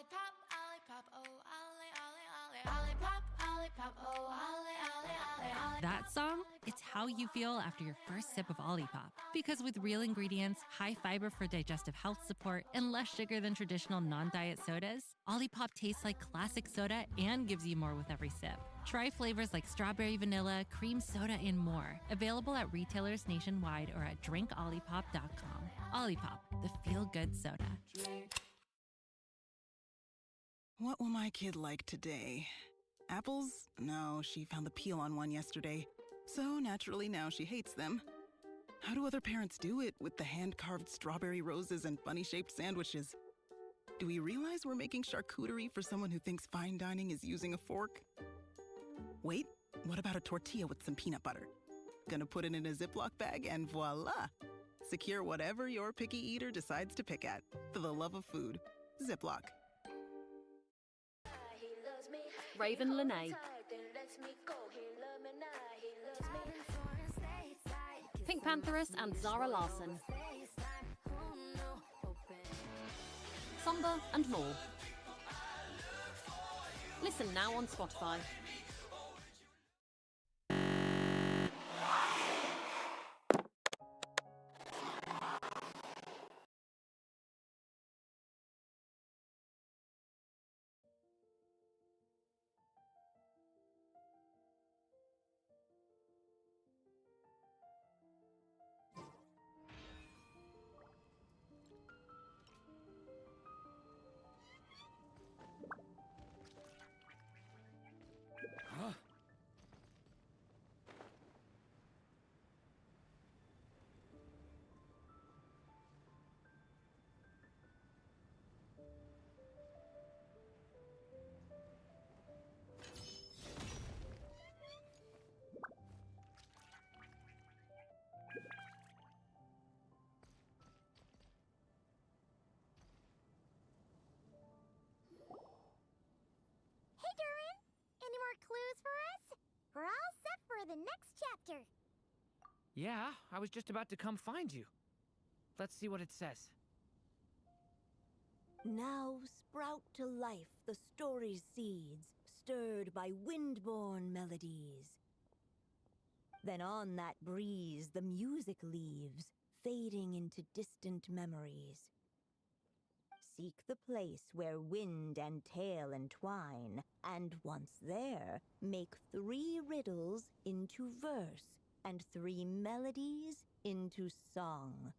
Olipop, olipop, oh, ollie, ollie, ollie, olipop, olipop, oh, ollie, ollie, ollie, ollie. That song, it's how you feel after your first sip of Olipop. Because with real ingredients, high fiber for digestive health support, and less sugar than traditional non-diet sodas, Olipop tastes like classic soda and gives you more with every sip. Try flavors like strawberry vanilla, cream soda, and more. Available at retailers nationwide or at drinkolipop.com. Olipop, the feel-good soda. What will my kid like today? Apples? No, she found the peel on one yesterday. So naturally now she hates them. How do other parents do it with the hand-carved strawberry roses and bunny-shaped sandwiches? Do we realize we're making charcuterie for someone who thinks fine dining is using a fork? Wait, what about a tortilla with some peanut butter? Gonna put it in a Ziploc bag and voila! Secure whatever your picky eater decides to pick at. For the love of food. Ziploc. Raven Lene, Pink Pantheress and Zara Larsson, Somber and more. Listen now on Spotify. Clues for us? We're all set for the next chapter. Yeah, I was just about to come find you. Let's see what it says. Now sprout to life the story's seeds, stirred by wind-born melodies. Then on that breeze the music leaves, fading into distant memories. Seek the place where wind and tale entwine, and once there, make 3 riddles into verse, and 3 melodies into song.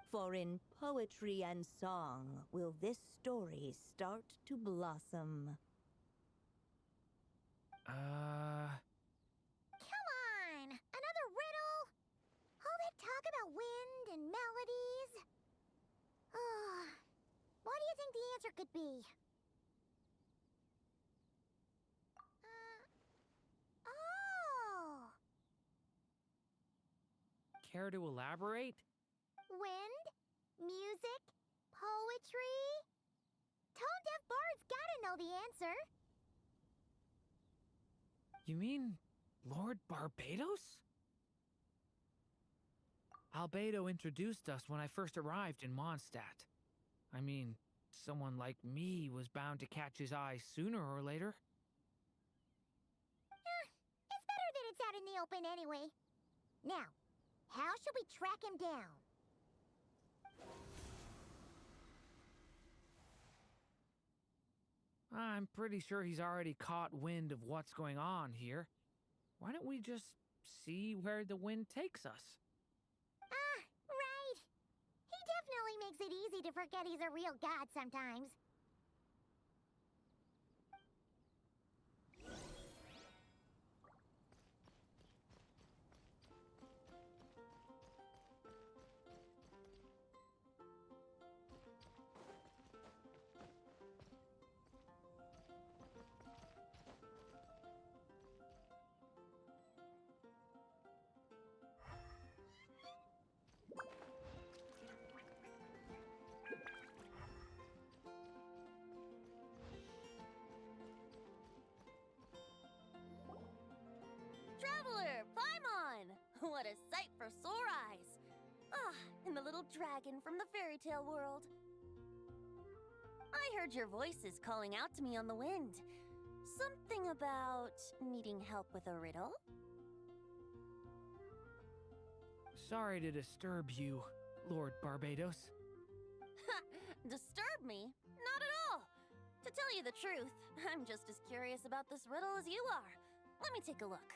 For in poetry and song will this story start to blossom. Come on! Another riddle? All that talk about wind and melodies? What do you think the answer could be? Oh! Care to elaborate? Wind? Music? Poetry? Tone-deaf bards gotta know the answer. You mean Lord Barbados? Albedo introduced us when I first arrived in Mondstadt. I mean, someone like me was bound to catch his eye sooner or later. It's better that it's out in the open anyway. Now, how should we track him down? I'm pretty sure he's already caught wind of what's going on here. Why don't we just see where the wind takes us? Right. He definitely makes it easy to forget he's a real god sometimes. Traveler, Paimon! What a sight for sore eyes! Ah, and the little little dragon from the fairy tale world. I heard your voices calling out to me on the wind. Something about needing help with a riddle? Sorry to disturb you, Lord Barbados. Disturb me? Not at all. To tell you the truth, I'm just as curious about this riddle as you are. Let me take a look.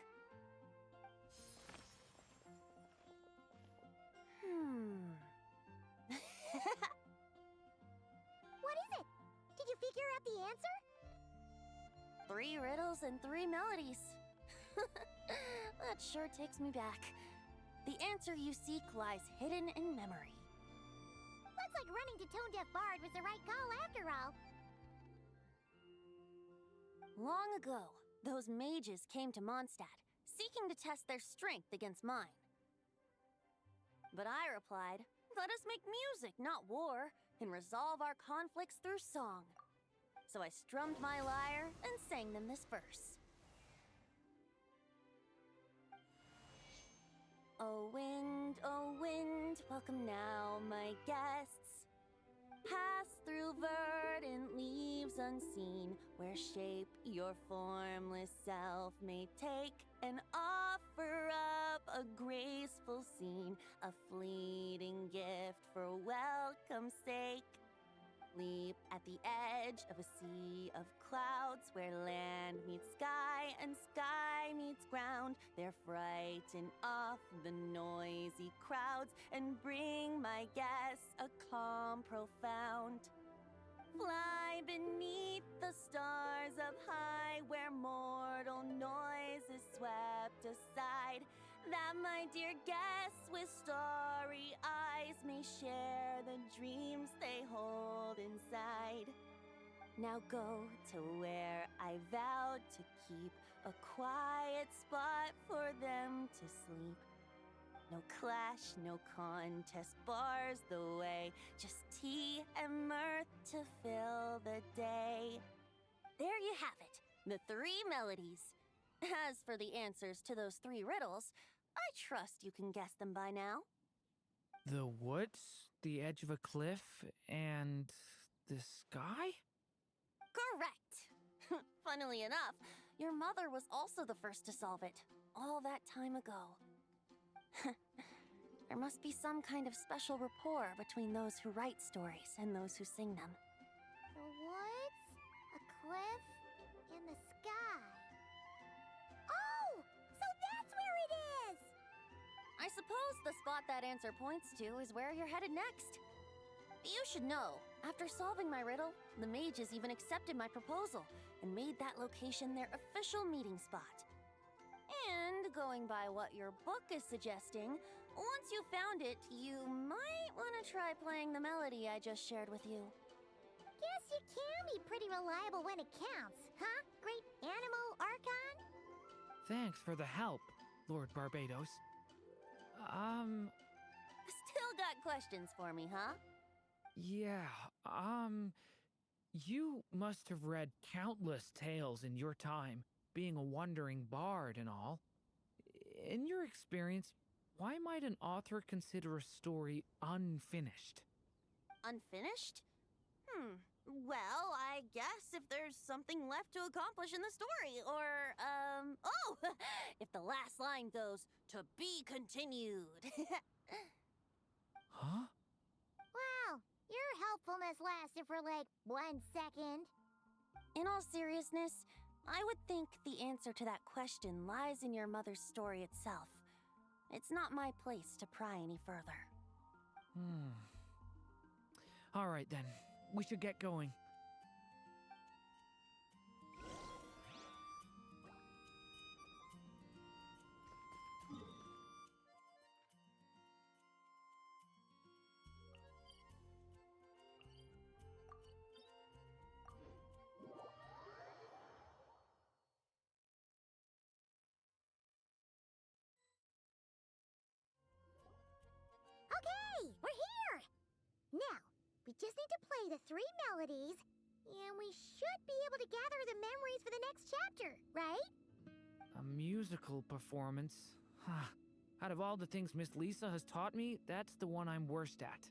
What is it? Did you figure out the answer? 3 riddles and 3 melodies. That sure takes me back. The answer you seek lies hidden in memory. Looks like running to Tone Deaf Bard was the right call after all. Long ago, those mages came to Mondstadt, seeking to test their strength against mine. But I replied, let us make music, not war, and resolve our conflicts through song. So I strummed my lyre and sang them this verse. Oh wind, welcome now, my guests. Pass through verdant leaves unseen, where shape your formless self may take, and offer up a graceful scene, a fleeting gift for welcome's sake. Leap at the edge of a sea of clouds, where land meets sky and sky meets ground. There frighten off the noisy crowds and bring my guests a calm profound. Fly beneath the stars up high, where mortal noise is swept aside, that my dear guests with starry eyes may share the dreams they hold inside. Now go to where I vowed to keep a quiet spot for them to sleep. No clash, no contest bars the way, just tea and mirth to fill the day. There you have it, the 3 melodies. As for the answers to those 3 riddles, I trust you can guess them by now. The woods, the edge of a cliff, and the sky? Correct! Funnily enough, your mother was also the first to solve it, all that time ago. There must be some kind of special rapport between those who write stories and those who sing them. The woods, a cliff, and the sky. Oh! So that's where it is! I suppose the spot that answer points to is where you're headed next. You should know, after solving my riddle, the mages even accepted my proposal and made that location their official meeting spot. And going by what your book is suggesting, once you found it, you might want to try playing the melody I just shared with you. Guess you can be pretty reliable when it counts, huh? Great animal Archon? Thanks for the help, Lord Barbados. Still got questions for me, huh? Yeah, you must have read countless tales in your time, being a wandering bard and all. In your experience, why might an author consider a story unfinished? Unfinished? Well, I guess if there's something left to accomplish in the story, or, if the last line goes, to be continued. Huh? Wow, your helpfulness lasted for like 1 second. In all seriousness, I would think the answer to that question lies in your mother's story itself. It's not my place to pry any further. All right then, we should get going. Okay, we're here! Now, we just need to play the 3 melodies, and we should be able to gather the memories for the next chapter, right? A musical performance? Huh. Out of all the things Miss Lisa has taught me, that's the one I'm worst at.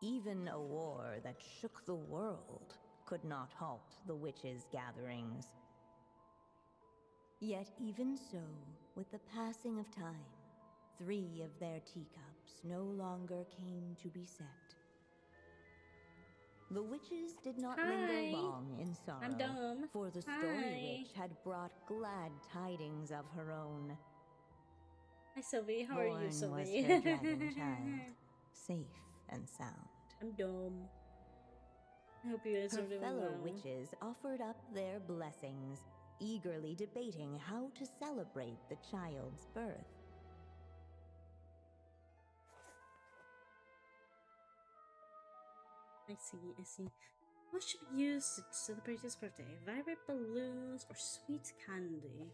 Even a war that shook the world could not halt the witches' gatherings. Yet even so, with the passing of time, 3 of their teacups no longer came to be set. The witches did not linger long in sorrow, I'm dumb. for the Story Witch had brought glad tidings of her own. Hi, Sylvie. How are Born you, was Sylvie? her dragon child, safe and sound. I'm dumb. I hope you guys Her are doing fellow well. witches offered up their blessings, eagerly debating how to celebrate the child's birth. I see. What should be used to celebrate his birthday? Vibrant balloons or sweet candy?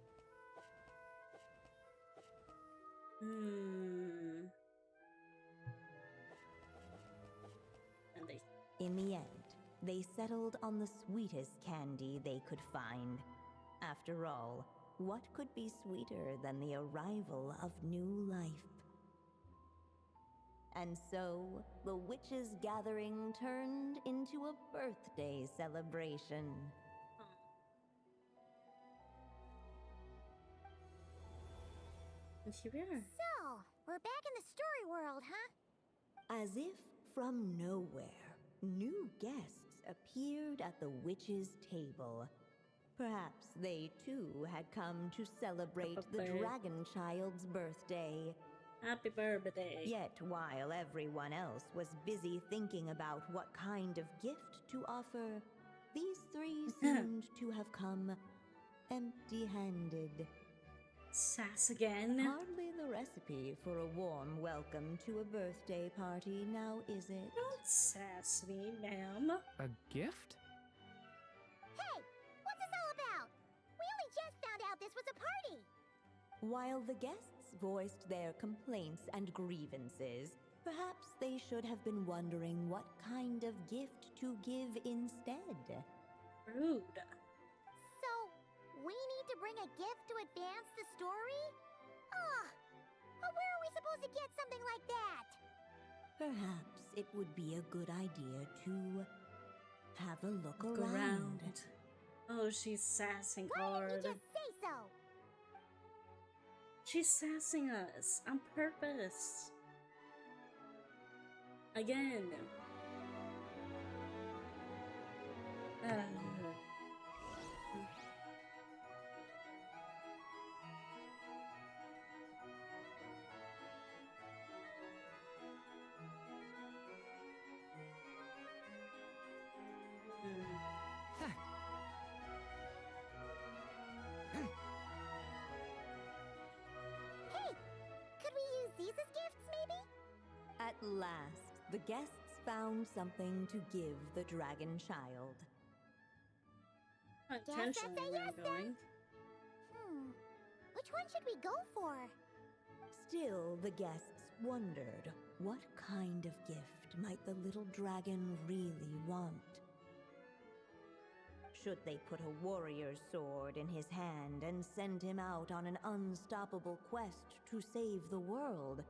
And they In the end, they settled on the sweetest candy they could find. After all, what could be sweeter than the arrival of new life? And so, the witches' gathering turned into a birthday celebration. And here we are. So, we're back in the story world, huh? As if from nowhere, new guests appeared at the witches' table. Perhaps they too had come to celebrate the dragon child's birthday. Happy birthday. Yet while everyone else was busy thinking about what kind of gift to offer, these 3 seemed to have come empty-handed. Sass again. Hardly the recipe for a warm welcome to a birthday party, now is it? Don't sass me, ma'am. A gift? Hey, what's this all about? We only just found out this was a party. While the guests voiced their complaints and grievances, perhaps they should have been wondering what kind of gift to give instead. Rude. So, we need to bring a gift to advance the story? Where are we supposed to get something like that? Perhaps it would be a good idea to have a look Look around. Oh, she's sassing Why hard. didn't you just say so? She's sassing us on purpose. Again. Hey, could we use these as gifts, maybe? At last, the guests found something to give the dragon child. Intentionally that's a where I'm yes, then. going. Which one should we go for? Still, the guests wondered, what kind of gift might the little dragon really want? should they put a warrior's sword in his hand and send him out on an unstoppable quest to save the world.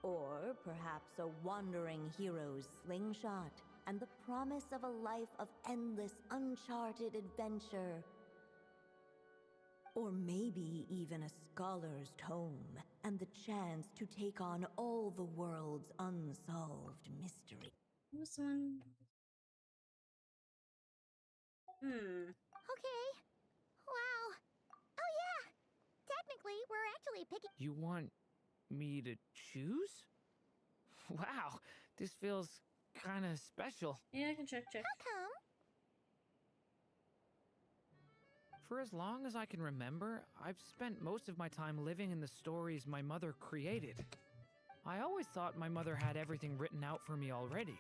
Or perhaps a wandering hero's slingshot and the promise of a life of endless, uncharted adventure. Or maybe even a scholar's tome and the chance to take on all the world's unsolved mystery. What was the one? Okay. Wow. Oh yeah. Technically, we're actually picking. You want me to choose? Wow, this feels kind of special. Yeah, I can check. How come? For as long as I can remember, I've spent most of my time living in the stories my mother created. I always thought my mother had everything written out for me already,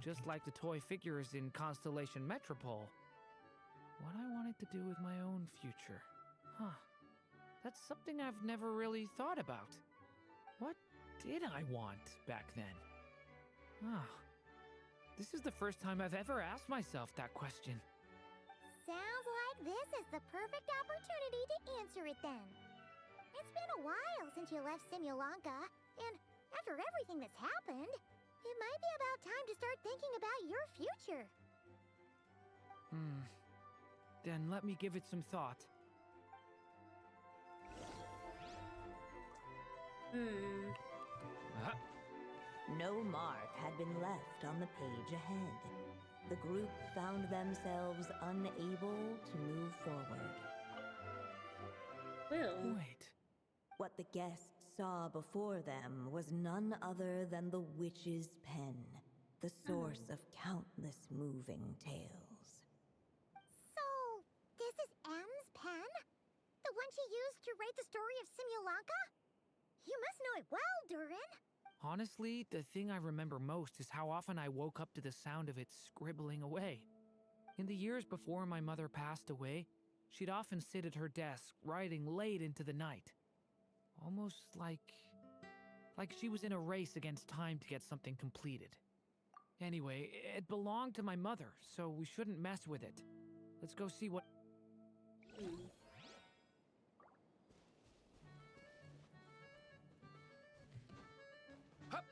just like the toy figures in Constellation Metropole. What I wanted to do with my own future. Huh. That's something I've never really thought about. What did I want back then? Ah. This is the first time I've ever asked myself that question. Sounds like this is the perfect opportunity to answer it then. It's been a while since you left Simulanka, and after everything that's happened, it might be about time to start thinking about your future. Then let me give it some thought. No mark had been left on the page ahead. The group found themselves unable to move forward. Well, Wait. What the guests saw before them was none other than the witch's pen, the source of countless moving tales. So, this is M's pen? The one she used to write the story of Simulanka? You must know it well, Durin. Honestly, the thing I remember most is how often I woke up to the sound of it scribbling away. In the years before my mother passed away, she'd often sit at her desk, writing late into the night. Almost like she was in a race against time to get something completed. Anyway, it belonged to my mother, so we shouldn't mess with it. Let's go see what... Hup!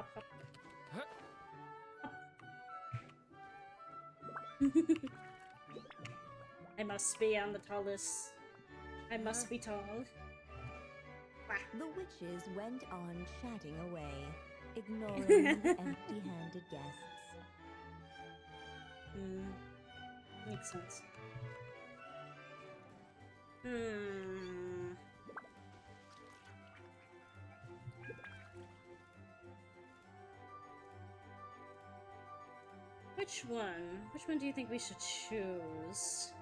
up. Huh? I must be on the tallest. I must be tall. The witches went on chatting away, ignoring the empty-handed guests. Makes sense. Which one? Which one do you think we should choose?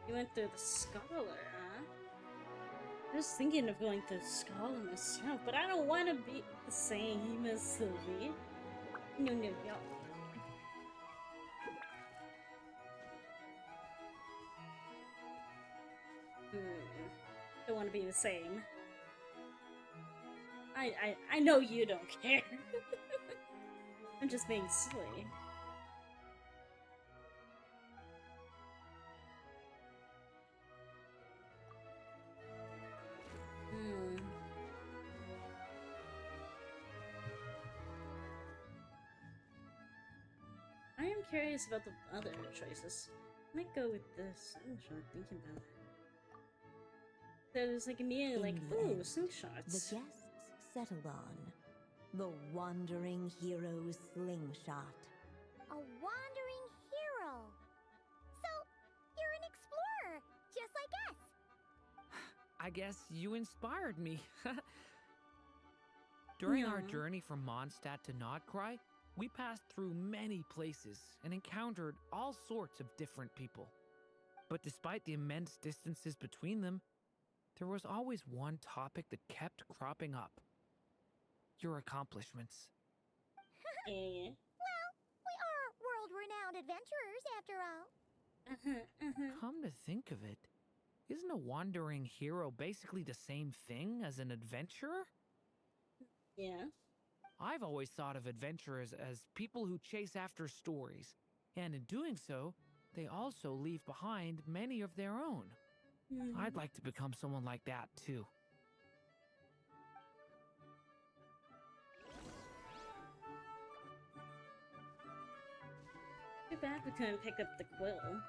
You went through the scholar, huh? I was thinking of going to scholar myself, but I don't want to be the same as Sylvie. No. Don't want to be the same. I know you don't care. I'm just being silly. I am curious about the other choices. I might go with this. I'm not thinking about it. That was like immediately like, ooh, slingshots. The guests settled on the Wandering Hero's slingshot. A wandering hero. So, you're an explorer, just like us. I guess you inspired me. During our journey from Mondstadt to Nodcry, we passed through many places and encountered all sorts of different people. But despite the immense distances between them, there was always one topic that kept cropping up. Your accomplishments. Yeah. We are world-renowned adventurers, after all. Come to think of it, isn't a wandering hero basically the same thing as an adventurer? Yeah. I've always thought of adventurers as people who chase after stories, and in doing so, they also leave behind many of their own. I'd like to become someone like that, too. Too bad we couldn't pick up the quill.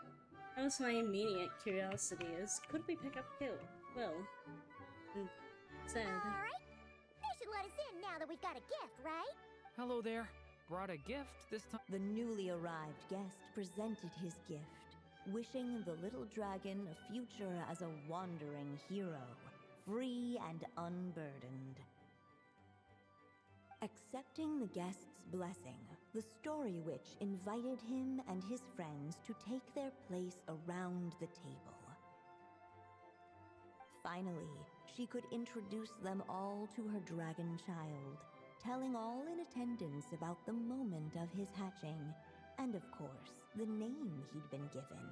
That was my immediate curiosity is, could we pick up quill? Instead. Alright. They should let us in now that we've got a gift, right? Hello there. Brought a gift this time. The newly arrived guest presented his gift, wishing the little dragon a future as a wandering hero, free and unburdened. Accepting the guest's blessing, the Story Witch invited him and his friends to take their place around the table. Finally, she could introduce them all to her dragon child, telling all in attendance about the moment of his hatching, and of course, the name he'd been given.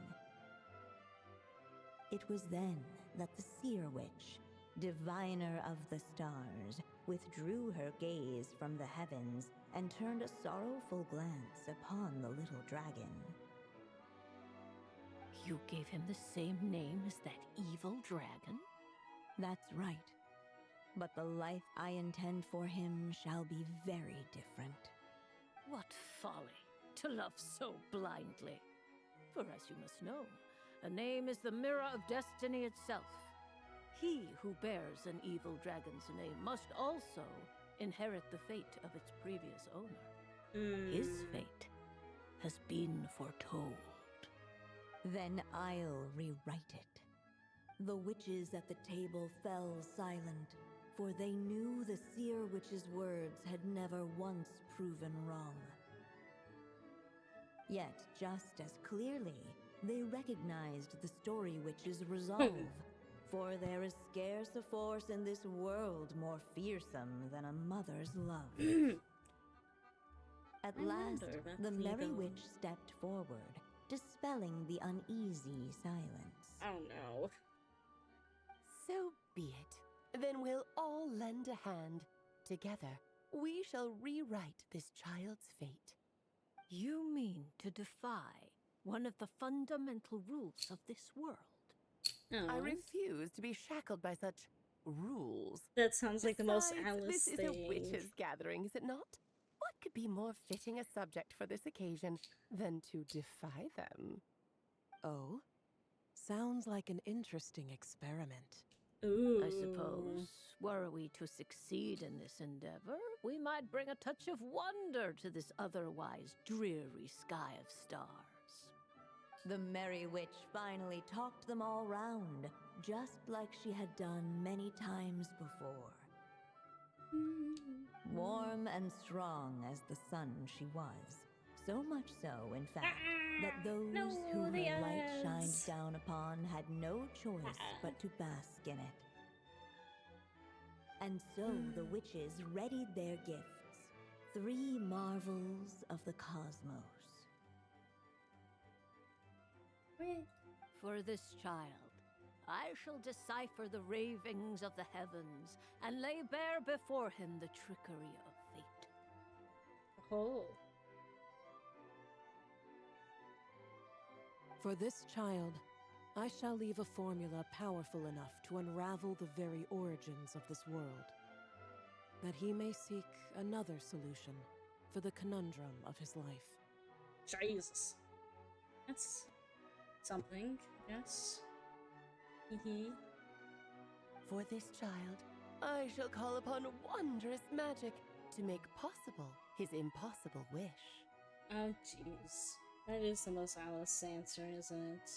It was then that the Seer Witch, diviner of the stars, withdrew her gaze from the heavens and turned a sorrowful glance upon the little dragon. You gave him the same name as that evil dragon? That's right. But the life I intend for him shall be very different. What folly to love so blindly. For as you must know, a name is the mirror of destiny itself. He who bears an evil dragon's name must also inherit the fate of its previous owner. His fate has been foretold. Then I'll rewrite it. The witches at the table fell silent, for they knew the Seer Witch's words had never once proven wrong. Yet, just as clearly, they recognized the Story Witch's resolve. For there is scarce a force in this world more fearsome than a mother's love. At last, the Merry Witch stepped forward, dispelling the uneasy silence. Oh no. So be it. Then we'll all lend a hand. Together, we shall rewrite this child's fate. You mean to defy one of the fundamental rules of this world? I refuse to be shackled by such rules. That sounds like the most Besides, Alice this thing. is a witches' gathering, is it not? What could be more fitting a subject for this occasion than to defy them? Oh, sounds like an interesting experiment. Ooh. I suppose, were we to succeed in this endeavor, we might bring a touch of wonder to this otherwise dreary sky of stars. The Merry Witch finally talked them all round, just like she had done many times before. Warm and strong as the sun she was. So much so, in fact, that those who her light shined down upon had no choice but to bask in it. And so the witches readied their gifts, 3 marvels of the cosmos. For this child, I shall decipher the ravings of the heavens and lay bare before him the trickery of fate. Oh. For this child, I shall leave a formula powerful enough to unravel the very origins of this world, that he may seek another solution for the conundrum of his life. Jesus. That's something, yes. For this child, I shall call upon wondrous magic to make possible his impossible wish. Oh, jeez. That is the most Alice answer, isn't it?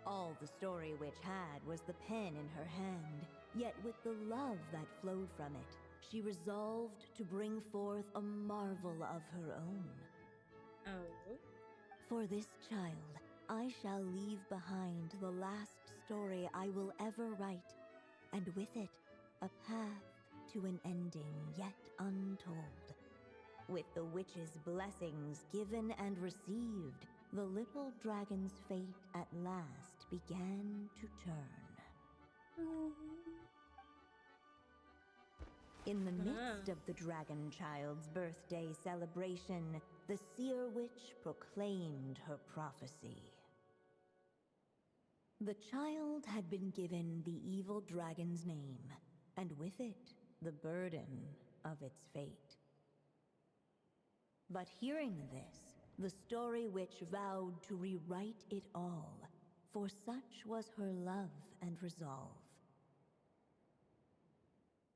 All the Story Witch had was the pen in her hand, yet with the love that flowed from it, she resolved to bring forth a marvel of her own. Oh. For this child, I shall leave behind the last story I will ever write, and with it, a path to an ending yet untold. With the witch's blessings given and received, the little dragon's fate at last began to turn. In the midst of the dragon child's birthday celebration, the seer witch proclaimed her prophecy. The child had been given the evil dragon's name, and with it, the burden of its fate. But hearing this, the Story Witch vowed to rewrite it all, for such was her love and resolve.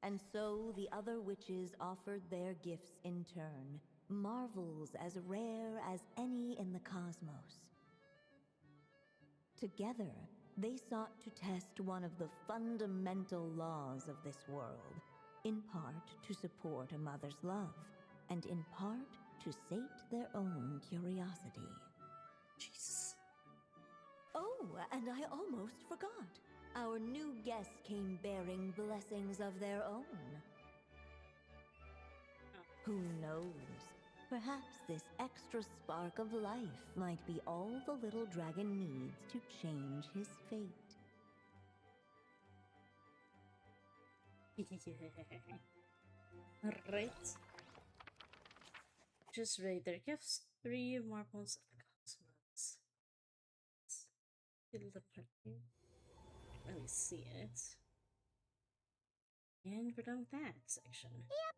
And so the other witches offered their gifts in turn, marvels as rare as any in the cosmos. Together, they sought to test one of the fundamental laws of this world, in part to support a mother's love, and in part to sate their own curiosity. Jesus. Oh, and I almost forgot. Our new guests came bearing blessings of their own. Who knows? Perhaps this extra spark of life might be all the little dragon needs to change his fate. Alright. Just raid their gifts. 3 marbles of the cosmos. Let me see it. And we're done with that section. Yep.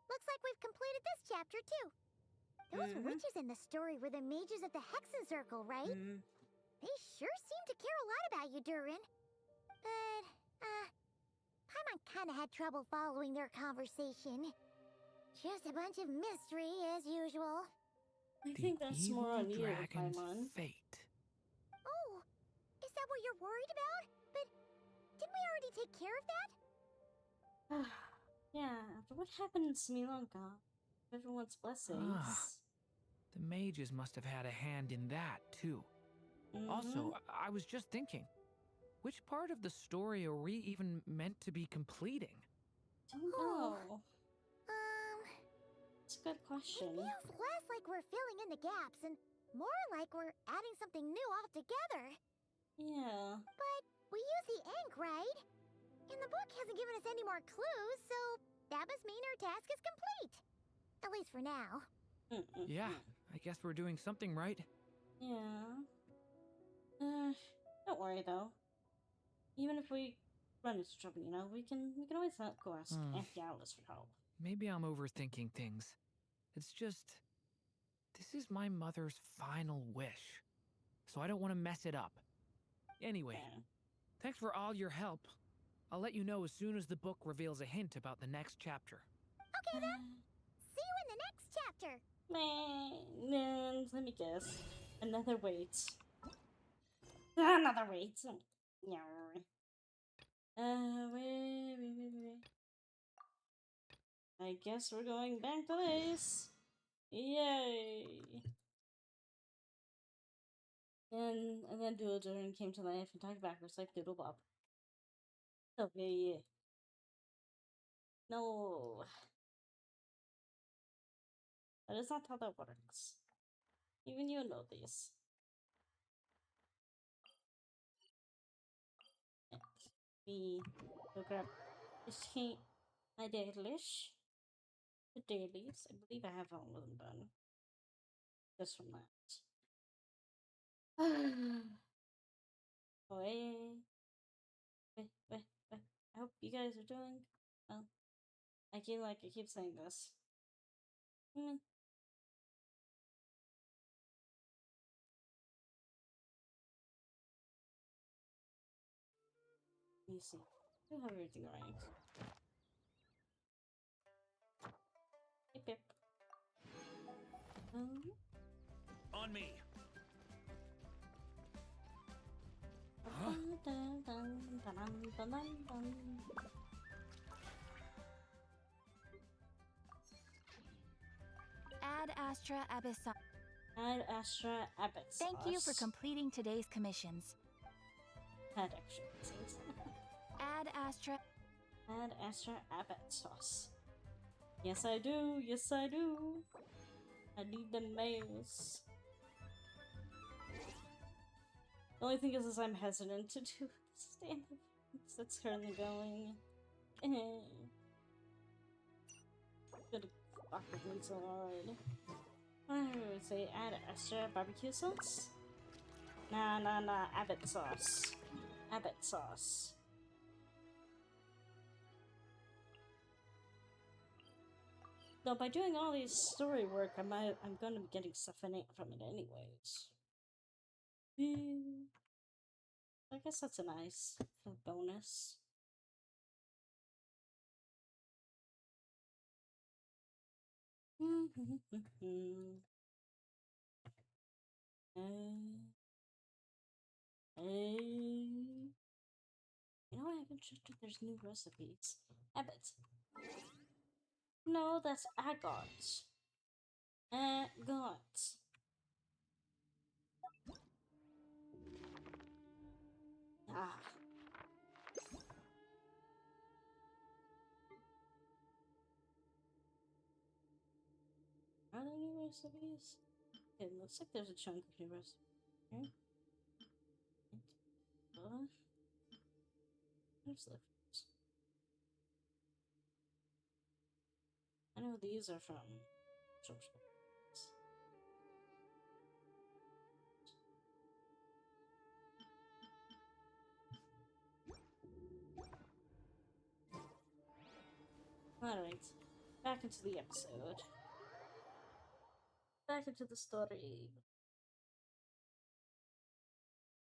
Looks like we've completed this chapter, too. Those witches in the story were the mages of the Hexen Circle, right? They sure seem to care a lot about you, Durin. But, Paimon kinda had trouble following their conversation. Just a bunch of mystery, as usual. I think that's more on you, Paimon. Fate. Oh, is that what you're worried about? But didn't we already take care of that? Yeah, but what happened in Sri Lanka? Everyone's blessings. The mages must have had a hand in that, too. Also, I was just thinking, which part of the story are we even meant to be completing? Don't know. It's a good question. It feels less like we're filling in the gaps and more like we're adding something new altogether. Yeah. But we use the ink, right? And the book hasn't given us any more clues, so that must mean our task is complete. At least for now. Yeah, I guess we're doing something right. Yeah. Don't worry though. Even if we run into trouble, you know, we can always go ask Auntie Alice for help. Maybe I'm overthinking things. It's just, this is my mother's final wish, so I don't want to mess it up. Anyway, thanks for all your help. I'll let you know as soon as the book reveals a hint about the next chapter. Okay then. See you in the next chapter. Man, let me guess. Another wait. Another wait. Yeah. Wait. I guess we're going back to this. Yay! And then Durin came to life and talked backwards like Doodle Bob. Okay. No. That is not how that works. Even you know this. And we go grab this key. My dailies. The dailies. I believe I have all of them done. Just from that. Wait. I hope you guys are doing well. I keep saying this. Let me see. I have everything right. Yep. On me. dun, dun, dun, dun, dun, dun, dun. Ad Astra Abyssal. Ad Astra Abbott Thank you for sauce. completing today's commissions. Ad extra sauce. Ad Astra. Ad Astra Abbott sauce. Yes, I do. Yes, I do. I need the mails. The only thing is I'm hesitant to do stand-up that's currently going. Gonna fuck with me so hard. I would say add extra barbecue sauce? Nah, Abbott sauce. Abbott sauce. Though by doing all these story work, I'm gonna be getting stuff from it anyways. I guess that's a nice bonus. You know, I haven't checked if there's new recipes. Abbott. No, that's agot. Agot. Ah. Are there new recipes? It looks like there's a chunk of new recipes here. Where's the... I know these are from George. Alright, back into the episode. Back into the story.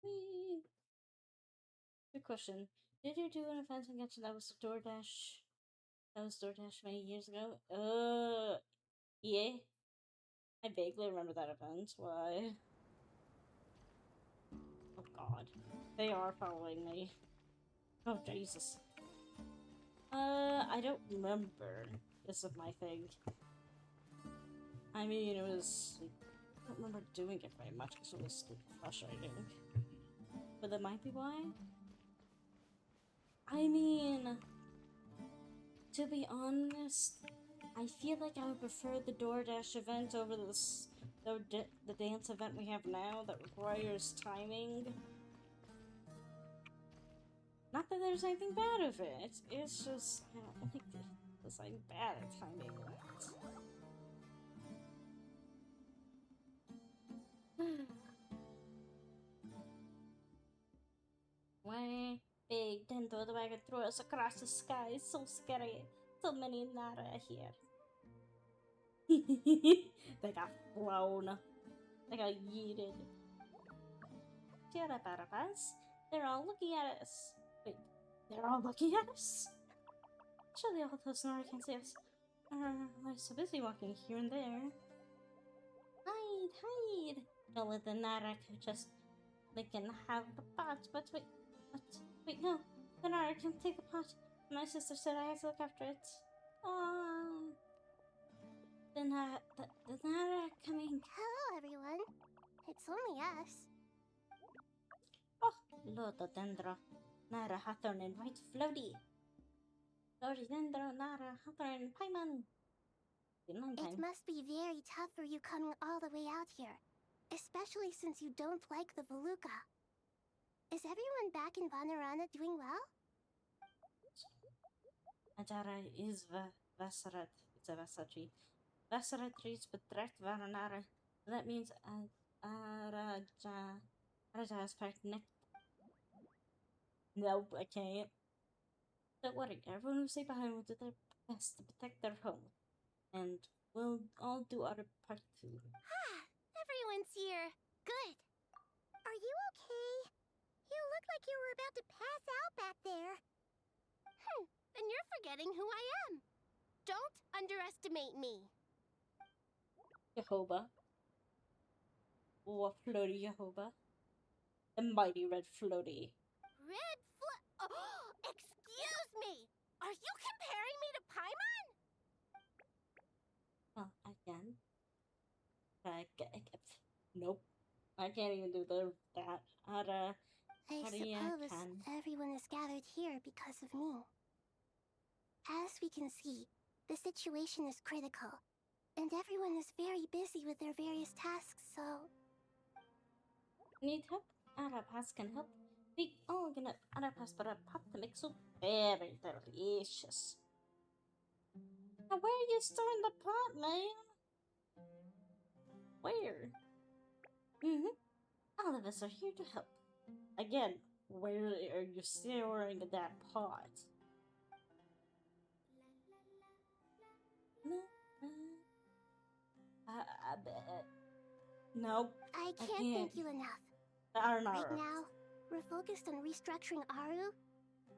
Whee! Good question. Did you do an event in Genshin that was DoorDash? That was DoorDash many years ago? Yeah. I vaguely remember that event. Why? Oh god. They are following me. Oh Jesus. I don't remember. This is my thing. I mean, it was... I don't remember doing it very much because it was frustrating. But that might be why? I mean... To be honest, I feel like I would prefer the DoorDash event over the dance event we have now that requires timing. Not that there's anything bad of it, it's just, I don't think there's anything bad at timing it. Why? Big Dendo the wagon threw us across the sky. It's so scary. So many Nara here. They got flown. They got yeeted. Chiraparapas. They're all looking at us. Wait, they're all looking at us? Surely all those Nara can see us. We're so busy walking here and there. Hide, hide. Don't let the Nara just... They can have the pot, but wait. Wait, no. The Nara can take the pot. My sister said I have to look after it. Oh. The Nara coming. Hello, everyone. It's only us. Oh, Lododendro. Nara Hawthorne and White Floaty. Lododendro, Nara Hawthorne, Paimon. It must be very tough for you coming all the way out here. Especially since you don't like the Veluca. Is everyone back in Vanarana doing well? Ajara is Vasarat. It's a Vasaji. Vasarat reads betrekt Varanara. That means Araja is pregnant. Nope, I can't. Don't worry, everyone who stay behind will do their best to protect their home. And we'll all do our part too. Everyone's here. Good. Are you okay? You look like you were about to pass out back there. Then you're forgetting who I am. Don't underestimate me. Jehovah. Oh, Floaty Jehovah. The mighty red Floaty. I can't even do that. I Aria suppose can. everyone is gathered here because of me. As we can see, the situation is critical, and everyone is very busy with their various tasks, so... Need help? Arapas can help. We all gonna Arapas para pot to make soup very delicious. Now where are you storing the pot, man? Where? All of us are here to help. Again, where are you storing that pot? Nope. I can't thank you enough. Right now, we're focused on restructuring Aru,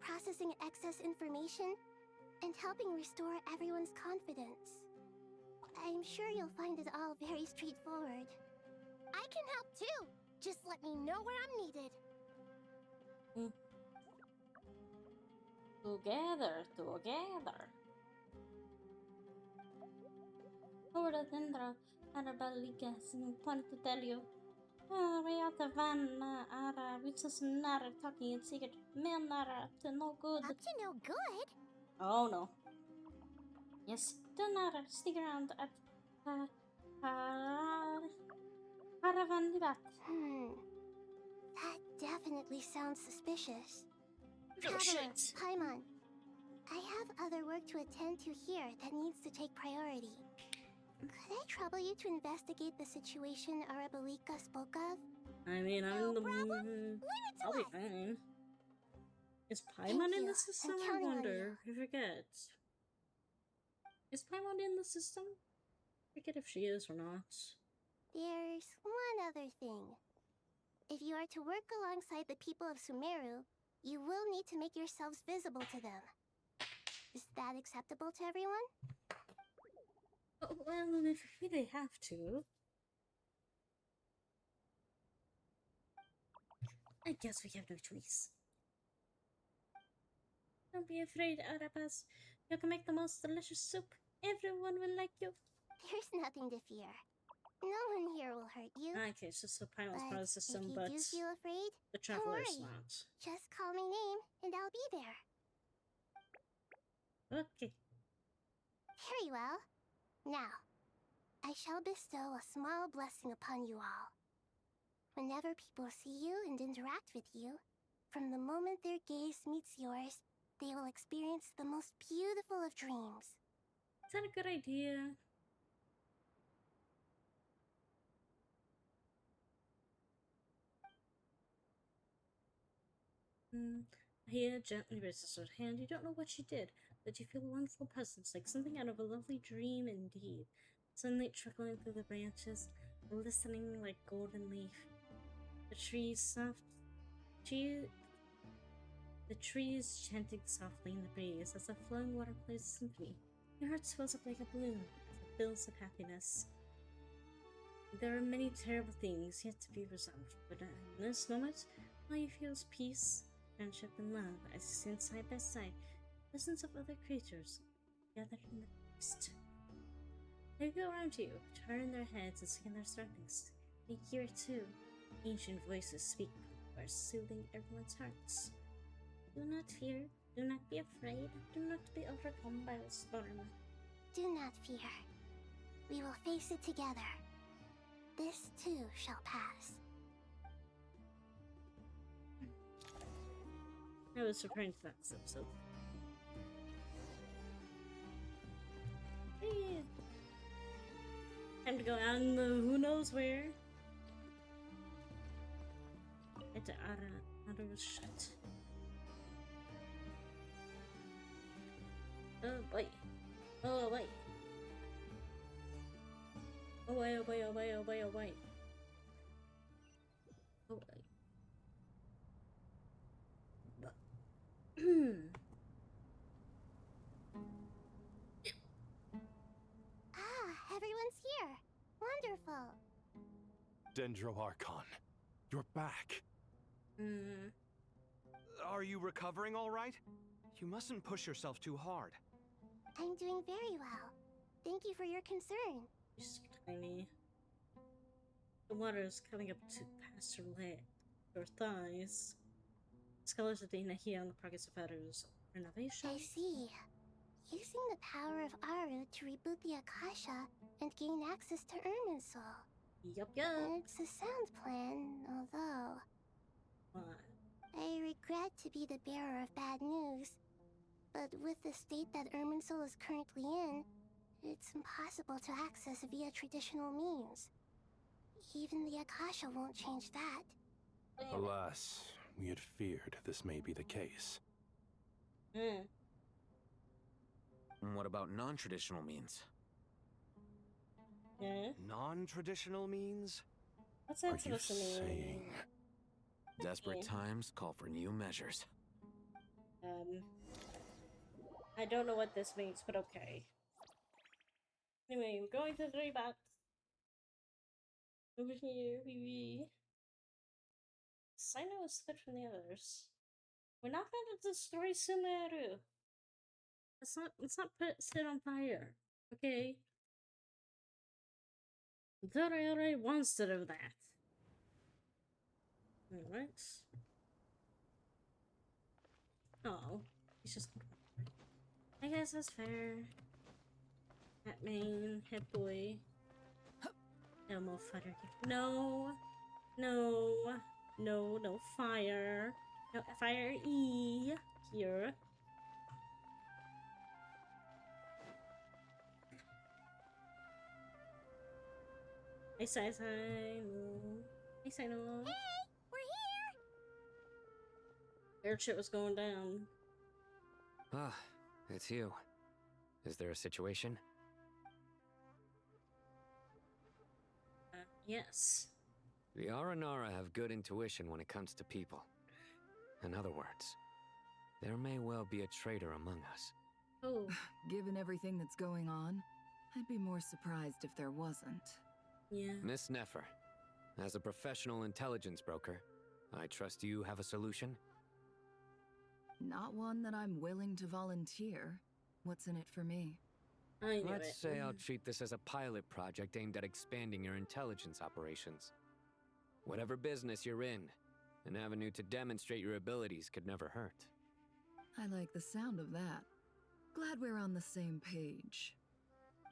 processing excess information, and helping restore everyone's confidence. I'm sure you'll find it all very straightforward. I can help too! Just let me know where I'm needed. Together. Lord Dendra, Arabalika, wanted to tell you. We are the van, we just not talking in secret. Men are up to no good. Up to no good? Oh no. Yes, do not stick around at Caravan Libat. That definitely sounds suspicious. Oh, Traveler, shit. Paimon, I have other work to attend to here that needs to take priority. Could I trouble you to investigate the situation Arabalika spoke of? I mean, I'm in the I'll be fine. Is Paimon in the system? I wonder. I forget. Is Paimon in the system? I forget if she is or not. There's one other thing. If you are to work alongside the people of Sumeru, you will need to make yourselves visible to them. Is that acceptable to everyone? Well, if we really have to, I guess we have no choice. Don't be afraid, Arapas. You can make the most delicious soup. Everyone will like you. There's nothing to fear. No one here will hurt you. Okay, it's just the Paimon's part of the system, if but you do feel afraid, the don't Traveler's worry. not. Just call my name, and I'll be there. Okay. Very well. Now, I shall bestow a small blessing upon you all. Whenever people see you and interact with you, from the moment their gaze meets yours, they will experience the most beautiful of dreams. Is that a good idea? Here gently raises her hand. You don't know what she did, but you feel a wonderful presence, like something out of a lovely dream indeed. Sunlight trickling through the branches, glistening like golden leaf. The trees chanting softly in the breeze as the flowing water plays a symphony. Your heart swells up like a balloon as it fills with happiness. There are many terrible things yet to be resolved, but in this moment, all you feel is peace, friendship, and love as you stand side by side, dozens of other creatures gathered in the forest. They go around you, turn their heads and scan their surroundings. They hear too. Ancient voices speak, are soothing everyone's hearts. Do not fear, do not be afraid, do not be overcome by the storm. Do not fear. We will face it together. This too shall pass. I was referring to that episode. Hey. Time to go out in the who knows where. It's out of shit. Oh boy. Oh boy. Oh boy, oh boy, oh boy, oh boy, oh boy. Oh boy. Everyone's here. Wonderful. Dendro Archon, you're back. Are you recovering all right? You mustn't push yourself too hard. I'm doing very well. Thank you for your concern. You're so tiny. The water is coming up to past her thighs. Scholars of Dana here on the progress of Haru's renovation. I see. Using the power of Aru to reboot the Akasha and gain access to Irminsul. Yup. It's a sound plan, although... What? I regret to be the bearer of bad news, but with the state that Irminsul is currently in, it's impossible to access via traditional means. Even the Akasha won't change that. Alas, we had feared this may be the case. What about non-traditional means? Non-traditional means? What's that Are you supposed to mean? saying? Desperate times call for new measures. I don't know what this means, but okay. Anyway, we're going to the rebut. Over here, Sino is split from the others. We're not going to destroy Sumeru. Let's not set on fire. Okay? Doriore wants to do that. Alright. Oh, he's just... I guess that's fair. That main head boy. Elmo fighter. No. No fire. No fire E here. Hey, Sino. Hey, Sino. Hey, we're here! Weird shit was going down. Ah, it's you. Is there a situation? Yes. The Aranara have good intuition when it comes to people. In other words, there may well be a traitor among us. Oh. Given everything that's going on, I'd be more surprised if there wasn't. Yeah. Miss Nefer, as a professional intelligence broker, I trust you have a solution? Not one that I'm willing to volunteer. What's in it for me? Let's say I'll treat this as a pilot project aimed at expanding your intelligence operations. Whatever business you're in, an avenue to demonstrate your abilities could never hurt. I like the sound of that. Glad we're on the same page.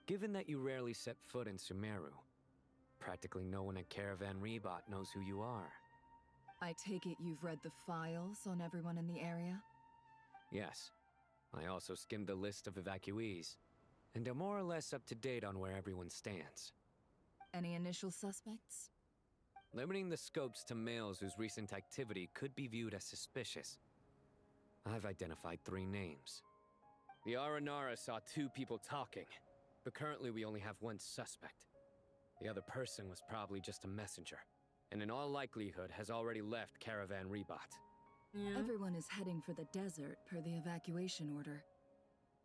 Given that you rarely set foot in Sumeru, practically no one at Caravan Rebot knows who you are. I take it you've read the files on everyone in the area? Yes. I also skimmed the list of evacuees, and am more or less up to date on where everyone stands. Any initial suspects? Limiting the scopes to males whose recent activity could be viewed as suspicious. I've identified 3 names. The Aranara saw 2 people talking, but currently we only have 1 suspect. The other person was probably just a messenger, and in all likelihood has already left Caravan Rebot. Yeah. Everyone is heading for the desert per the evacuation order.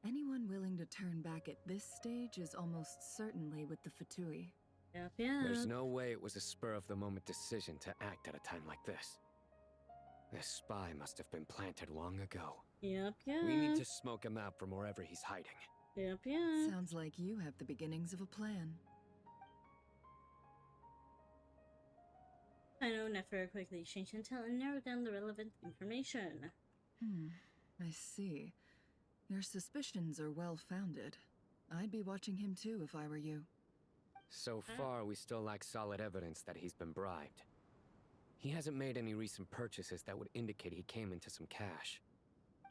Anyone willing to turn back at this stage is almost certainly with the Fatui. Yep. There's no way it was a spur-of-the-moment decision to act at a time like this. This spy must have been planted long ago. Yep. We need to smoke him out from wherever he's hiding. Yep. Sounds like you have the beginnings of a plan. I know Nefer quickly changed intel and narrowed down the relevant information. I see. Your suspicions are well-founded. I'd be watching him too if I were you. So far, we still lack solid evidence that he's been bribed. He hasn't made any recent purchases that would indicate he came into some cash.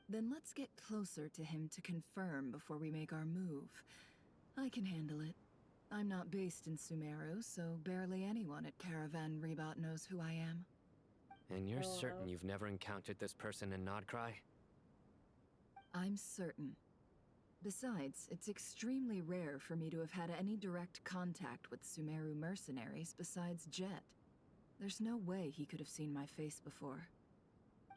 Then let's get closer to him to confirm before we make our move. I can handle it. I'm not based in Sumeru, so barely anyone at Caravan Rebot knows who I am. And you're certain you've never encountered this person in Nodcry? I'm certain. Besides, it's extremely rare for me to have had any direct contact with Sumeru mercenaries besides Jet. There's no way he could have seen my face before.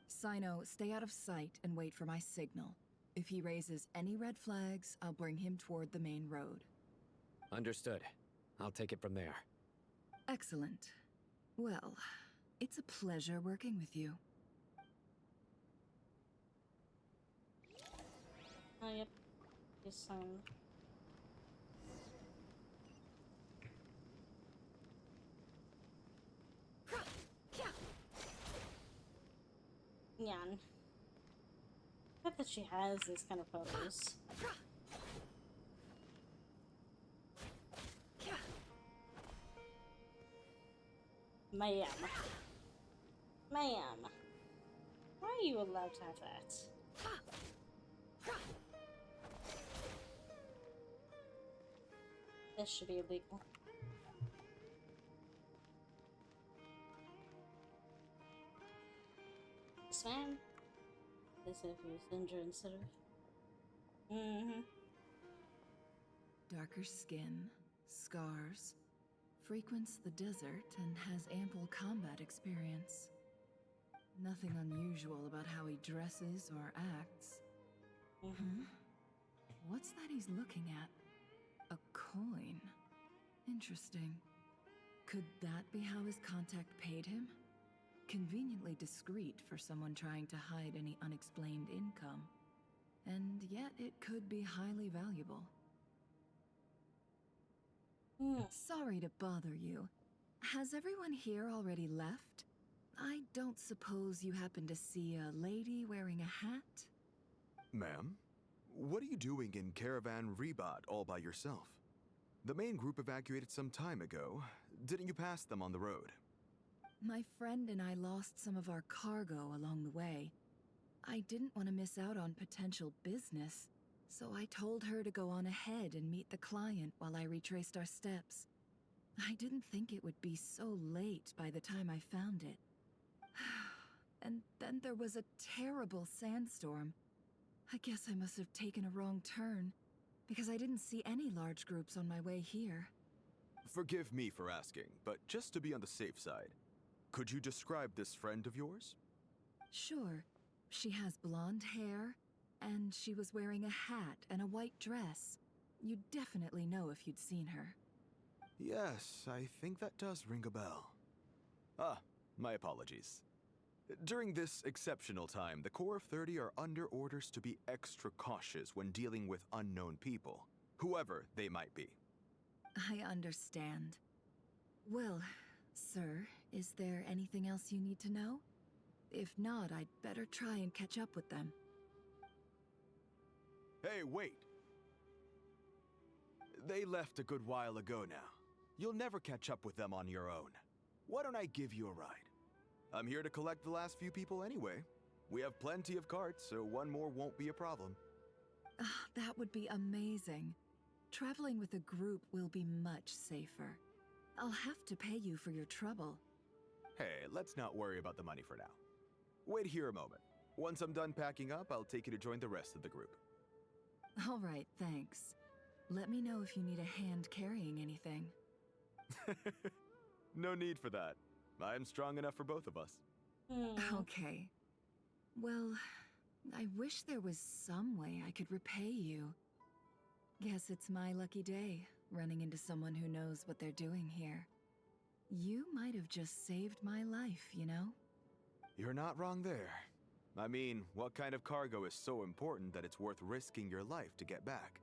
Sino, stay out of sight and wait for my signal. If he raises any red flags, I'll bring him toward the main road. Understood. I'll take it from there. Excellent. Well, it's a pleasure working with you. Oh, yep. This man. The fact that she has these kind of photos. Ma'am. Ma'am. Why are you allowed to have that? This should be illegal. This man? As if he was injured instead of... Darker skin, scars, frequents the desert, and has ample combat experience. Nothing unusual about how he dresses or acts. What's that he's looking at? A coin. Interesting. Could that be how his contact paid him? Conveniently discreet for someone trying to hide any unexplained income. And yet it could be highly valuable. Sorry to bother you. Has everyone here already left? I don't suppose you happen to see a lady wearing a hat? Ma'am, what are you doing in Caravan Rebat all by yourself? The main group evacuated some time ago. Didn't you pass them on the road? My friend and I lost some of our cargo along the way. I didn't want to miss out on potential business, so I told her to go on ahead and meet the client while I retraced our steps. I didn't think it would be so late by the time I found it. And then there was a terrible sandstorm. I guess I must have taken a wrong turn, because I didn't see any large groups on my way here. Forgive me for asking, but just to be on the safe side, could you describe this friend of yours? Sure. She has blonde hair, and she was wearing a hat and a white dress. You'd definitely know if you'd seen her. Yes, I think that does ring a bell. Ah, my apologies. During this exceptional time, the Corps of 30 are under orders to be extra cautious when dealing with unknown people, whoever they might be. I understand. Well, sir, is there anything else you need to know? If not, I'd better try and catch up with them. Hey, wait! They left a good while ago now. You'll never catch up with them on your own. Why don't I give you a ride? I'm here to collect the last few people anyway. We have plenty of carts, so one more won't be a problem. That would be amazing. Traveling with a group will be much safer. I'll have to pay you for your trouble. Hey, let's not worry about the money for now. Wait here a moment. Once I'm done packing up, I'll take you to join the rest of the group. All right, thanks. Let me know if you need a hand carrying anything. No need for that. I'm strong enough for both of us. Okay. Well, I wish there was some way I could repay you. Guess it's my lucky day, running into someone who knows what they're doing here. You might have just saved my life, you know? You're not wrong there. I mean, what kind of cargo is so important that it's worth risking your life to get back?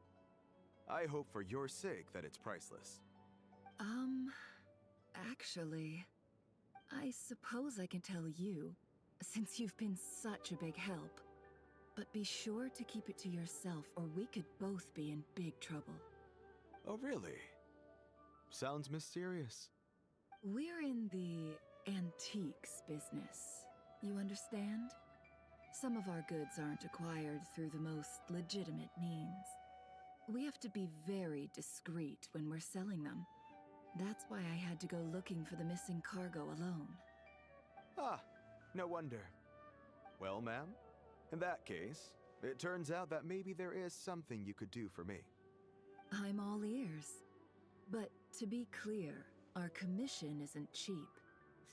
I hope for your sake that it's priceless. Actually, I suppose I can tell you, since you've been such a big help. But be sure to keep it to yourself, or we could both be in big trouble. Oh, really? Sounds mysterious. We're in the antiques business. You understand? Some of our goods aren't acquired through the most legitimate means. We have to be very discreet when we're selling them. That's why I had to go looking for the missing cargo alone. Ah, no wonder. Well, ma'am, in that case, it turns out that maybe there is something you could do for me. I'm all ears. But to be clear, our commission isn't cheap.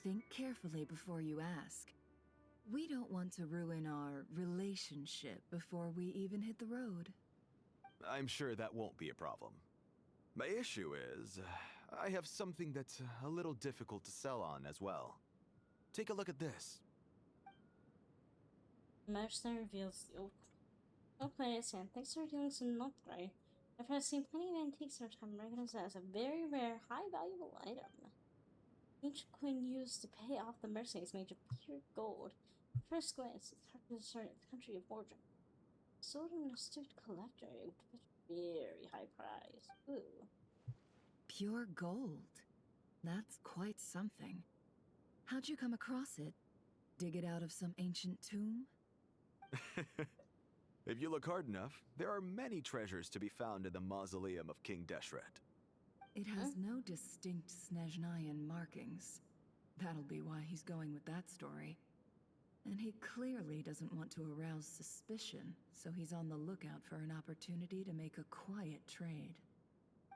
Think carefully before you ask. We don't want to ruin our relationship before we even hit the road. I'm sure that won't be a problem. My issue is, I have something that's a little difficult to sell on as well. Take a look at this. Mercenary reveals the oak players and thanks for doing some not great. I've seen plenty of antiques over time and recognize it as a very rare, high valuable item. Each coin used to pay off the mercenaries made of pure gold. First glance, it's hard to discern its country of origin. Sold an astute collector at a very high price. Ooh. Pure gold. That's quite something. How'd you come across it? Dig it out of some ancient tomb? If you look hard enough, there are many treasures to be found in the mausoleum of King Deshret. It has no distinct Snezhnayan markings. That'll be why he's going with that story. And he clearly doesn't want to arouse suspicion, so he's on the lookout for an opportunity to make a quiet trade.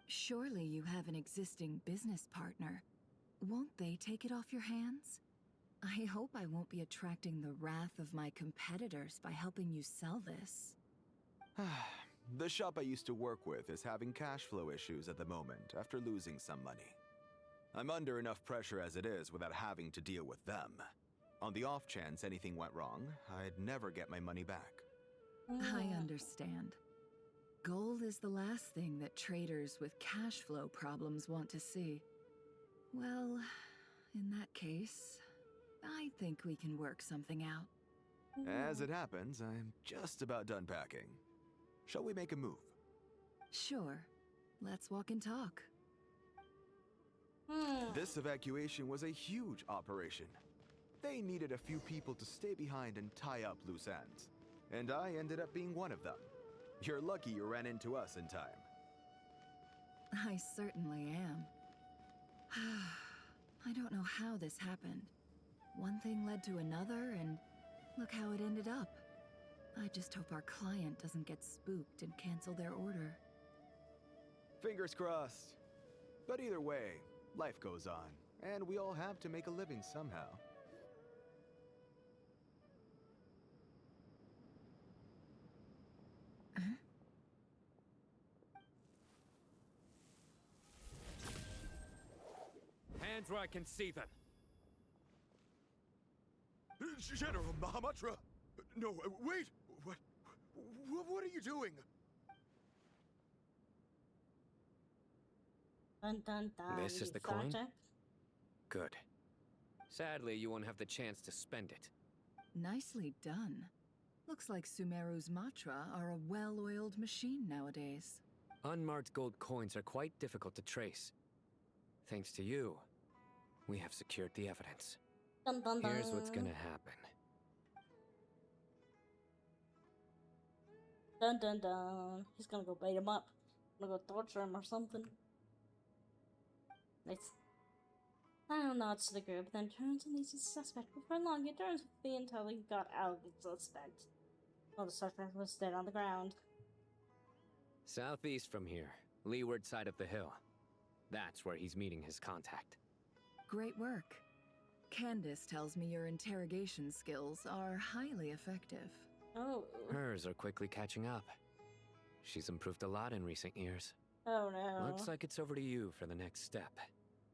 Surely you have an existing business partner. Won't they take it off your hands? I hope I won't be attracting the wrath of my competitors by helping you sell this. The shop I used to work with is having cash flow issues at the moment after losing some money. I'm under enough pressure as it is without having to deal with them. On the off chance anything went wrong, I'd never get my money back. I understand. Gold is the last thing that traders with cash flow problems want to see. Well, in that case, I think we can work something out. As it happens, I'm just about done packing. Shall we make a move? Sure. Let's walk and talk. This evacuation was a huge operation. They needed a few people to stay behind and tie up loose ends. And I ended up being one of them. You're lucky you ran into us in time. I certainly am. I don't know how this happened. One thing led to another, and look how it ended up. I just hope our client doesn't get spooked and cancel their order. Fingers crossed. But either way, life goes on, and we all have to make a living somehow. Hands where I can see them. General Mahamatra! No, wait! What are you doing? Dun dun dun. This is the coin? Good. Sadly, you won't have the chance to spend it. Nicely done. Looks like Sumeru's Matra are a well-oiled machine nowadays. Unmarked gold coins are quite difficult to trace. Thanks to you, we have secured the evidence. Dun, dun, dun. Here's what's gonna happen. Dun dun dun. He's gonna go bait him up. Gonna go torture him or something. Nice. Final nods to the group, then turns and leads the suspect. Before long, he turns with me until he got out of the suspect. While the suspect was dead on the ground. Southeast from here, leeward side of the hill. That's where he's meeting his contact. Great work. Candace tells me your interrogation skills are highly effective. Oh. Hers are quickly catching up. She's improved a lot in recent years. Oh no. Looks like it's over to you for the next step.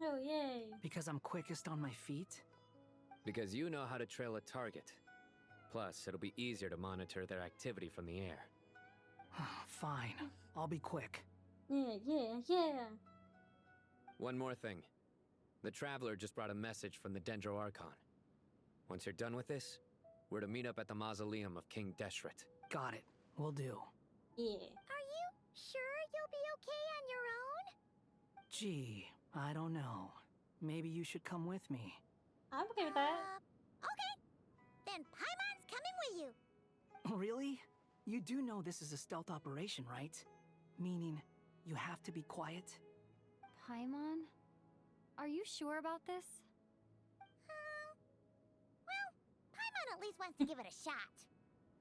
Oh yay. Because I'm quickest on my feet? Because you know how to trail a target. Plus, it'll be easier to monitor their activity from the air. Fine. I'll be quick. Yeah. One more thing. The Traveler just brought a message from the Dendro Archon. Once you're done with this, we're to meet up at the mausoleum of King Deshret. Got it. Will do. Yeah. Are you sure you'll be okay on your own? Gee, I don't know. Maybe you should come with me. I'm okay with that. Okay. Then Paimon's coming with you. Really? You do know this is a stealth operation, right? Meaning, you have to be quiet? Paimon? Are you sure about this? Well, Paimon at least wants to give it a shot.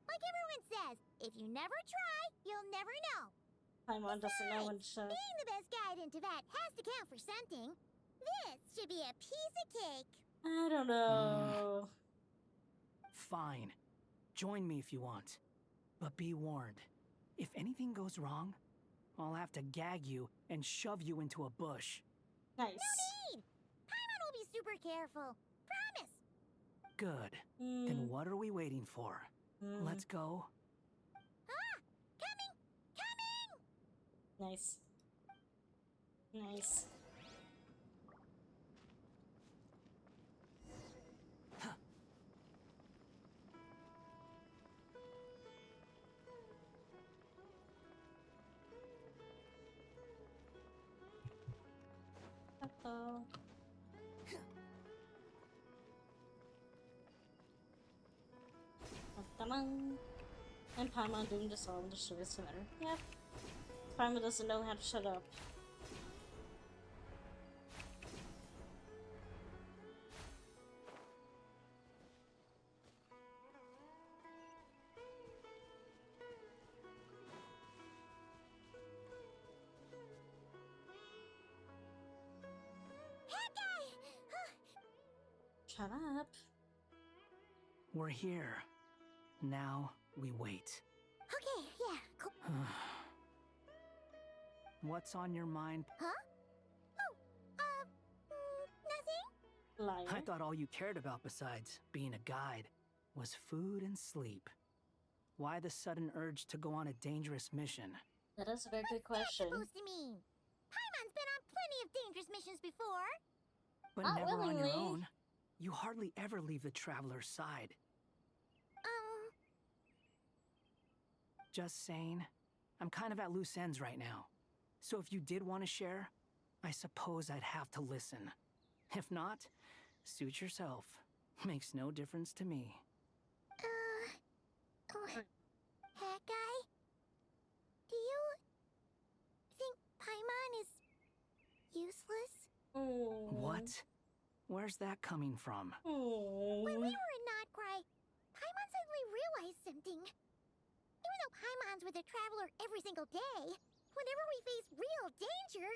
Like everyone says, if you never try, you'll never know. Paimon doesn't know when to... Being the best guide into that has to count for something. This should be a piece of cake. I don't know. Fine. Join me if you want. But be warned. If anything goes wrong, I'll have to gag you and shove you into a bush. Nice. No need! Paimon will be super careful. Promise! Good. Then what are we waiting for? Let's go. Ah! Coming! Nice. Nice. Paimon. And Paimon doomed us all to destroy Center. Yep. Paimon doesn't know how to shut up. Shut up. We're here. Now we wait. Okay, yeah, cool. What's on your mind? Huh? Oh, nothing? Liar. I thought all you cared about besides being a guide was food and sleep. Why the sudden urge to go on a dangerous mission? That is a very good question. What's that supposed to mean? Paimon's been on plenty of dangerous missions before. But Not never on your willingly. own. You hardly ever leave the traveler's side. Just saying. I'm kind of at loose ends right now. So if you did want to share, I suppose I'd have to listen. If not, suit yourself. Makes no difference to me. Hat guy? Do you think Paimon is useless? What? Where's that coming from? When we were in Notcry, Paimon suddenly realized something. Even though Paimon's with the Traveler every single day, whenever we face real danger,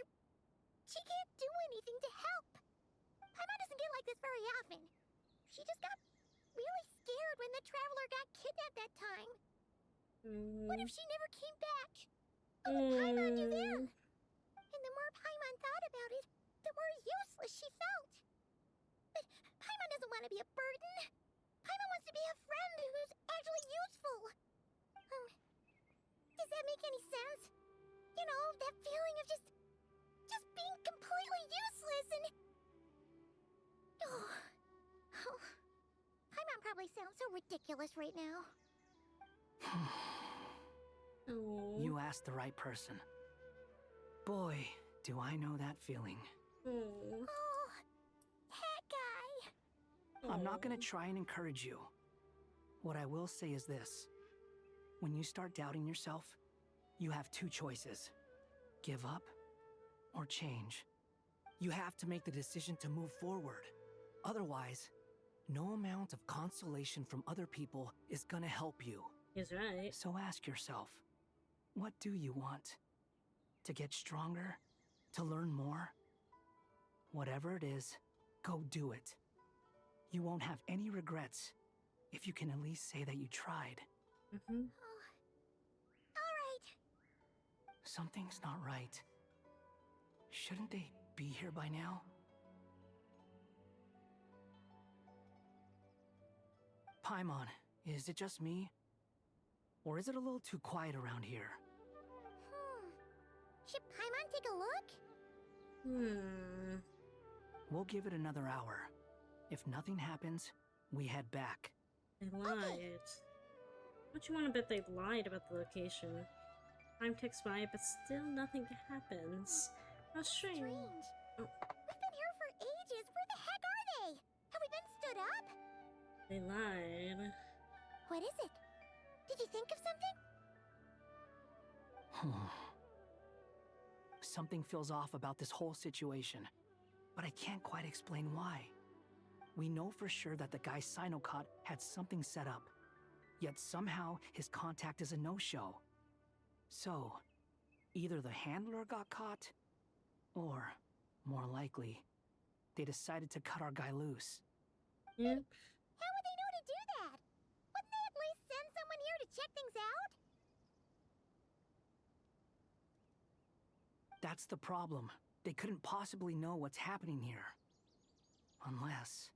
she can't do anything to help. Paimon doesn't get like this very often. She just got really scared when the Traveler got kidnapped that time. What if she never came back? What would Paimon do then? And the more Paimon thought about it, the more useless she felt. But Paimon doesn't want to be a burden. Paimon wants to be a friend who's actually useful. Does that make any sense? You know, that feeling of just being completely useless and... Oh. Paimon probably sounds so ridiculous right now. You asked the right person. Boy, do I know that feeling. Oh, hat guy. I'm not gonna try and encourage you. What I will say is this. When you start doubting yourself, you have two choices. Give up or change. You have to make the decision to move forward. Otherwise, no amount of consolation from other people is gonna help you. He's right. So ask yourself, what do you want? To get stronger? To learn more? Whatever it is, go do it. You won't have any regrets if you can at least say that you tried. All right. Something's not right. Shouldn't they be here by now? Paimon, is it just me? Or is it a little too quiet around here? Should Paimon take a look? We'll give it another hour. If nothing happens, we head back. They lied. Don't you want to bet they lied about the location? Time ticks by, but still nothing happens. How strange. Oh. We've been here for ages. Where the heck are they? Have we been stood up? They lied. What is it? Did you think of something? Something feels off about this whole situation, but I can't quite explain why. We know for sure that the guy Sinocot had something set up, yet somehow his contact is a no-show. So, either the handler got caught, or, more likely, they decided to cut our guy loose. How would they know to do that? Wouldn't they at least send someone here to check things out? That's the problem. They couldn't possibly know what's happening here. Unless...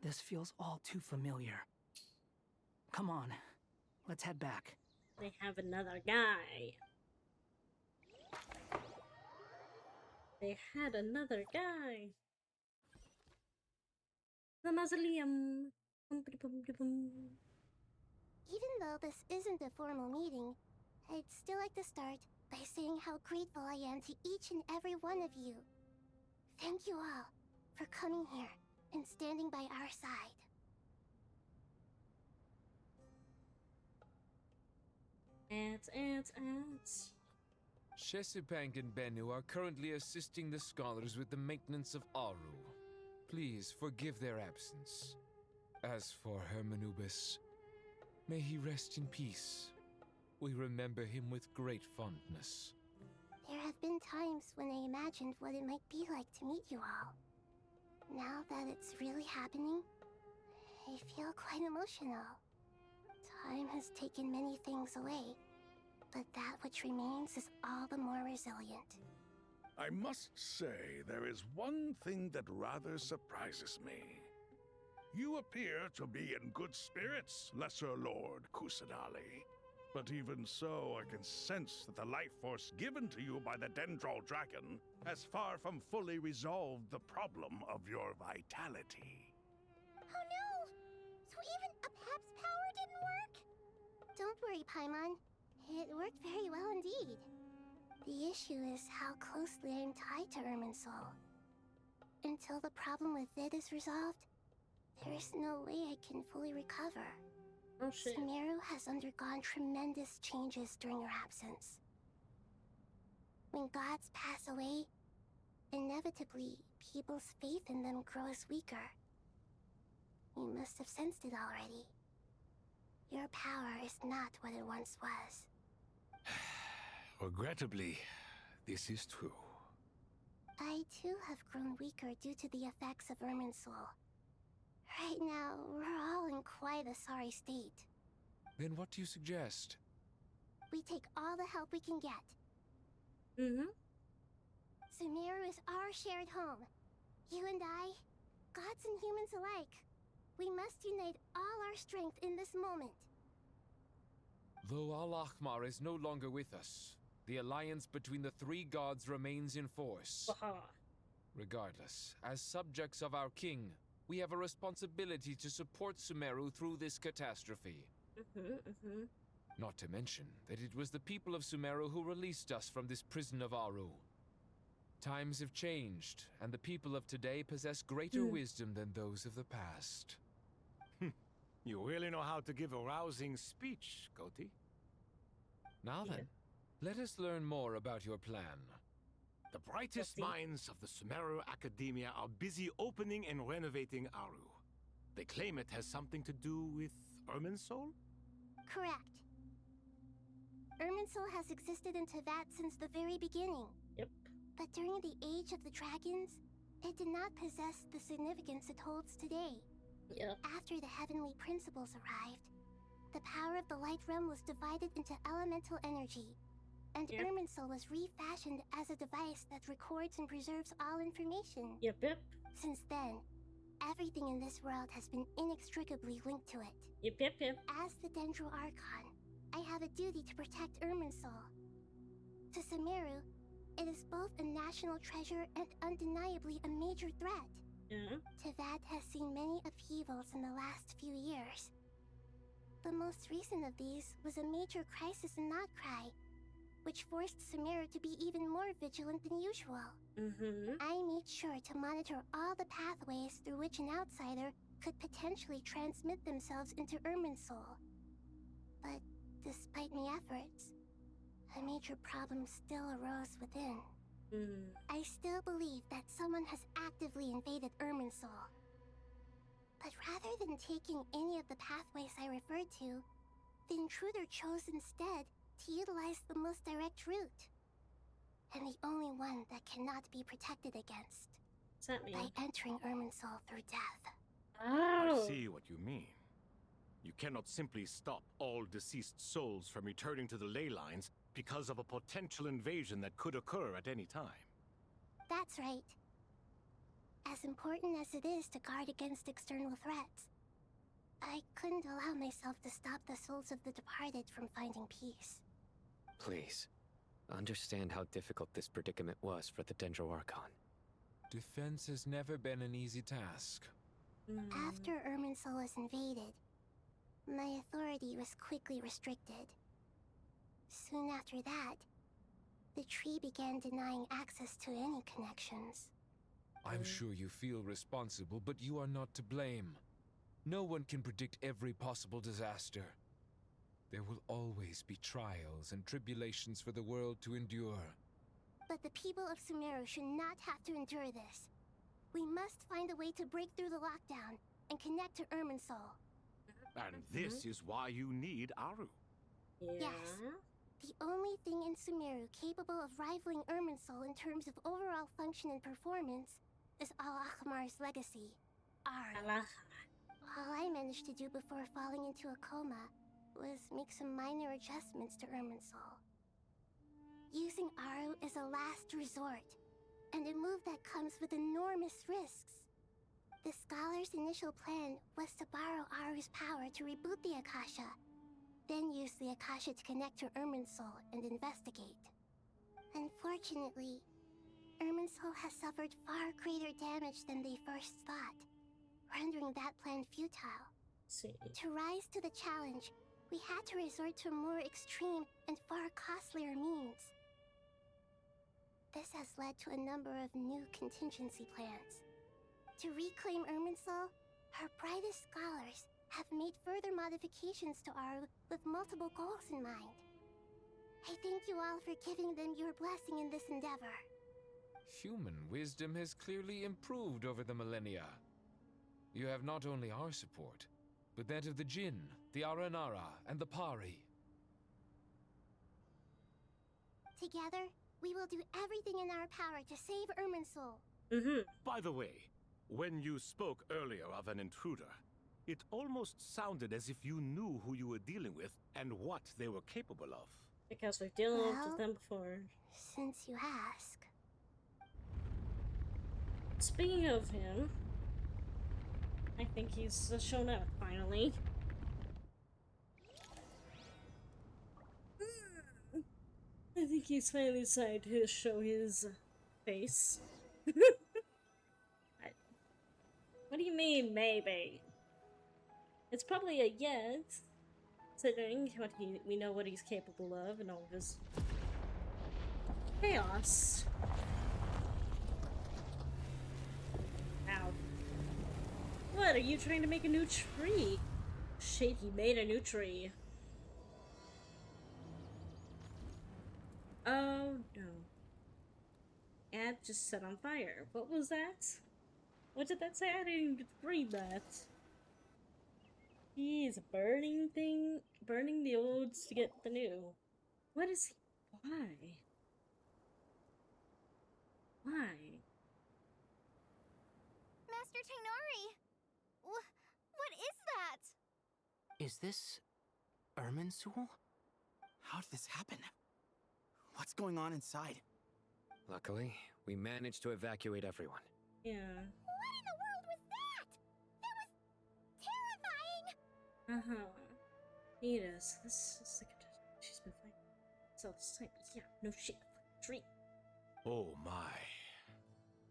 This feels all too familiar. Come on, let's head back. They have another guy. They had another guy. The mausoleum. Even though this isn't a formal meeting, I'd still like to start by saying how grateful I am to each and every one of you. Thank you all for coming here and standing by our side. Ants. Shesipank and Bennu are currently assisting the scholars with the maintenance of Aru. Please forgive their absence. As for Hermanubis, may he rest in peace. We remember him with great fondness. There have been times when I imagined what it might be like to meet you all. Now that it's really happening, I feel quite emotional. Time has taken many things away, but that which remains is all the more resilient. I must say, there is one thing that rather surprises me. You appear to be in good spirits, Lesser Lord Kusanali. But even so, I can sense that the life force given to you by the Dendral Dragon has far from fully resolved the problem of your vitality. Oh no! So even Apep's power didn't work? Don't worry, Paimon. It worked very well indeed. The issue is how closely I am tied to Irminsul. Until the problem with it is resolved, there is no way I can fully recover. Oh shit. Sumeru has undergone tremendous changes during your absence. When gods pass away, inevitably, people's faith in them grows weaker. You must have sensed it already. Your power is not what it once was. Regrettably, this is true. I too have grown weaker due to the effects of Irminsul. Right now, we're all in quite a sorry state. Then what do you suggest? We take all the help we can get. Mm-hmm. Sumeru is our shared home. You and I, gods and humans alike. We must unite all our strength in this moment. Though Al-Ahmar is no longer with us, the alliance between the three gods remains in force. Regardless, as subjects of our king, we have a responsibility to support Sumeru through this catastrophe. Not to mention that it was the people of Sumeru who released us from this prison of Aru. Times have changed, and the people of today possess greater wisdom than those of the past. You really know how to give a rousing speech, Koti. Now then, let us learn more about your plan. The brightest minds of the Sumeru Academia are busy opening and renovating Aru. They claim it has something to do with Irminsul? Correct. Irminsul has existed in Teyvat since the very beginning. Yep. But during the Age of the Dragons, it did not possess the significance it holds today. Yep. After the heavenly principles arrived, the power of the Light Realm was divided into elemental energy, and Irminsul was refashioned as a device that records and preserves all information. Yep. Since then, everything in this world has been inextricably linked to it. Yep. As the Dendro Archon, I have a duty to protect Irminsul. To Sumeru, it is both a national treasure and undeniably a major threat. Teyvat has seen many upheavals in the last few years. The most recent of these was a major crisis in Notcry, which forced Sumeru to be even more vigilant than usual. I made sure to monitor all the pathways through which an outsider could potentially transmit themselves into Irminsul. But despite my efforts, a major problem still arose within. I still believe that someone has actively invaded Irminsul. But rather than taking any of the pathways I referred to, the intruder chose instead to utilize the most direct route. And the only one that cannot be protected against. What's that mean? By entering Irminsul through death. I see what you mean. You cannot simply stop all deceased souls from returning to the ley lines because of a potential invasion that could occur at any time. That's right. As important as it is to guard against external threats, I couldn't allow myself to stop the souls of the departed from finding peace. Please, understand how difficult this predicament was for the Dendro Archon. Defense has never been an easy task. After Irminsul was invaded, my authority was quickly restricted. Soon after that, the tree began denying access to any connections. I'm sure you feel responsible, but you are not to blame. No one can predict every possible disaster. There will always be trials and tribulations for the world to endure. But the people of Sumeru should not have to endure this. We must find a way to break through the lockdown and connect to Irminsul. And this is why you need Aru. Yes. The only thing in Sumeru capable of rivaling Irminsul in terms of overall function and performance is Al-Akhmar's legacy, Aru. All I managed to do before falling into a coma was make some minor adjustments to Irminsul. Using Aru is a last resort, and a move that comes with enormous risks. The scholar's initial plan was to borrow Aru's power to reboot the Akasha, then use the Akasha to connect to Irminsul and investigate. Unfortunately, Irminsul has suffered far greater damage than they first thought, rendering that plan futile. To rise to the challenge, we had to resort to more extreme and far costlier means. This has led to a number of new contingency plans. To reclaim Irminsul, her brightest scholars have made further modifications to Aru with multiple goals in mind. I thank you all for giving them your blessing in this endeavor. Human wisdom has clearly improved over the millennia. You have not only our support, but that of the Jinn, the Aranara, and the Pari. Together, we will do everything in our power to save Irminsul. By the way, when you spoke earlier of an intruder, it almost sounded as if you knew who you were dealing with and what they were capable of. Because we've dealt with them before. Since you ask. Speaking of him, I think he's shown up finally. I think he's finally decided to show his face. What do you mean, maybe? It's probably a yes, considering we know what he's capable of and all of his chaos. Ow. What, are you trying to make a new tree? Shit, he made a new tree. Oh no. Ad just set on fire. What was that? What did that say? I didn't even read that. He is burning the olds to get the new. What is he? Why? Why? Master Tainari! What is that? Is this Irminsul? How did this happen? What's going on inside? Luckily, we managed to evacuate everyone. Yeah. What in the world was that? That was terrifying! Venus, this is the condition she's been fighting. So same, yeah, no shit, tree. Oh my.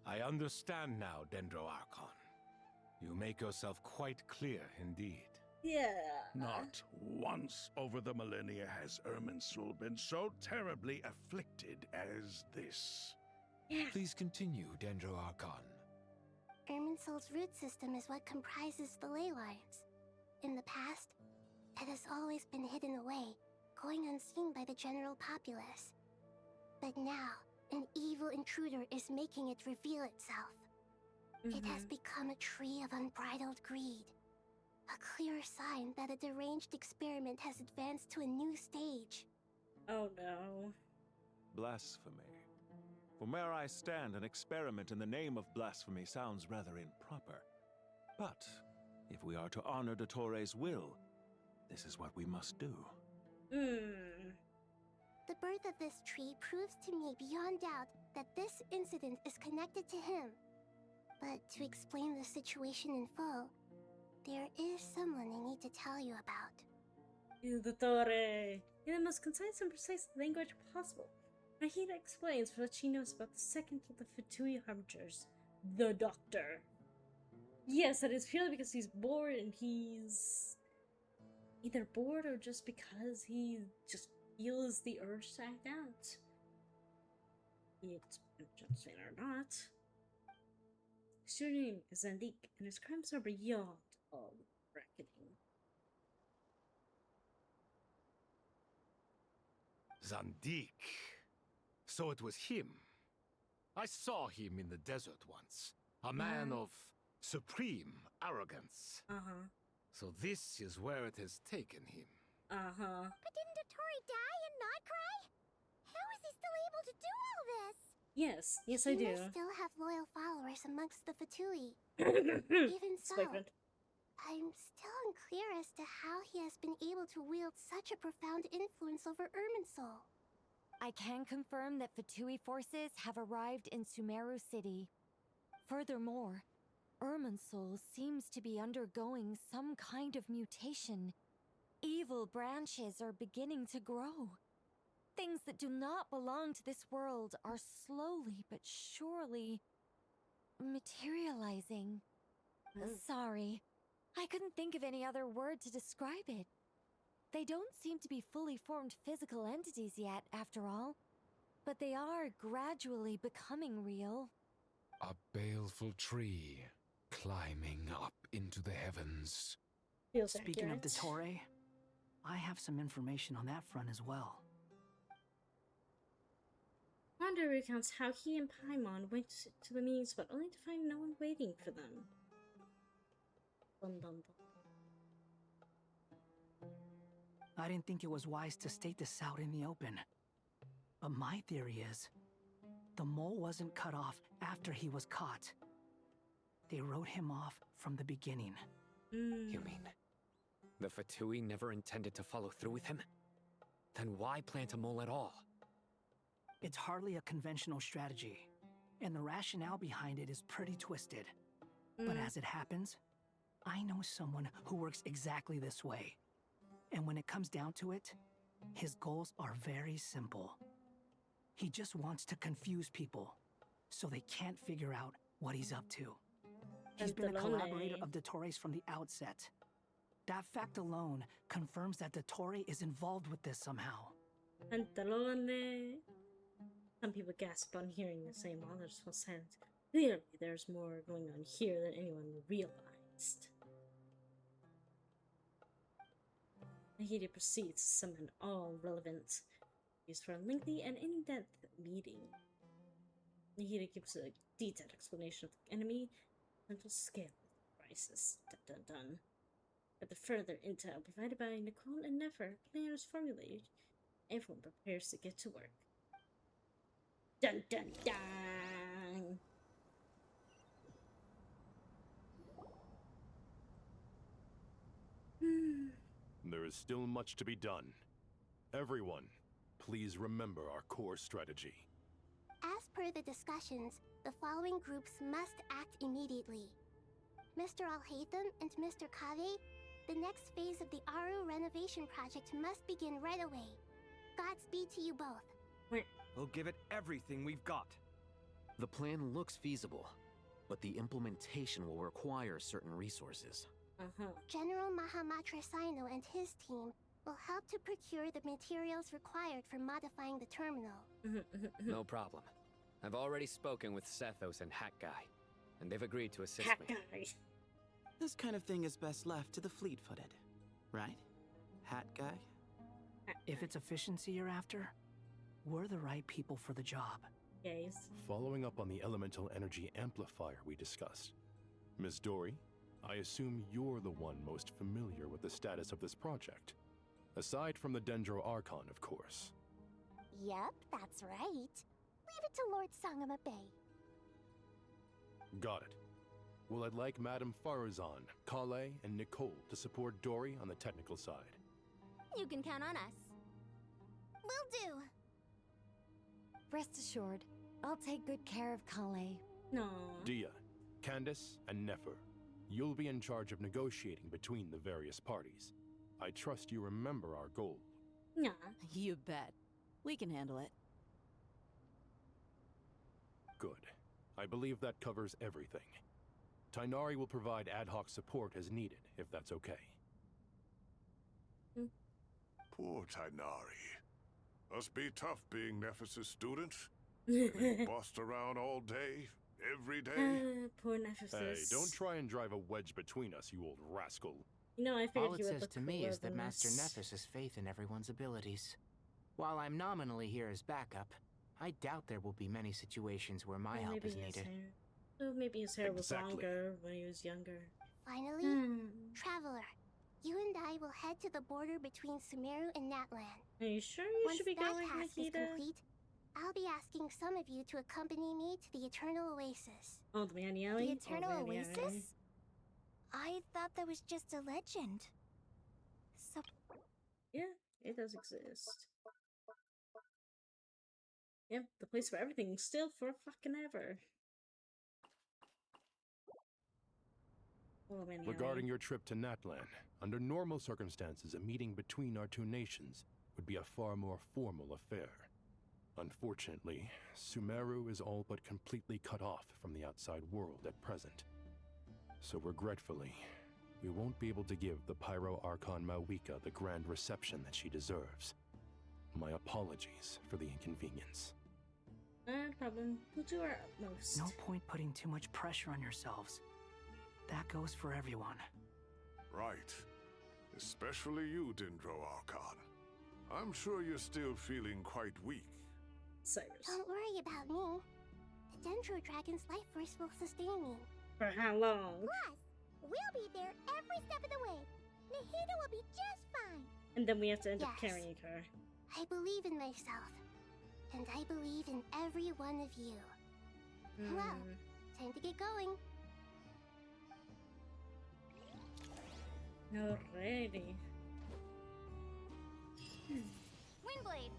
I understand now, Dendro Archon. You make yourself quite clear indeed. Yeah. Not once over the millennia has Irminsul been so terribly afflicted as this. Yeah. Please continue, Dendro Archon. Irminsul's root system is what comprises the ley lines. In the past, it has always been hidden away, going unseen by the general populace. But now, an evil intruder is making it reveal itself. It has become a tree of unbridled greed. A clear sign that a deranged experiment has advanced to a new stage. Oh no. Blasphemy. From where I stand, an experiment in the name of blasphemy sounds rather improper. But if we are to honor Dottores' will, this is what we must do. The birth of this tree proves to me beyond doubt that this incident is connected to him. But to explain the situation in full, there is someone I need to tell you about. Il Dottore. In the most concise and precise language possible, Nahida explains what she knows about the second of the Fatui Harbingers, the Doctor. Yes, that is purely because he's bored and he's either bored or just because he just feels the urge to act out. It's just or not. His true name is Zandik, and his crimes are beyond all reckoning. Zandik. So it was him. I saw him in the desert once. A man of supreme arrogance. So this is where it has taken him. But didn't Dottore die and not cry? How is he still able to do all this? Yes, yes, he I do. Must still have loyal followers amongst the Fatui. Even so, I'm still unclear as to how he has been able to wield such a profound influence over Irminsul. I can confirm that Fatui forces have arrived in Sumeru City. Furthermore, Irminsul seems to be undergoing some kind of mutation. Evil branches are beginning to grow. Things that do not belong to this world are slowly but surely materializing. Sorry, I couldn't think of any other word to describe it. They don't seem to be fully formed physical entities yet, after all, but they are gradually becoming real. A baleful tree climbing up into the heavens. Speaking of Dottore, I have some information on that front as well. Wanda recounts how he and Paimon went to the meetings but only to find no one waiting for them. Dun, dun, dun. I didn't think it was wise to state this out in the open. But my theory is, the mole wasn't cut off after he was caught. They wrote him off from the beginning. You mean the Fatui never intended to follow through with him? Then why plant a mole at all? It's hardly a conventional strategy, and the rationale behind it is pretty twisted. But as it happens, I know someone who works exactly this way. And when it comes down to it, his goals are very simple. He just wants to confuse people, so they can't figure out what he's up to. He's been a collaborator of Dottore's from the outset. That fact alone confirms that Dottore is involved with this somehow. Pantalone. Some people gasp on hearing the same, while others fell silent. Clearly, there's more going on here than anyone realized. Nahida proceeds to summon all relevant used for a lengthy and in-depth meeting. Nahida gives a detailed explanation of the enemy, mental scale of the crisis. Dun dun dun. But the further intel provided by Nicole and Nefer, plan is formulated. Everyone prepares to get to work. Dun dun dun! There is still much to be done. Everyone, please remember our core strategy. As per the discussions, the following groups must act immediately. Mr. Alhaitham and Mr. Kave, the next phase of the Aru renovation project must begin right away. Godspeed to you both. We'll give it everything we've got. The plan looks feasible, but the implementation will require certain resources. General Mahamatra Sino and his team will help to procure the materials required for modifying the terminal. No problem. I've already spoken with Sethos and Hat Guy, and they've agreed to assist me. This kind of thing is best left to the fleet-footed, right? Hat Guy? If it's efficiency you're after, we're the right people for the job. Yes. Following up on the elemental energy amplifier we discussed, Ms. Dory, I assume you're the one most familiar with the status of this project. Aside from the Dendro Archon, of course. Yep, that's right. Leave it to Lord Sangama Bay. Got it. Well, I'd like Madame Farazan, Kale, and Nicole to support Dory on the technical side. You can count on us. Will do. Rest assured, I'll take good care of Kale. No. Dia, Candace, and Nefer, you'll be in charge of negotiating between the various parties. I trust you remember our goal. Nah. You bet. We can handle it. Good. I believe that covers everything. Tainari will provide ad hoc support as needed, if that's okay. Poor Tainari. Must be tough being Nephis' student. Getting bossed around all day, every day. Poor Nephis. Hey, don't try and drive a wedge between us, you old rascal. You know, I figured All it he would says look to me cooler is that than Master this. Nephis has faith in everyone's abilities. While I'm nominally here as backup, I doubt there will be many situations where my help is needed. Oh, maybe his hair was Exactly. longer when he was younger. Finally, Traveler, you and I will head to the border between Sumeru and Natlan. Are you sure you Once should be that going, task is Nikita? complete, I'll be asking some of you to accompany me to the Eternal Oasis. Oh, the Maniali? The Eternal Oh, Maniali. Oasis? I thought that was just a legend. So Yeah, it does exist. Yep, the place for everything, still for fucking ever. Oh, Maniali. Regarding your trip to Natlan, under normal circumstances, a meeting between our two nations would be a far more formal affair. Unfortunately, Sumeru is all but completely cut off from the outside world at present. So regretfully, we won't be able to give the Pyro Archon Mawika the grand reception that she deserves. My apologies for the inconvenience. No problem. We'll do our utmost. No point putting too much pressure on yourselves. That goes for everyone. Right. Especially you, Dendro Archon. I'm sure you're still feeling quite weak. Cyrus. Don't worry about me. The Dendro Dragon's life force will sustain me. For how long? Plus, we'll be there every step of the way. Nahida will be just fine. And then we have to end up Yes. carrying her. I believe in myself. And I believe in every one of you. Well, time to get going. Alrighty. Windblade!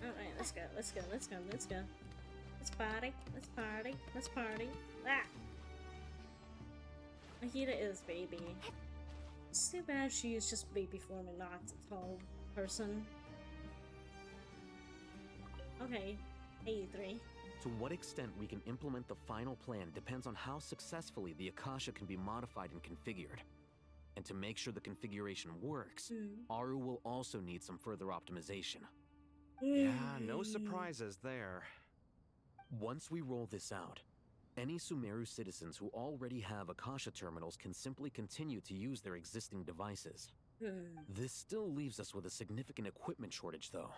Alright, let's go, let's go, let's go, let's go. Let's party, let's party, let's party. Ah! Mahita is baby. It's too bad she is just baby form and not a tall person. Okay, 83. To what extent we can implement the final plan depends on how successfully the Akasha can be modified and configured. And to make sure the configuration works, Aru will also need some further optimization. Yeah, no surprises there. Once we roll this out, any Sumeru citizens who already have Akasha terminals can simply continue to use their existing devices. This still leaves us with a significant equipment shortage, though.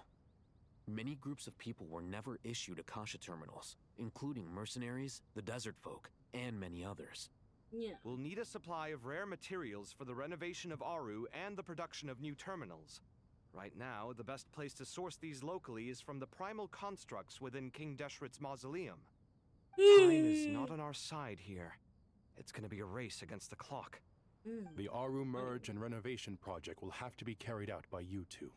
Many groups of people were never issued Akasha terminals, including mercenaries, the desert folk, and many others. Yeah. We'll need a supply of rare materials for the renovation of Aru and the production of new terminals. Right now, the best place to source these locally is from the primal constructs within King Deshret's mausoleum. Time is not on our side here. It's gonna be a race against the clock. The Aru merge and renovation project will have to be carried out by you two.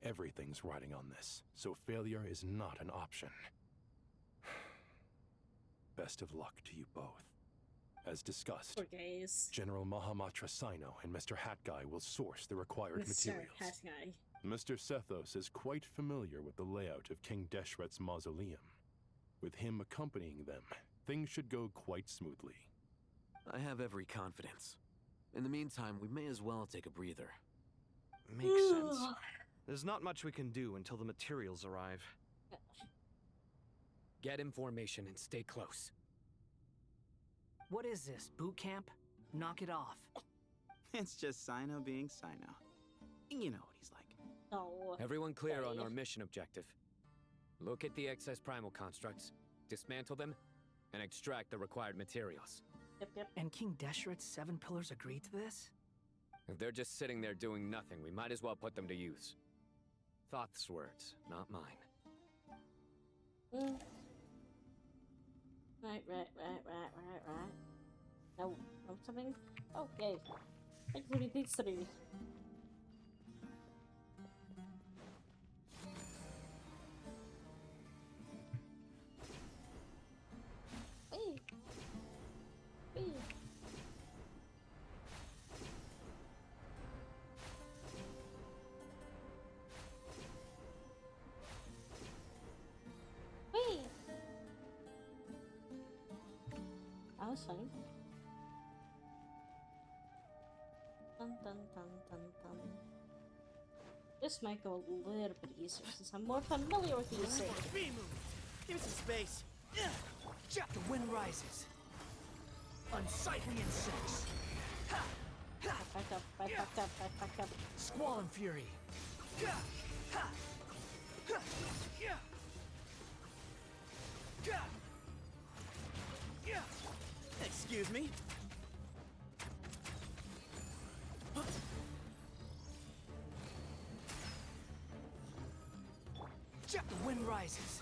Everything's riding on this, so failure is not an option. Best of luck to you both. As discussed, Poor guys. General Mahamatra Sino and Mr. Hat Guy will source the required Mr. materials. Hat Guy. Mr. Sethos is quite familiar with the layout of King Deshret's mausoleum. With him accompanying them, things should go quite smoothly. I have every confidence. In the meantime, we may as well take a breather. Makes sense. There's not much we can do until the materials arrive. Get information and stay close. What is this, boot camp? Knock it off. It's just Sino being Sino. You know what he's like. Oh. Everyone clear on our mission objective. Locate the excess primal constructs, dismantle them, and extract the required materials. Yep. And King Deshret's 7 pillars agreed to this? If they're just sitting there doing nothing, we might as well put them to use. Thoth's words, not mine. Right. No, something. Okay. Activity 3. Wee. That was funny. Dun. This might go a little bit easier since I'm more familiar with these things. Give me some space. The wind rises. Unsightly insects. Back up. Squall and fury. The wind rises.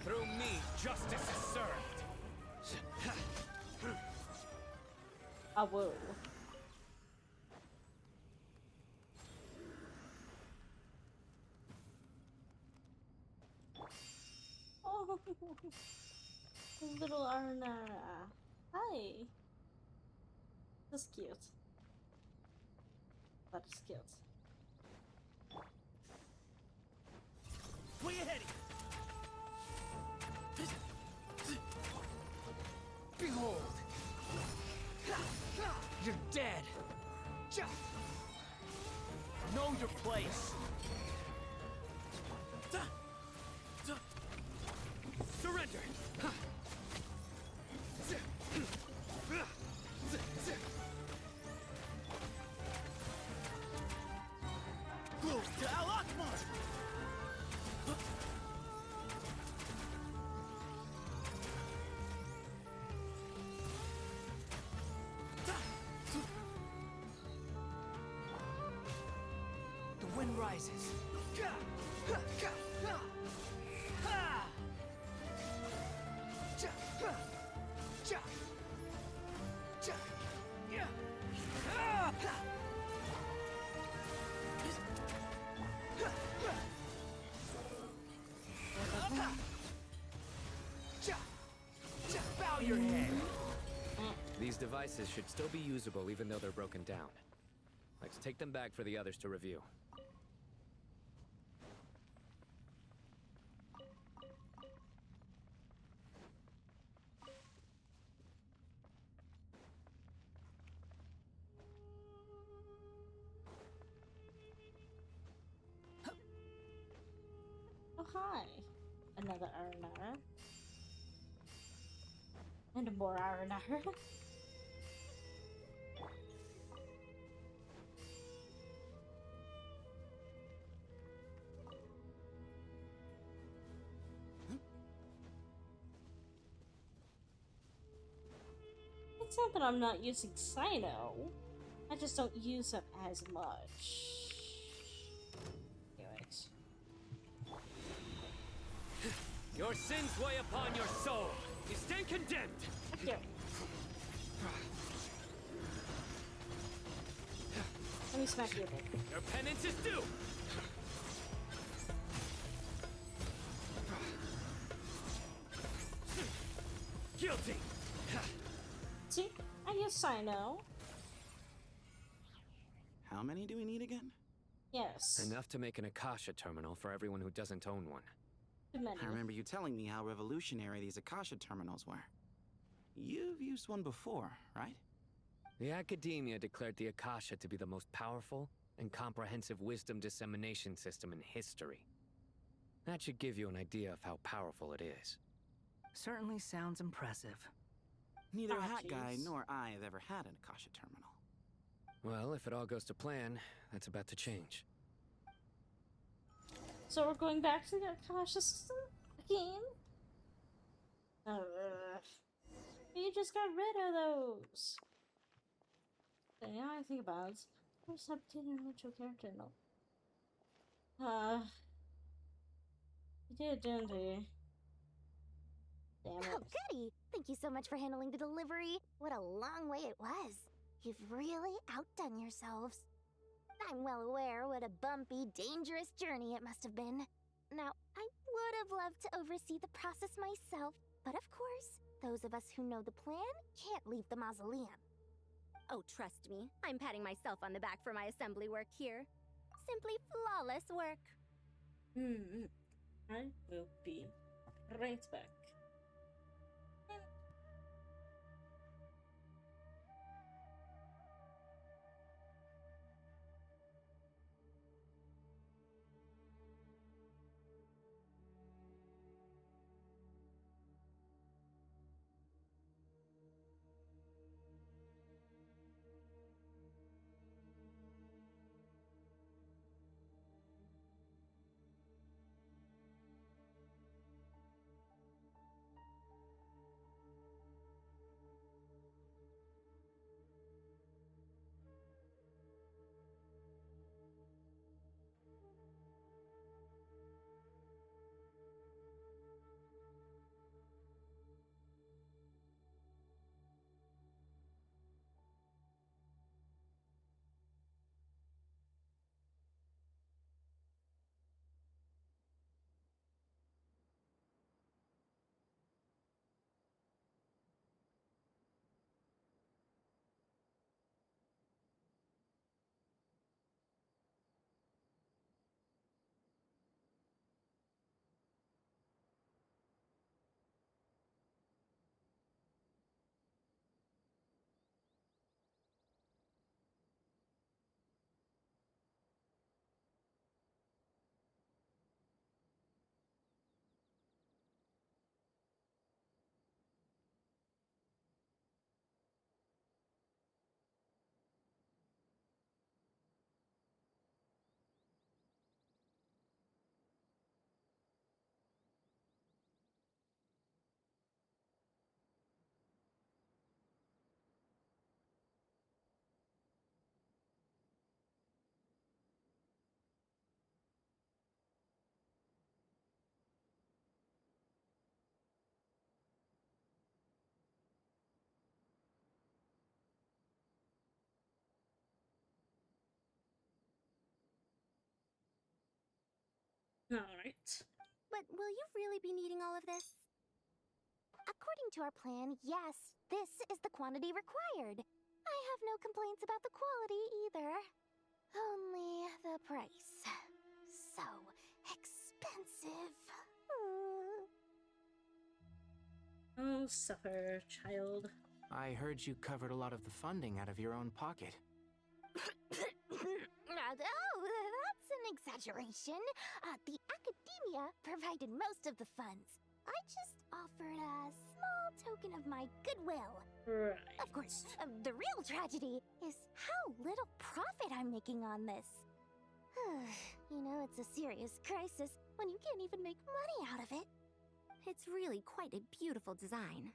Through me, justice is served. Oh, whoa. Oh, little Arna. Hi. That's cute. That is cute. Way ahead! Behold! You're dead! Know your place! Surrender! Close to Al Akbar! The wind rises. Bow your head. These devices should still be usable even though they're broken down. Let's take them back for the others to review. Oh, hi. Another Aranara. And more Aranara. It's not that I'm not using Sino. I just don't use them as much. Anyways. Your sins weigh upon your soul. You stand condemned. Here. Let me smack you a bit. Your penance is due. Guilty. See, I use Sino. How many do we need again? Yes. Enough to make an Akasha terminal for everyone who doesn't own one. Too many. I remember you telling me how revolutionary these Akasha terminals were. You've used one before, right? The academia declared the Akasha to be the most powerful and comprehensive wisdom dissemination system in history. That should give you an idea of how powerful it is. Certainly sounds impressive. Neither Ah, Hat Guy jeez. nor I have ever had an Akasha terminal. Well, if it all goes to plan, that's about to change. So we're going back to the Akasha system again? You just got rid of those. Okay, now I think about it. What's up to the virtual character? No. You did, didn't you? Damn it. Oh, goody! Thank you so much for handling the delivery. What a long way it was. You've really outdone yourselves. I'm well aware what a bumpy, dangerous journey it must have been. Now, I would have loved to oversee the process myself, but of course, those of us who know the plan can't leave the mausoleum. Oh, trust me, I'm patting myself on the back for my assembly work here. Simply flawless work. I will be right back. Alright. But will you really be needing all of this? According to our plan, yes, this is the quantity required. I have no complaints about the quality either. Only the price. So expensive. Oh, suffer, child. I heard you covered a lot of the funding out of your own pocket. Oh, that's an exaggeration. The academia provided most of the funds. I just offered a small token of my goodwill. Right. Of course, the real tragedy is how little profit I'm making on this. You know, it's a serious crisis when you can't even make money out of it. It's really quite a beautiful design.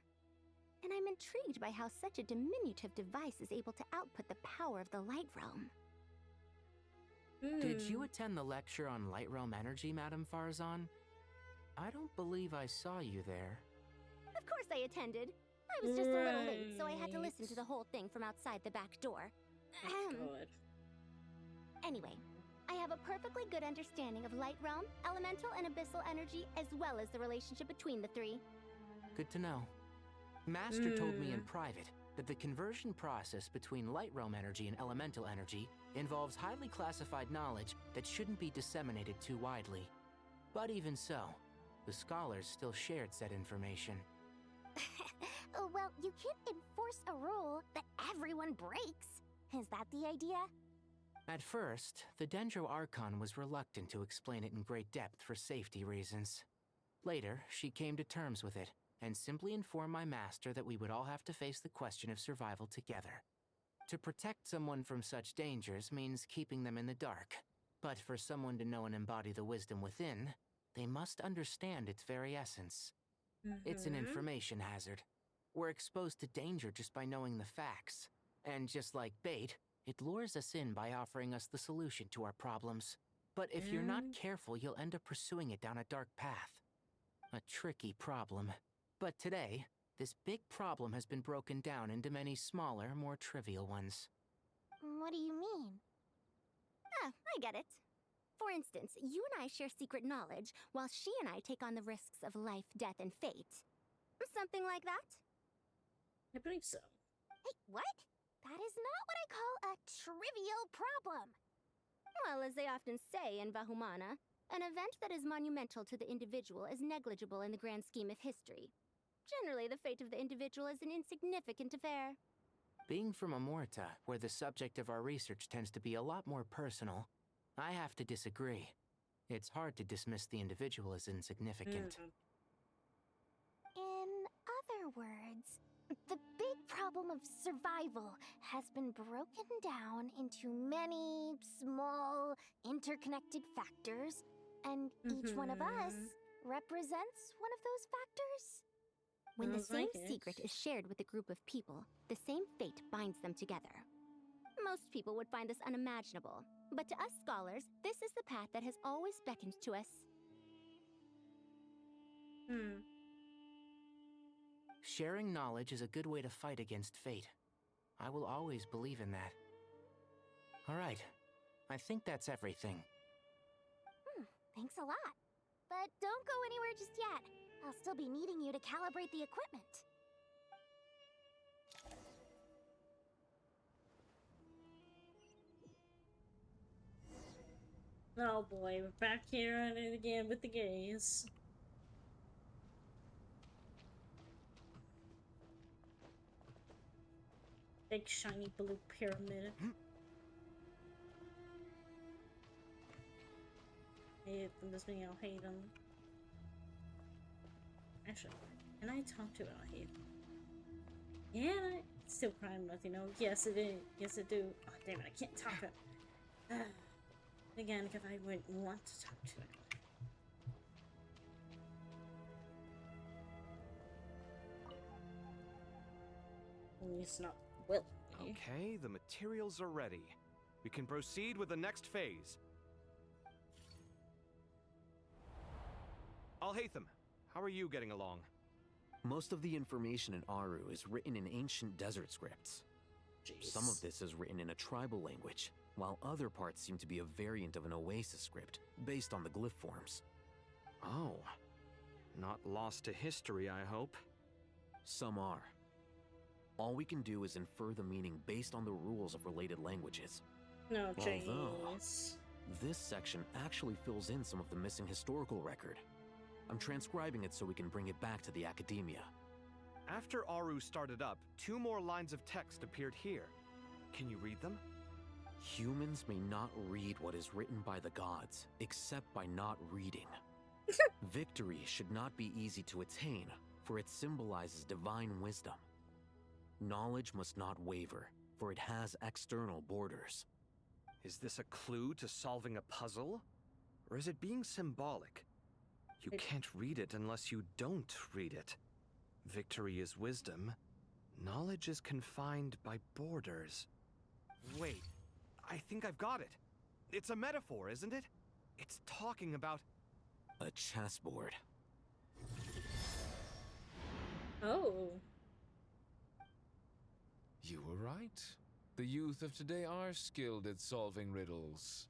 And I'm intrigued by how such a diminutive device is able to output the power of the Light Realm. Did you attend the lecture on Light Realm energy, Madame Farzan? I don't believe I saw you there. Of course I attended. I was just a little late, so I had to listen to the whole thing from outside the back door. Good. Anyway, I have a perfectly good understanding of Light Realm, elemental and abyssal energy, as well as the relationship between the three. Good to know. Master told me in private that the conversion process between Light Realm energy and elemental energy involves highly classified knowledge that shouldn't be disseminated too widely. But even so, the scholars still shared said information. Well, you can't enforce a rule that everyone breaks. Is that the idea? At first, the Dendro Archon was reluctant to explain it in great depth for safety reasons. Later, she came to terms with it, and simply informed my master that we would all have to face the question of survival together. To protect someone from such dangers means keeping them in the dark, but for someone to know and embody the wisdom within, they must understand its very essence. It's an information hazard. We're exposed to danger just by knowing the facts, and just like bait, it lures us in by offering us the solution to our problems. But if you're not careful, you'll end up pursuing it down a dark path. A tricky problem. But today, this big problem has been broken down into many smaller, more trivial ones. What do you mean? I get it. For instance, you and I share secret knowledge, while she and I take on the risks of life, death, and fate. Something like that? I believe so. Hey, what? That is not what I call a trivial problem. Well, as they often say in Vahumana, an event that is monumental to the individual is negligible in the grand scheme of history. Generally, the fate of the individual is an insignificant affair. Being from Amorta, where the subject of our research tends to be a lot more personal, I have to disagree. It's hard to dismiss the individual as insignificant. In other words, the big problem of survival has been broken down into many small, interconnected factors, and each one of us represents one of those factors. When the same secret is shared with a group of people, the same fate binds them together. Most people would find this unimaginable, but to us scholars, this is the path that has always beckoned to us. Sharing knowledge is a good way to fight against fate. I will always believe in that. All right, I think that's everything. Thanks a lot. But don't go anywhere just yet. I'll still be needing you to calibrate the equipment. Oh boy, we're back here at it again with the gaze. Big shiny blue pyramid. Hate them, this means I'll hate them. Actually, can I talk to it? I'll hate them. Yeah, it's still crime nothing. No, yes it is. Yes it do. Oh damn it, I can't talk to it. Again, because I wouldn't want to talk to it. It's not will. Okay, the materials are ready. We can proceed with the next phase. Alhaitham, how are you getting along? Most of the information in Aru is written in ancient desert scripts. Some of this is written in a tribal language, while other parts seem to be a variant of an Oasis script, based on the glyph forms. Oh. Not lost to history, I hope. Some are. All we can do is infer the meaning based on the rules of related languages. No, Although, jeez. this section actually fills in some of the missing historical record. I'm transcribing it so we can bring it back to the academia. After Aru started up, 2 more lines of text appeared here. Can you read them? Humans may not read what is written by the gods, except by not reading. Victory should not be easy to attain, for it symbolizes divine wisdom. Knowledge must not waver, for it has external borders. Is this a clue to solving a puzzle? Or is it being symbolic? You can't read it unless you don't read it. Victory is wisdom. Knowledge is confined by borders. Wait, I think I've got it. It's a metaphor, isn't it? It's talking about... a chessboard. Oh. You were right. The youth of today are skilled at solving riddles.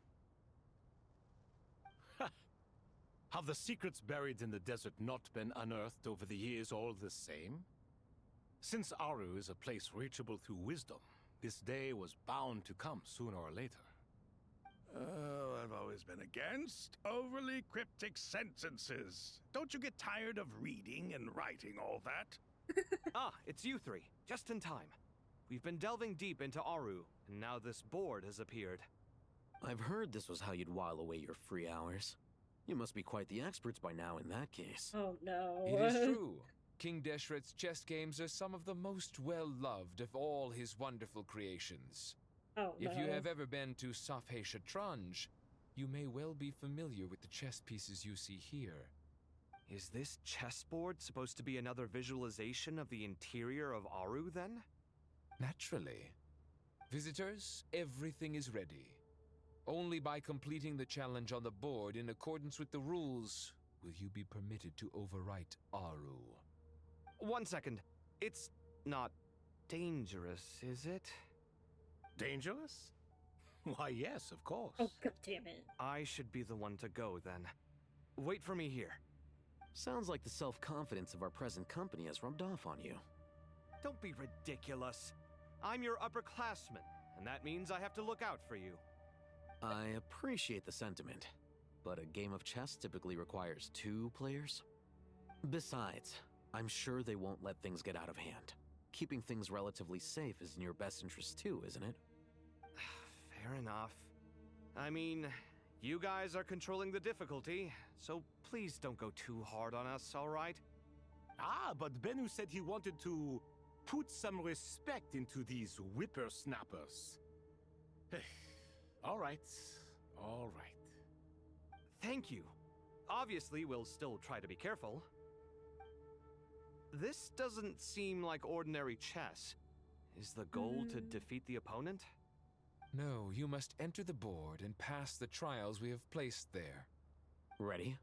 Have the secrets buried in the desert not been unearthed over the years all the same? Since Aru is a place reachable through wisdom, this day was bound to come sooner or later. Oh, I've always been against overly cryptic sentences. Don't you get tired of reading and writing all that? Ah, it's you 3. Just in time. We've been delving deep into Aru, and now this board has appeared. I've heard this was how you'd while away your free hours. You must be quite the experts by now in that case. Oh no. It is true. King Deshret's chess games are some of the most well-loved of all his wonderful creations. Oh, if you no. have ever been to Safhe Shatranj, you may well be familiar with the chess pieces you see here. Is this chessboard supposed to be another visualization of the interior of Aru, then? Naturally. Visitors, everything is ready. Only by completing the challenge on the board in accordance with the rules will you be permitted to overwrite Aru. 1 second. It's not dangerous, is it? Dangerous? Why, yes, of course. Oh, god damn it. I should be the one to go, then. Wait for me here. Sounds like the self-confidence of our present company has rubbed off on you. Don't be ridiculous. I'm your upperclassman, and that means I have to look out for you. I appreciate the sentiment, but a game of chess typically requires 2 players. Besides, I'm sure they won't let things get out of hand. Keeping things relatively safe is in your best interest too, isn't it? Fair enough. I mean, you guys are controlling the difficulty, so please don't go too hard on us, all right? Ah, but Bennu said he wanted to put some respect into these whippersnappers. All right. All right. Thank you. Obviously, we'll still try to be careful. This doesn't seem like ordinary chess. Is the goal to defeat the opponent? No, you must enter the board and pass the trials we have placed there. Ready?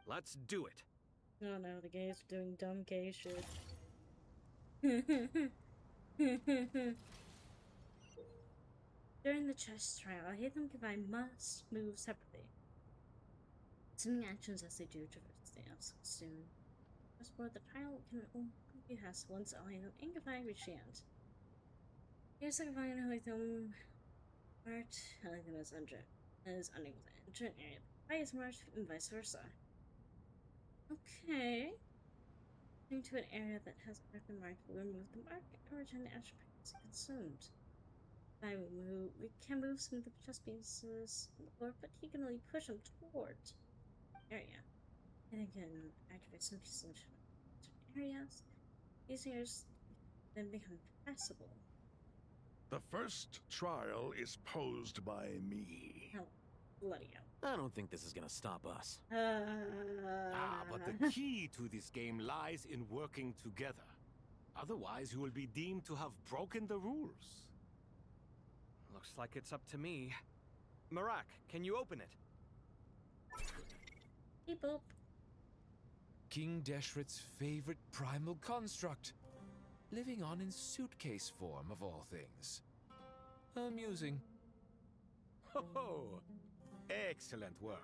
Let's do it. Oh no, the gays are doing dumb gay shit. During the chess trial, I hate them if I must move separately. Sending actions as they do traverse the obstacle soon. Chessboard, the trial can only has once item incoming reach the end. Here's like finding who them art, telling them is unable to enter an area. Why is marked and vice versa? Okay. Moving to an area that has been marked will remove the mark or return the action previously consumed. We can move some of the chess pieces on the floor, but he can only push them toward area. And then can activate some pieces of areas. These areas then become passable. The first trial is posed by me. Oh, bloody hell. I don't think this is gonna stop us. But the key to this game lies in working together. Otherwise, you will be deemed to have broken the rules. Looks like it's up to me. Marak, can you open it? Beep boop. King Deshret's favorite primal construct. living on in suitcase form of all things. Amusing. Ho ho! Excellent work.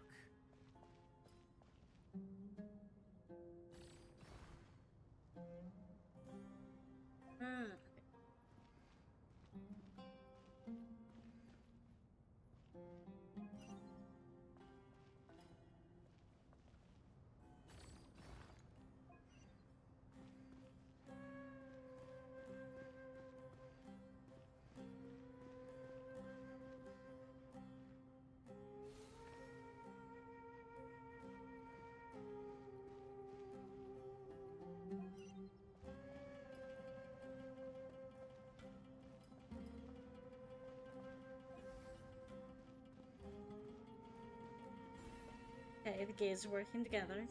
Okay, the gays are working together.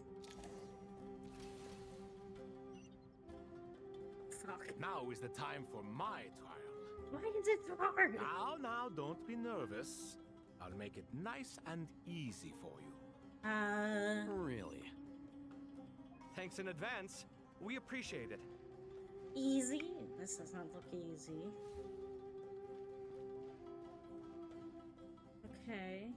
Fuck. Now is the time for my trial. Why is it so hard? Now, don't be nervous. I'll make it nice and easy for you. Really? Thanks in advance. We appreciate it. Easy? This does not look easy. Okay.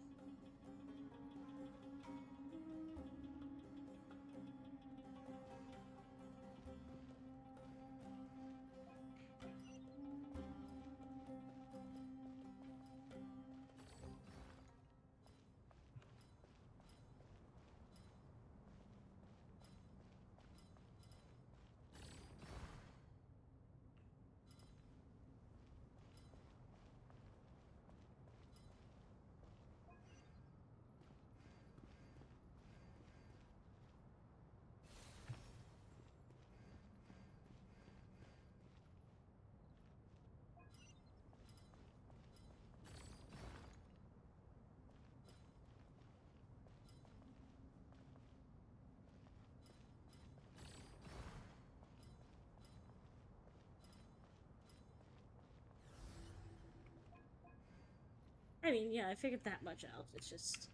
I mean, yeah, I figured that much out. It's just...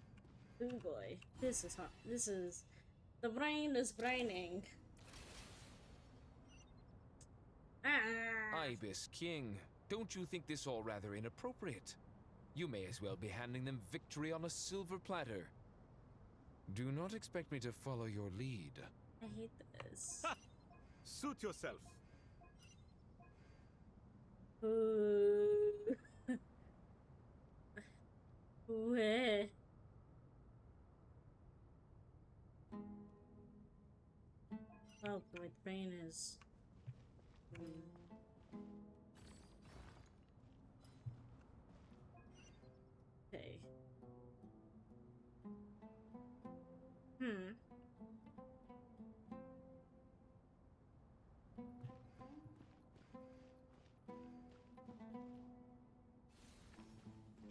Oh boy. This is hard. This is... The brain is braining. Ibis King, don't you think this all rather inappropriate? You may as well be handing them victory on a silver platter. Do not expect me to follow your lead. I hate this. Ha! Suit yourself. Where? Oh boy, the brain is... Okay.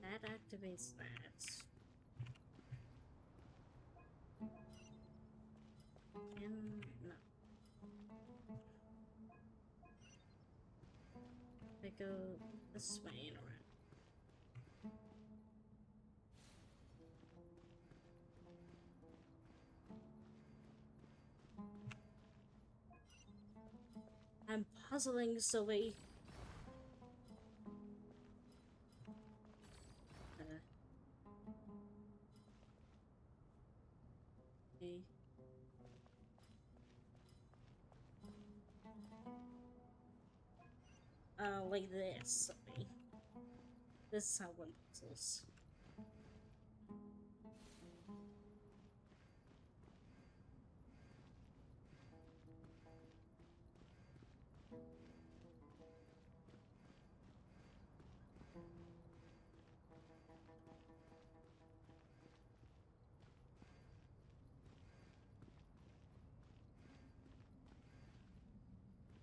That activates that. No. They go this way and around. I'm puzzling Zoe. Okay. Like this. Sorry. This is how one puzzles.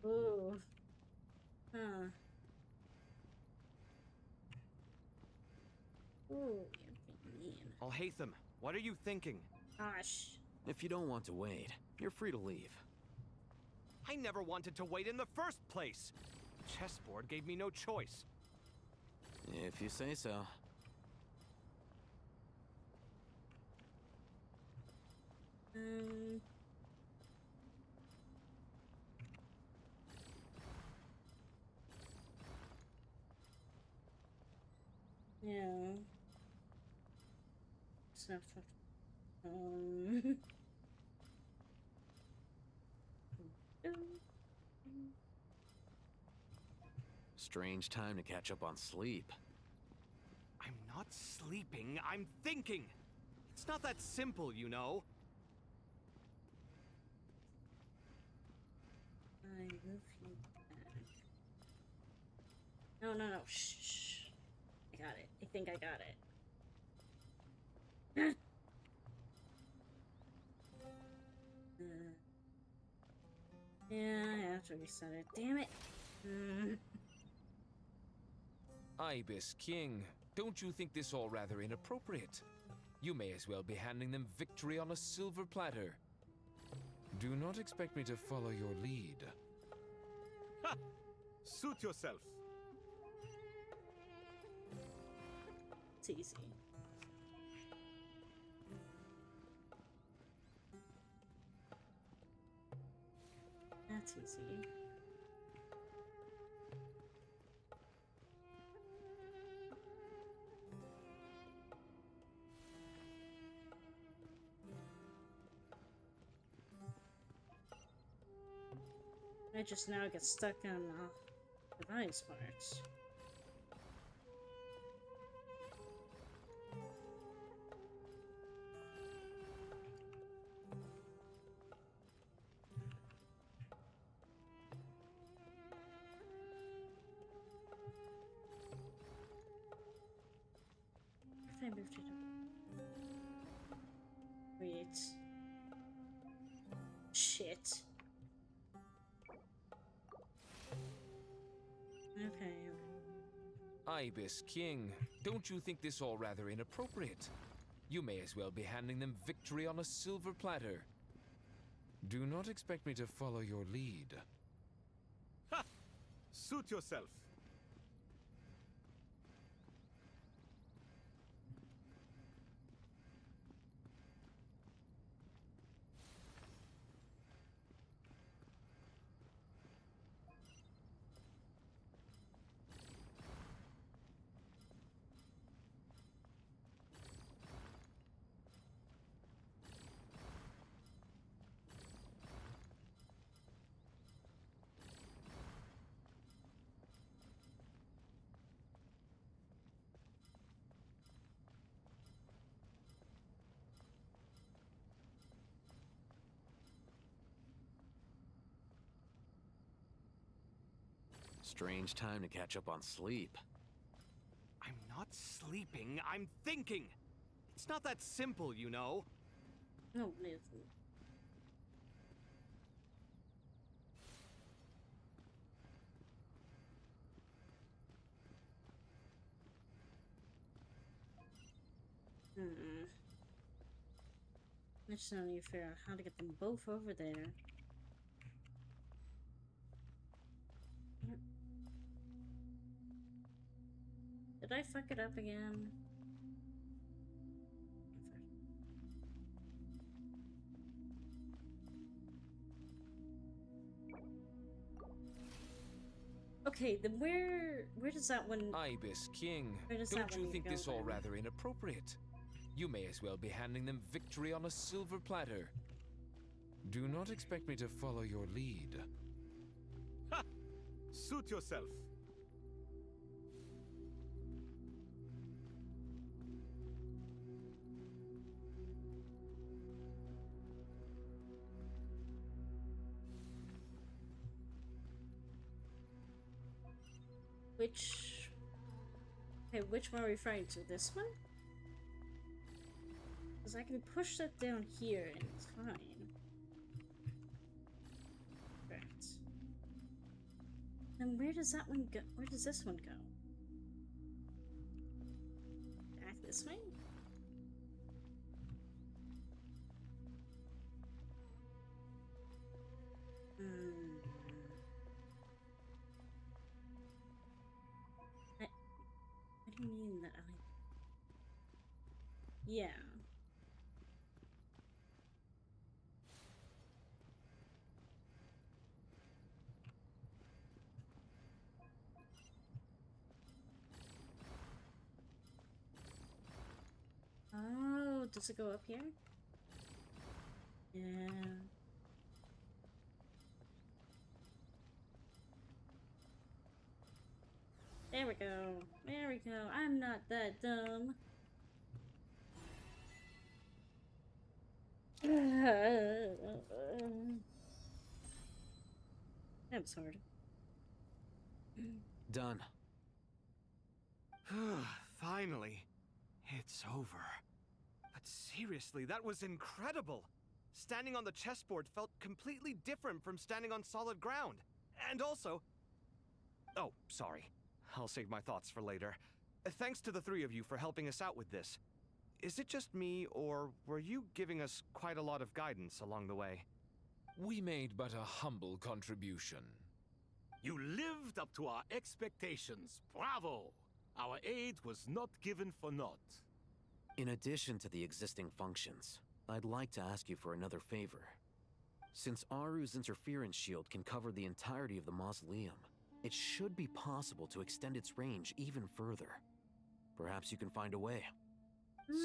Ooh. Huh. Ooh, you're being mean. Alhaitham, what are you thinking? Gosh. If you don't want to wait, you're free to leave. I never wanted to wait in the first place. Chessboard gave me no choice. If you say so. Yeah. Snap. Strange time to catch up on sleep. I'm not sleeping, I'm thinking! It's not that simple, you know. I move you back. No. Shh. I got it. I think I got it. Yeah, I have to reset it. Damn it. Ibis King, don't you think this all rather inappropriate? You may as well be handing them victory on a silver platter. Do not expect me to follow your lead. Ha! Suit yourself. It's easy. That's easy. I just now get stuck on device parts. If I moved it up. Wait. Shit. Okay. Ibis King, don't you think this all rather inappropriate? You may as well be handing them victory on a silver platter. Do not expect me to follow your lead. Ha! Suit yourself. Strange time to catch up on sleep. I'm not sleeping, I'm thinking! It's not that simple, you know. No, listen. I just don't need to figure out how to get them both over there. Did I fuck it up again? Okay, then where does that one... Ibis King, don't you think this all rather inappropriate? You may as well be handing them victory on a silver platter. Do not expect me to follow your lead. Ha! Suit yourself. Which one are we referring to? This one? Because I can push that down here and it's fine. Right. Then where does that one go? Where does this one go? Back this way? What do you mean that I... Yeah. does it go up here? Yeah. There we go. There we go. I'm not that dumb. That was hard. Done. Finally. It's over. But seriously, that was incredible! Standing on the chessboard felt completely different from standing on solid ground. And also... Oh, sorry. I'll save my thoughts for later. Thanks to the three of you for helping us out with this. Is it just me, or were you giving us quite a lot of guidance along the way? We made but a humble contribution. You lived up to our expectations. Bravo! Our aid was not given for naught. In addition to the existing functions, I'd like to ask you for another favor. Since Aru's interference shield can cover the entirety of the mausoleum, it should be possible to extend its range even further. Perhaps you can find a way.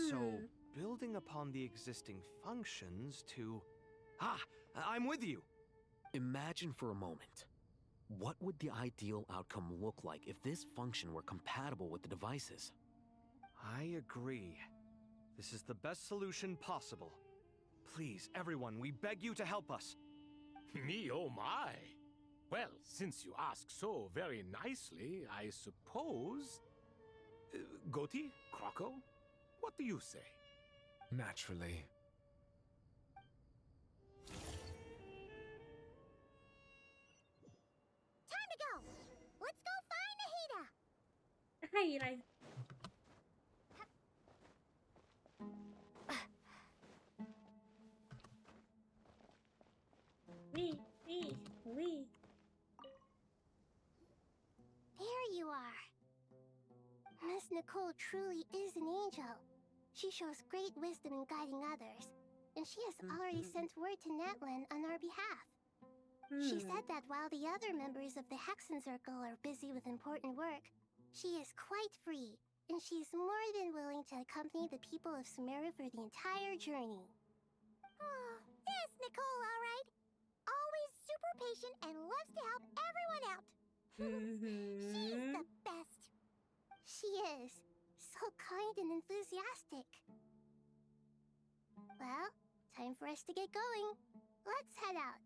So, building upon the existing functions to... Ah! I'm with you! Imagine for a moment. What would the ideal outcome look like if this function were compatible with the devices? I agree. This is the best solution possible. Please, everyone, we beg you to help us. Me, oh my! Well, since you ask so very nicely, I suppose... Goti? Croco? What do you say? Naturally. Time to go! Let's go find Nahida! Nahida. We. There you are. Miss Nicole truly is an angel. She shows great wisdom in guiding others, and she has already sent word to Natlan on our behalf. She said that while the other members of the Hexen Circle are busy with important work, she is quite free, and she is more than willing to accompany the people of Sumeru for the entire journey. Oh, yes, Nicole, all right. Always super patient and loves to help everyone out. She's the best. She is. So kind and enthusiastic. Well, time for us to get going. Let's head out.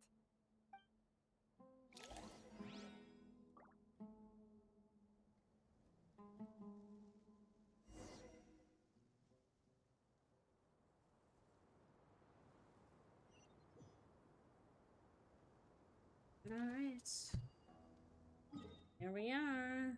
Alright. Here we are.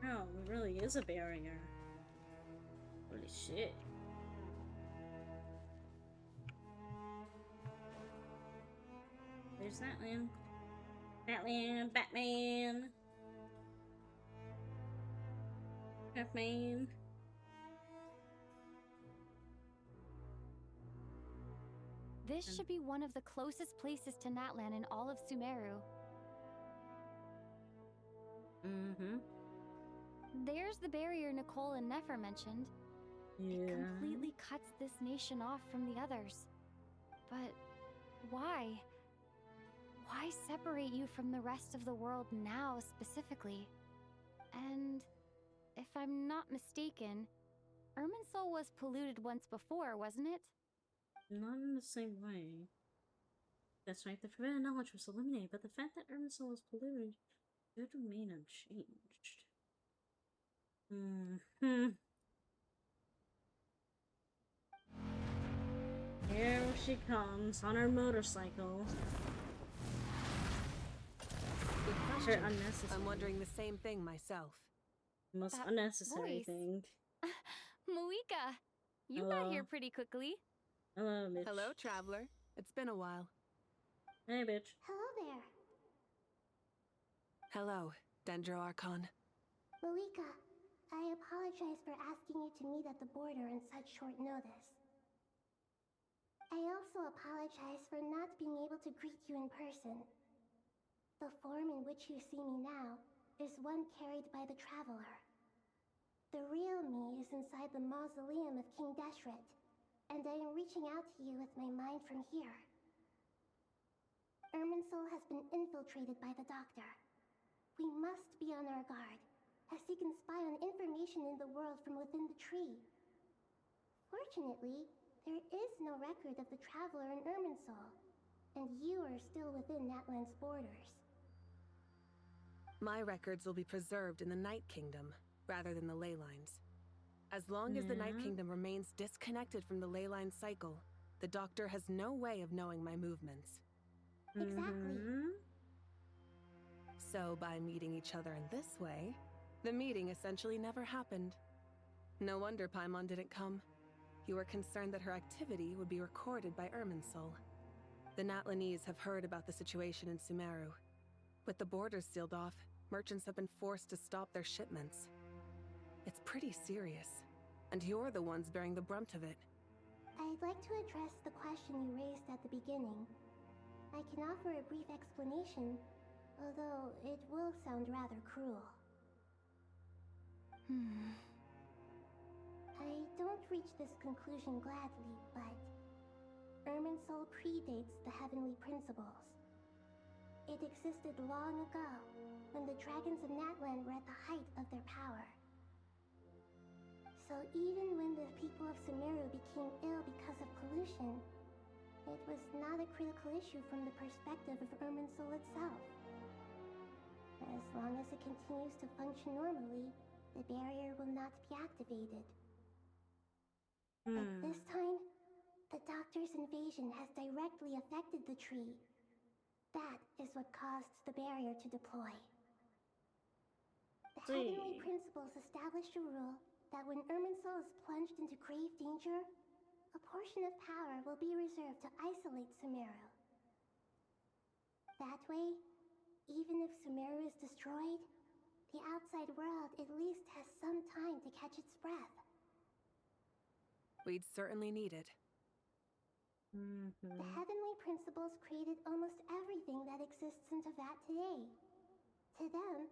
Wow, it really is a barrier. Holy shit. There's Natlan. Natlan, Batman. Batman. This should be one of the closest places to Natlan in all of Sumeru. There's the barrier Nicole and Nefer mentioned. It completely cuts this nation off from the others. But why? Why separate you from the rest of the world now, specifically? And if I'm not mistaken, Irminsul was polluted once before, wasn't it? Not in the same way. That's right, the forbidden knowledge was eliminated, but the fact that Irminsul was polluted should remain unchanged. Here she comes on her motorcycle. Very unnecessary. I'm wondering the same thing myself. Most That unnecessary voice. thing. Muika, you got Hello. here pretty quickly. Hello, bitch. Hello, traveler. It's been a while. Hey, bitch. Hello there. Hello, Dendro Archon. Malika, I apologize for asking you to meet at the border on such short notice. I also apologize for not being able to greet you in person. The form in which you see me now is one carried by the Traveler. The real me is inside the mausoleum of King Deshret, and I am reaching out to you with my mind from here. Irminsul has been infiltrated by the Doctor. We must be on our guard, as he can spy on information in the world from within the tree. Fortunately, there is no record of the Traveler in Irminsul, and you are still within Natland's borders. My records will be preserved in the Night Kingdom, rather than the ley lines. As long as the Night Kingdom remains disconnected from the ley line cycle, the Doctor has no way of knowing my movements. Exactly. So by meeting each other in this way, the meeting essentially never happened. No wonder Paimon didn't come. You were concerned that her activity would be recorded by Irminsul. The Natlanese have heard about the situation in Sumeru. With the borders sealed off, merchants have been forced to stop their shipments. It's pretty serious, and you're the ones bearing the brunt of it. I'd like to address the question you raised at the beginning. I can offer a brief explanation, although it will sound rather cruel. I don't reach this conclusion gladly, but Irminsul predates the Heavenly Principles. It existed long ago, when the dragons of Natland were at the height of their power. So even when the people of Sumeru became ill because of pollution, it was not a critical issue from the perspective of Irminsul itself. As long as it continues to function normally, the barrier will not be activated. But this time, the Doctor's invasion has directly affected the tree. That is what caused the barrier to deploy. The Heavenly Principles established a rule that when Irminsul is plunged into grave danger, a portion of power will be reserved to isolate Sumeru. That way, even if Sumeru is destroyed, the outside world at least has some time to catch its breath. We'd certainly need it. The Heavenly Principles created almost everything that exists in Teyvat today. To them,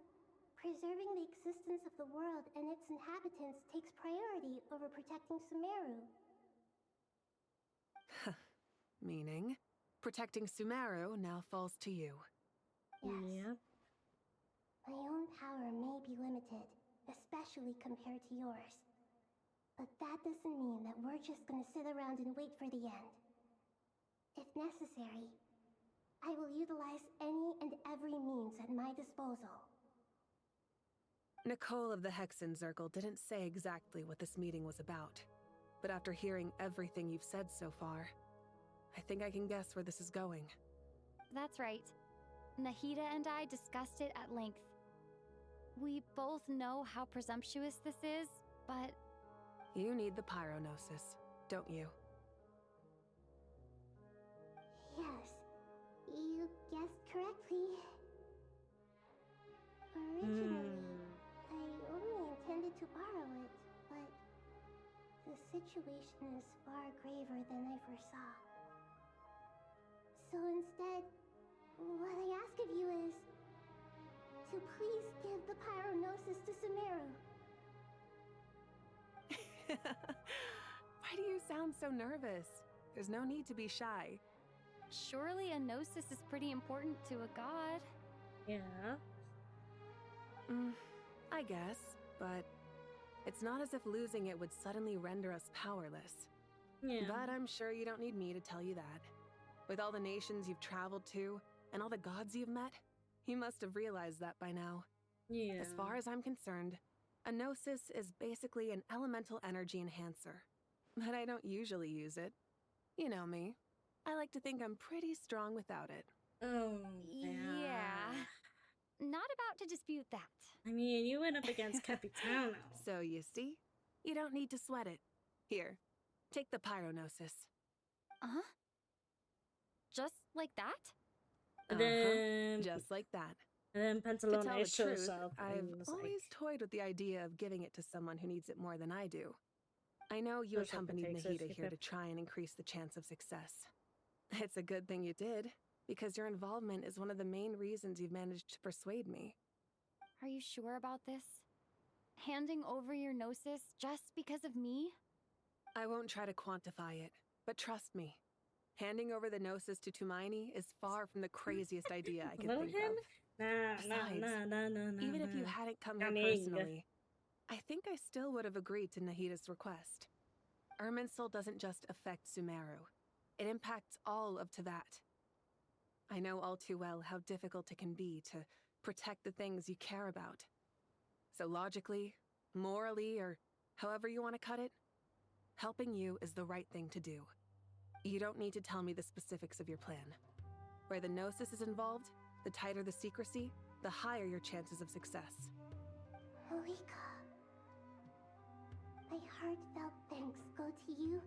preserving the existence of the world and its inhabitants takes priority over protecting Sumeru. Meaning, protecting Sumeru now falls to you. Yes. My own power may be limited, especially compared to yours. But that doesn't mean that we're just gonna sit around and wait for the end. If necessary, I will utilize any and every means at my disposal. Nicole of the Hexen Circle didn't say exactly what this meeting was about, but after hearing everything you've said so far, I think I can guess where this is going. That's right. Nahida and I discussed it at length. We both know how presumptuous this is, but... You need the Pyronosis, don't you? Yes, you guessed correctly. Originally, I only intended to borrow it, but the situation is far graver than I foresaw. So instead, what I ask of you is to please give the Pyronosis to Sumeru. Why do you sound so nervous? There's no need to be shy. Surely a gnosis is pretty important to a god. Yeah. I guess, but it's not as if losing it would suddenly render us powerless. Yeah. But I'm sure you don't need me to tell you that. With all the nations you've traveled to, and all the gods you've met, you must have realized that by now. Yeah. As far as I'm concerned, a gnosis is basically an elemental energy enhancer. But I don't usually use it. You know me. I like to think I'm pretty strong without it. Oh, yeah. not about to dispute that. I mean, you went up against Capitano. So you see? You don't need to sweat it. Here, take the pyronosis. Uh-huh. Just like that? And then... Just like that. And then To tell Pantalone the shows truth, up. I've and was always toyed with the idea of giving it to someone who needs it more than I do. I know you Looks like it accompanied takes it, Nahida here to try and increase the chance of success. It's a good thing you did, because your involvement is one of the main reasons you've managed to persuade me. Are you sure about this? Handing over your gnosis just because of me? I won't try to quantify it, but trust me. Handing over the gnosis to Tumaini is far from the craziest idea I could Love think him? of. Nah. Even if you hadn't come here personally, I think I still would have agreed to Nahida's request. Irminsul doesn't just affect Sumeru. It impacts all of Teyvat. I know all too well how difficult it can be to protect the things you care about. So logically, morally, or however you want to cut it, helping you is the right thing to do. You don't need to tell me the specifics of your plan. Where the Gnosis is involved, the tighter the secrecy, the higher your chances of success. Malika, my heartfelt thanks go to you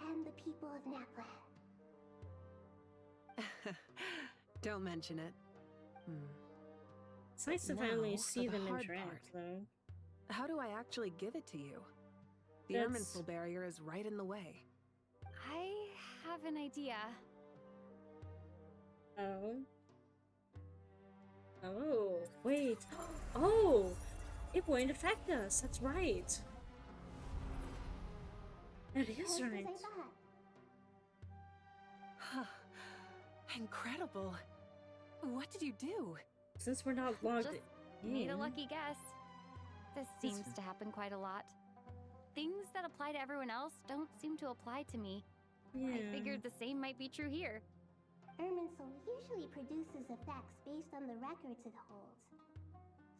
and the people of Napland. Don't mention it. It's nice to Now, finally for see the them hard interact, part. though. How do I actually give it to you? The That's- Irminsul barrier is right in the way. I have an idea. Oh. Oh, wait. Oh! It won't affect us. That's right. That is Just right. as I thought. Incredible. What did you do? Since we're not logged Just in. made a lucky guess. This seems to happen quite a lot. Things that apply to everyone else don't seem to apply to me. I figured the same might be true here. Irminsul usually produces effects based on the records it holds.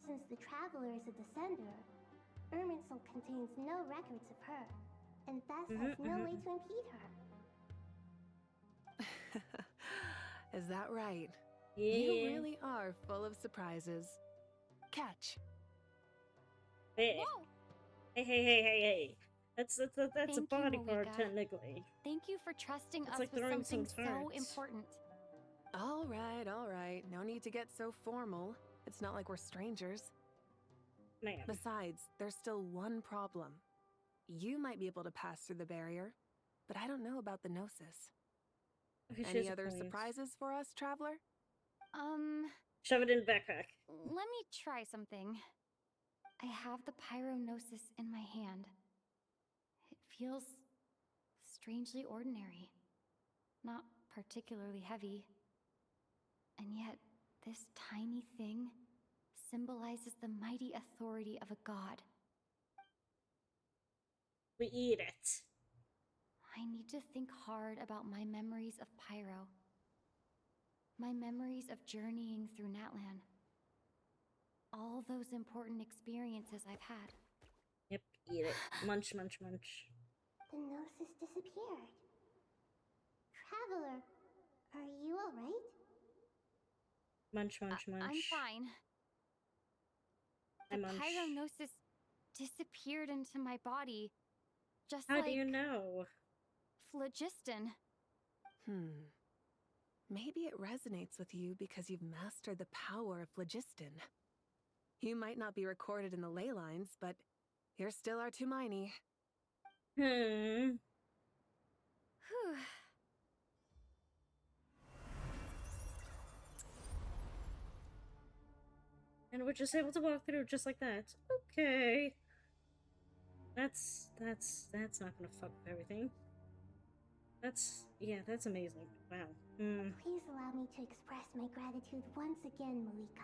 Since the Traveler is a descender, Irminsul contains no records of her, and thus has no way to impede her. Is that right? Yeah. You really are full of surprises. Catch. Hey. Whoa! Hey. That's a Thank you, body part, Malika. technically. Thank you for trusting It's us like with throwing something some so cards. important. All right. No need to get so formal. It's not like we're strangers. Man. Besides, there's still one problem. You might be able to pass through the barrier, but I don't know about the Gnosis. Okay, she Any has a other point. surprises for us, Traveler? Shove it in the backpack. Let me try something. I have the pyronosis in my hand. It feels strangely ordinary. Not particularly heavy. And yet, this tiny thing symbolizes the mighty authority of a god. We eat it. I need to think hard about my memories of Pyro. My memories of journeying through Natlan. All those important experiences I've had. Yep, eat it. Munch. The Gnosis disappeared. Traveler, are you alright? Munch. I'm fine. I The munch. pyronosis disappeared into my body. Just How like do you know? phlogiston. Maybe it resonates with you because you've mastered the power of phlogiston. You might not be recorded in the ley lines, but you're still our Tumaini. Whew. And we're just able to walk through just like that. Okay. That's not gonna fuck with everything. That's amazing. Wow. Please allow me to express my gratitude once again, Malika.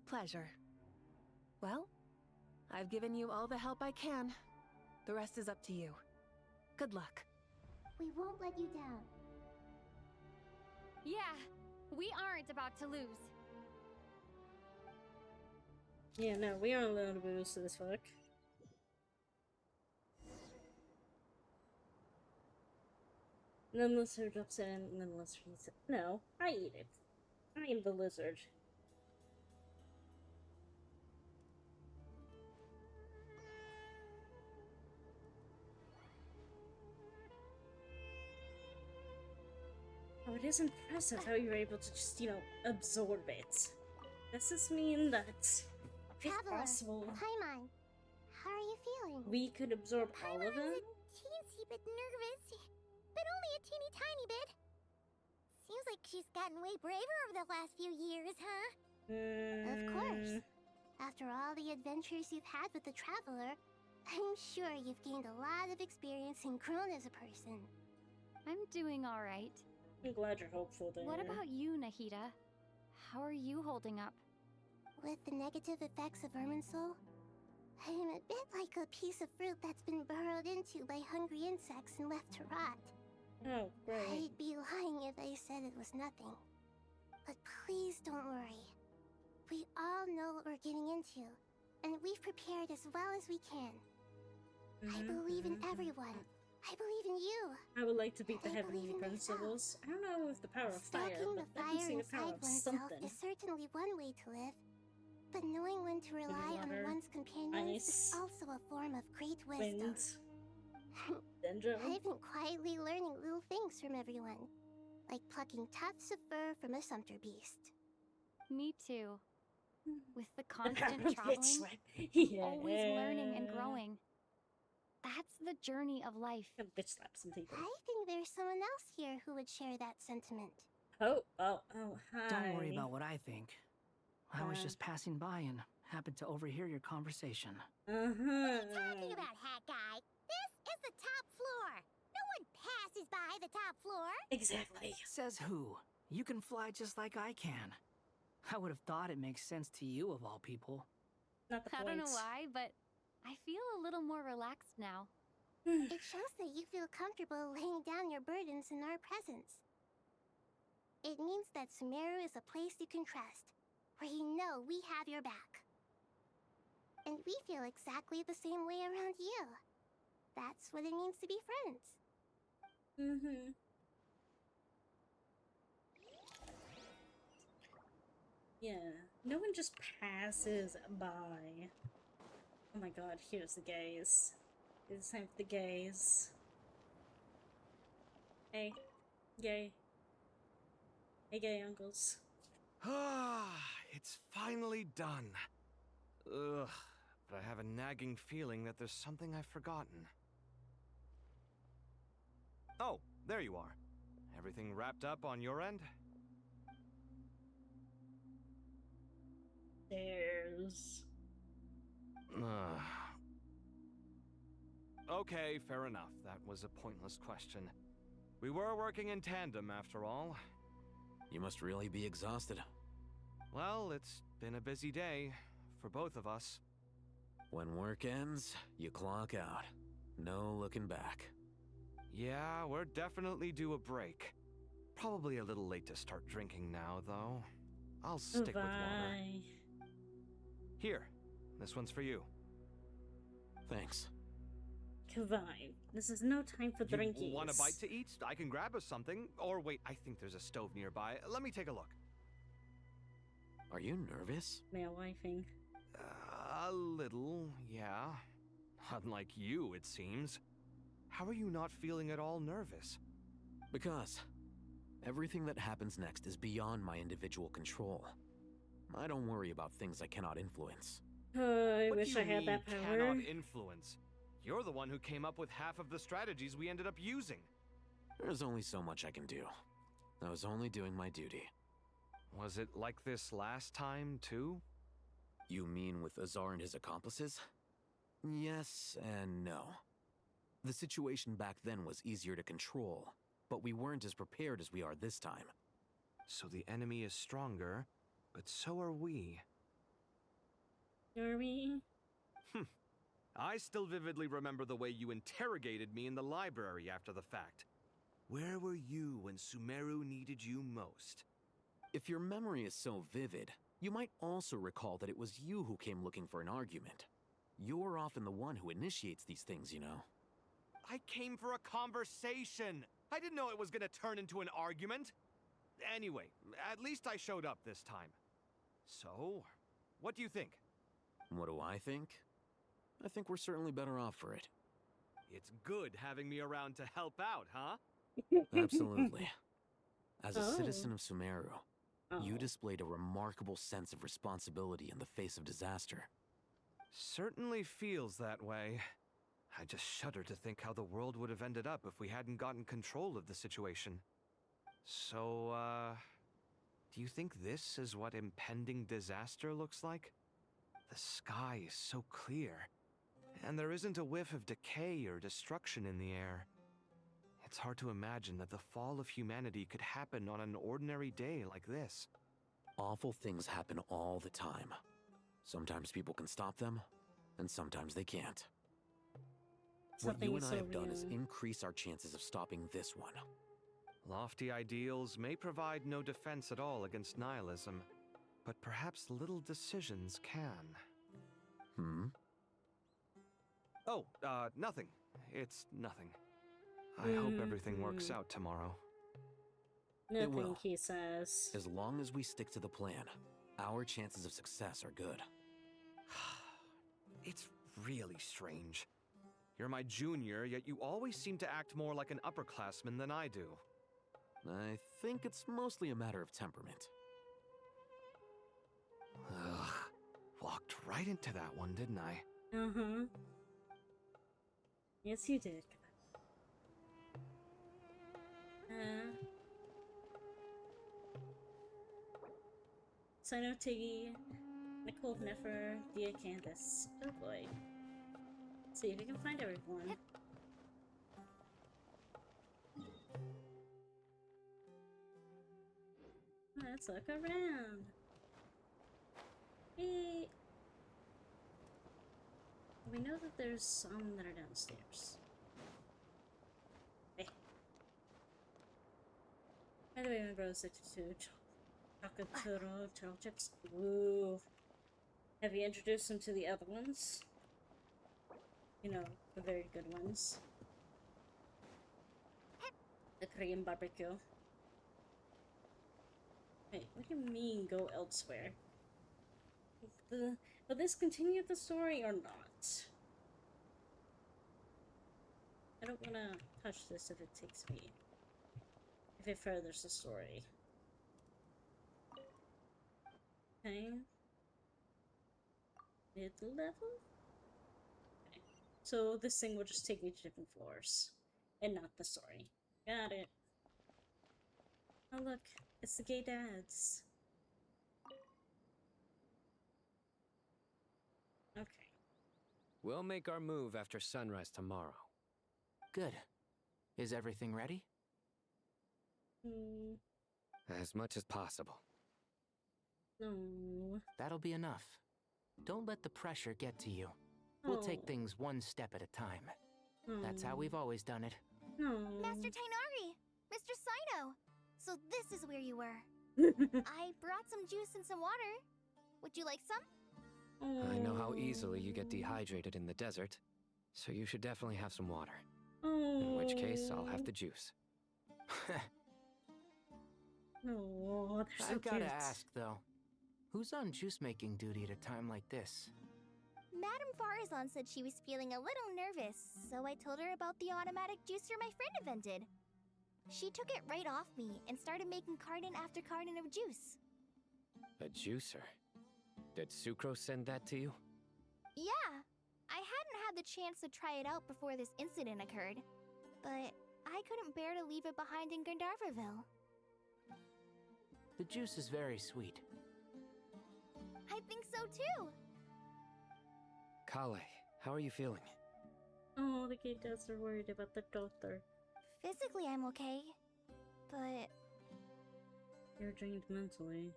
Pleasure. Well, I've given you all the help I can. The rest is up to you. Good luck. We won't let you down. Yeah, we aren't about to lose. Yeah, no, we aren't allowed to boost to this fuck. And then Lister drops in, and then Lister eats it. No, I eat it. I am the lizard. Oh, it is impressive how you're able to just, absorb it. Does this mean that, if possible, Paimon, how are you feeling? we could absorb all of them? Paimon's a teensy bit nervous, but only a teeny tiny bit. Seems like she's gotten way braver over the last few years, huh? Of course. After all the adventures you've had with the Traveler, I'm sure you've gained a lot of experience and grown as a person. I'm doing all right. I'm glad you're hopeful there. What about you, Nahida? How are you holding up? With the negative effects of Irminsul, I'm a bit like a piece of fruit that's been burrowed into by hungry insects and left to rot. Oh, great. I'd be lying if I said it was nothing. But please don't worry. We all know what we're getting into, and we've prepared as well as we can. I believe in everyone. I believe in you. I would like to beat the heavenly principles. I don't know if the power of fire, Stalking but the I can fire see the power inside of oneself something. is certainly one way to live. But knowing when to rely on water, one's companions ice, is also a form of great wisdom. Wind. Dendro. I've been quietly learning little things from everyone, like plucking tufts of fur from a sumpter beast. Me too. With the constant It's traveling, right. always learning and growing. That's the journey of life. Bitch slap some people. I think there's someone else here who would share that sentiment. Oh, hi. Don't worry about what I think. I was Uh. just passing by and happened to overhear your conversation. What are you talking about, Hat Guy? This is the top floor. No one passes by the top floor. Exactly. Says who? You can fly just like I can. I would have thought it makes sense to you of all people. Not the I don't know why, but I feel a little more relaxed now. It shows that you feel comfortable laying down your burdens in our presence. It means that Sumeru is a place you can trust, where you know we have your back. And we feel exactly the same way around you. That's what it means to be friends. Yeah, no one just passes by. Oh my god, here's the gaze. It's time for the gaze. Hey, gay. Hey, gay uncles. Ah, it's finally done. Ugh, but I have a nagging feeling that there's something I've forgotten. Oh, there you are. Everything wrapped up on your end? There's... Okay, fair enough. That was a pointless question. We were working in tandem, after all. You must really be exhausted. Well, it's been a busy day for both of us. When work ends, you clock out. No looking back. Yeah, we're definitely due a break. Probably a little late to start drinking now, though. I'll stick with water. Here, this one's for you. Thanks. Kavai, this is no time for drinking. You want a bite to eat? I can grab us something. Or wait, I think there's a stove nearby. Let me take a look. Are you nervous? Male wifing. A little, yeah. Unlike you, it seems. How are you not feeling at all nervous? Because everything that happens next is beyond my individual control. I don't worry about things I cannot influence. I What wish do I you had mean, that power. cannot influence? You're the one who came up with half of the strategies we ended up using. There's only so much I can do. I was only doing my duty. Was it like this last time, too? You mean with Azar and his accomplices? Yes and no. The situation back then was easier to control, but we weren't as prepared as we are this time. So the enemy is stronger, but so are we. Are we? I still vividly remember the way you interrogated me in the library after the fact. Where were you when Sumeru needed you most? If your memory is so vivid, you might also recall that it was you who came looking for an argument. You're often the one who initiates these things, you know. I came for a conversation! I didn't know it was gonna turn into an argument! Anyway, at least I showed up this time. So, what do you think? What do I think? I think we're certainly better off for it. It's good having me around to help out, huh? Absolutely. As a Oh. citizen of Sumeru, you displayed a remarkable sense of responsibility in the face of disaster. Certainly feels that way. I just shudder to think how the world would have ended up if we hadn't gotten control of the situation. So, do you think this is what impending disaster looks like? The sky is so clear, and there isn't a whiff of decay or destruction in the air. It's hard to imagine that the fall of humanity could happen on an ordinary day like this. Awful things happen all the time. Sometimes people can stop them, and sometimes they can't. What you and I have done is increase our chances of stopping this one. Lofty ideals may provide no defense at all against nihilism, but perhaps little decisions can. Hmm? Oh, nothing. It's nothing. I hope everything works out tomorrow. It will. Nothing, he says. As long as we stick to the plan, our chances of success are good. It's really strange. You're my junior, yet you always seem to act more like an upperclassman than I do. I think it's mostly a matter of temperament. Ugh. Walked right into that one, didn't I? Uh-huh. Yes, you did. Sino Tiggy, Nicole Nefer, Dia Candace. Oh boy. Let's see if we can find everyone. Let's look around. Hey. We know that there's some that are downstairs. Hey. By the way, my brother's addicted to chocolate turtle chips. Ooh. Have you introduced him to the other ones? You know, the very good ones. The Korean barbecue. Wait, what do you mean go elsewhere? Will this continue the story or not? I don't want to touch this if it takes me... if it furthers the story. Okay. Mid-level? Okay. So this thing will just take me to different floors. And not the story. Got it. Oh look, it's the gay dads. Okay. We'll make our move after sunrise tomorrow. Good. Is everything ready? As much as possible. No. That'll be enough. Don't let the pressure get to you. We'll take things one step at a time. That's how we've always done it. Master Tainari! Mr. Sino! So this is where you were. I brought some juice and some water. Would you like some? I know how easily you get dehydrated in the desert, so you should definitely have some water. In which case, I'll have the juice. Oh, they're so I've gotta cute. ask, though. Who's on juice-making duty at a time like this? Madame Farazan said she was feeling a little nervous, so I told her about the automatic juicer my friend invented. She took it right off me and started making carton after carton of juice. A juicer? Did Sucrose send that to you? Yeah, I hadn't had the chance to try it out before this incident occurred, but I couldn't bear to leave it behind in Gandharvaville. The juice is very sweet. I think so too. Kale, how are you feeling? Oh, the gay dads are worried about the daughter. Physically, I'm okay, but You're drained mentally.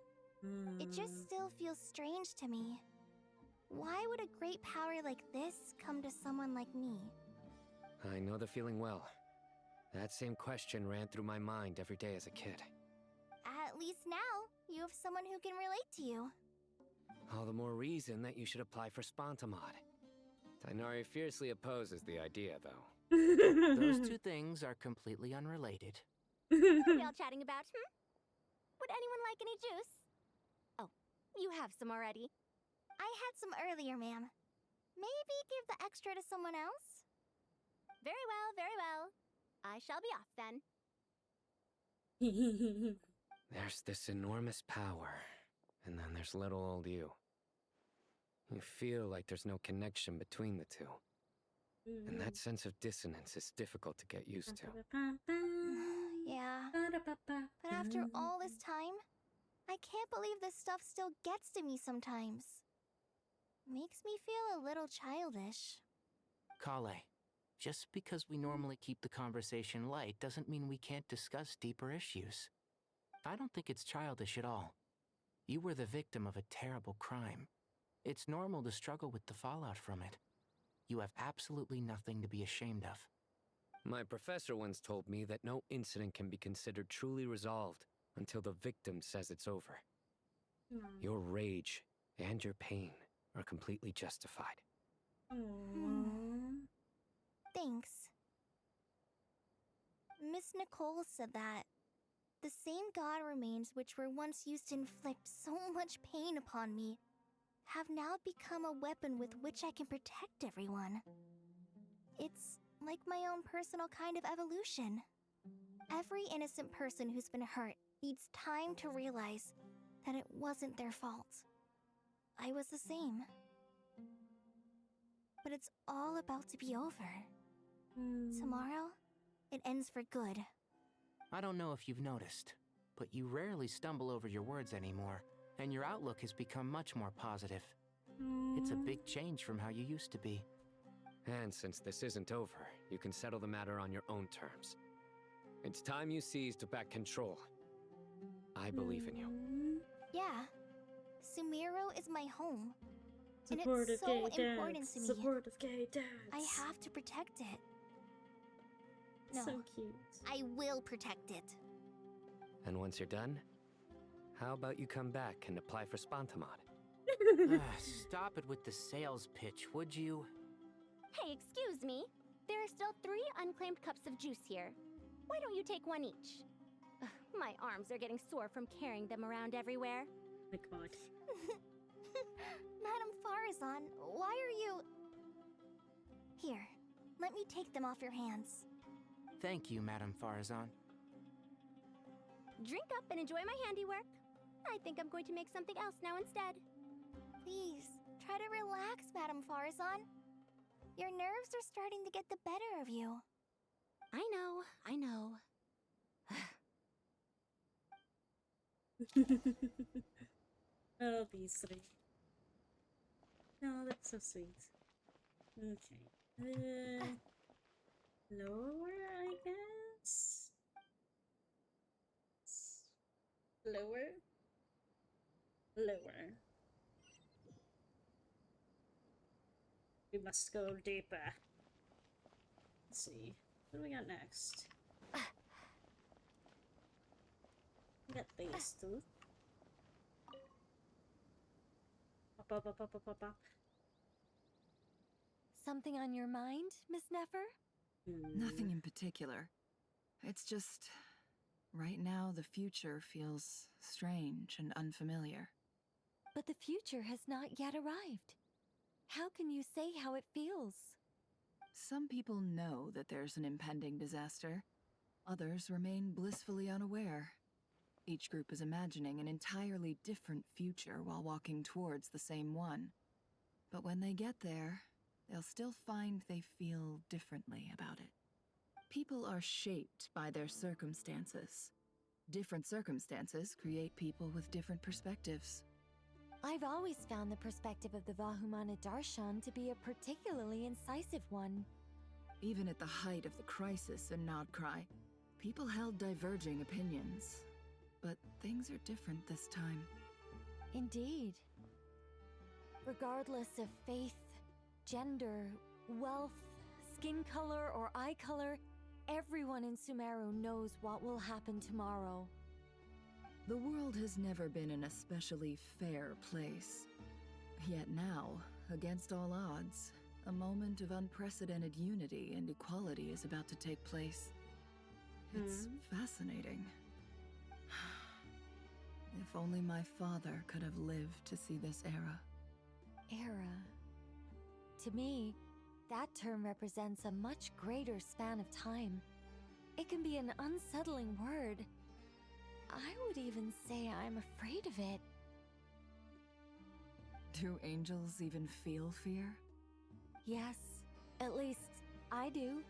it just still feels strange to me. Why would a great power like this come to someone like me? I know the feeling well. That same question ran through my mind every day as a kid. At least now, you have someone who can relate to you. All the more reason that you should apply for Spontamod. Tainari fiercely opposes the idea, though. Those two things are completely unrelated. What are y'all chatting about, Would anyone like any juice? Oh, you have some already. I had some earlier, ma'am. Maybe give the extra to someone else? Very well, very well. I shall be off then. There's this enormous power, and then there's little old you. You feel like there's no connection between the two. And that sense of dissonance is difficult to get used to. Yeah. But after all this time, I can't believe this stuff still gets to me sometimes. Makes me feel a little childish. Kale, just because we normally keep the conversation light doesn't mean we can't discuss deeper issues. I don't think it's childish at all. You were the victim of a terrible crime. It's normal to struggle with the fallout from it. You have absolutely nothing to be ashamed of. My professor once told me that no incident can be considered truly resolved until the victim says it's over. Your rage and your pain are completely justified. Thanks. Miss Nicole said that the same god remains which were once used to inflict so much pain upon me have now become a weapon with which I can protect everyone. It's like my own personal kind of evolution. Every innocent person who's been hurt needs time to realize that it wasn't their fault. I was the same. But it's all about to be over. Tomorrow, it ends for good. I don't know if you've noticed, but you rarely stumble over your words anymore, and your outlook has become much more positive. It's a big change from how you used to be. And since this isn't over, you can settle the matter on your own terms. It's time you seized back control. I believe in you. Yeah. Sumeru is my home. And it's so important to me. Supportive gay dads. I have to protect it. No. So cute. I will protect it. And once you're done, how about you come back and apply for Spontamod? Stop it with the sales pitch, would you? Hey, excuse me. There are still 3 unclaimed cups of juice here. Why don't you take one each? Ugh, my arms are getting sore from carrying them around everywhere. My god. Madame Farazan, why are you... Here, let me take them off your hands. Thank you, Madame Farazan. Drink up and enjoy my handiwork. I think I'm going to make something else now instead. Please, try to relax, Madame Farazan. Your nerves are starting to get the better of you. I know. Oh, these 3. Oh, that's so sweet. Okay. Lower, I guess? Lower? Lower. We must go deeper. Let's see. What do we got next? We got these 2. Pop. Something on your mind, Miss Nefer? Nothing in particular. It's just... right now, the future feels strange and unfamiliar. But the future has not yet arrived. How can you say how it feels? Some people know that there's an impending disaster. Others remain blissfully unaware. Each group is imagining an entirely different future while walking towards the same one. But when they get there, they'll still find they feel differently about it. People are shaped by their circumstances. Different circumstances create people with different perspectives. I've always found the perspective of the Vahumana Darshan to be a particularly incisive one. Even at the height of the crisis in Nodcry, people held diverging opinions. But things are different this time. Indeed. Regardless of faith, gender, wealth, skin color, or eye color, everyone in Sumeru knows what will happen tomorrow. The world has never been an especially fair place. Yet now, against all odds, a moment of unprecedented unity and equality is about to take place. It's fascinating. If only my father could have lived to see this era. Era. To me, that term represents a much greater span of time. It can be an unsettling word. I would even say I'm afraid of it. Do angels even feel fear? Yes, at least I do.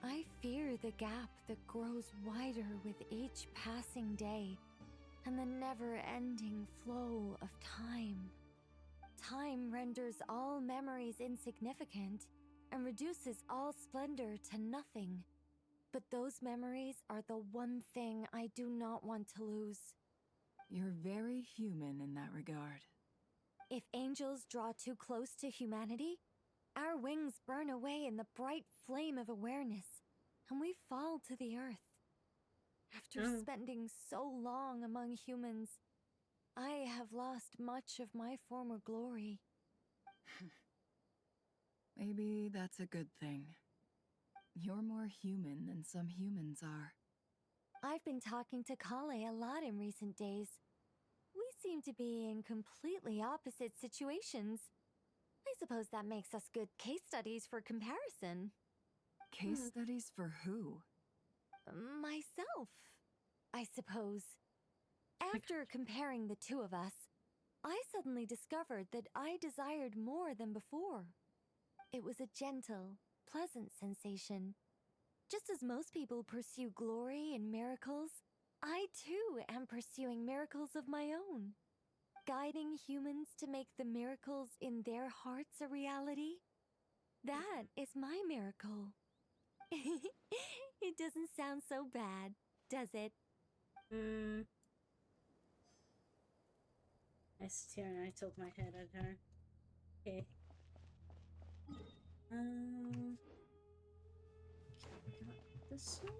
I fear the gap that grows wider with each passing day, and the never-ending flow of time. Time renders all memories insignificant and reduces all splendor to nothing. But those memories are the one thing I do not want to lose. You're very human in that regard. If angels draw too close to humanity, our wings burn away in the bright flame of awareness, and we fall to the earth. After spending so long among humans, I have lost much of my former glory. Maybe that's a good thing. You're more human than some humans are. I've been talking to Kale a lot in recent days. We seem to be in completely opposite situations. I suppose that makes us good case studies for comparison. Case studies for who? Myself, I suppose. After comparing the two of us, I suddenly discovered that I desired more than before. It was a gentle, pleasant sensation. Just as most people pursue glory and miracles, I too am pursuing miracles of my own. Guiding humans to make the miracles in their hearts a reality. That is my miracle. It doesn't sound so bad, does it? I sit here and I tilt my head at her. Okay. This way?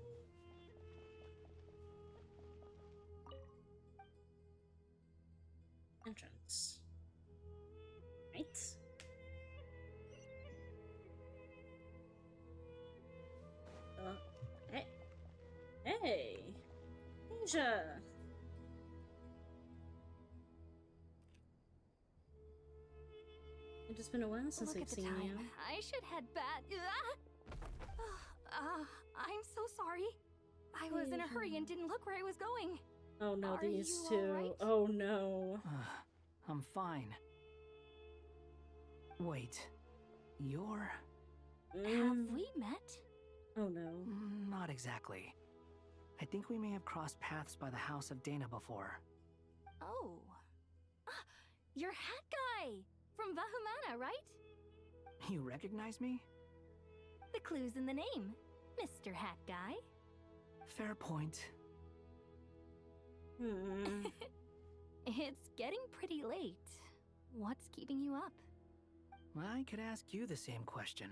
Entrance. Right? Hey! Hey! Asia! It's been a while since I've seen you. I should head back. I'm so sorry. I was in a hurry and didn't look where I was going. Oh no, Are these you two. alright? Oh no. I'm fine. Wait, you're... Have we met? Oh no. Not exactly. I think we may have crossed paths by the house of Dana before. Oh. You're Hat Guy! From Vahumana, right? You recognize me? The clue's in the name, Mr. Hat Guy. Fair point. It's getting pretty late. What's keeping you up? I could ask you the same question.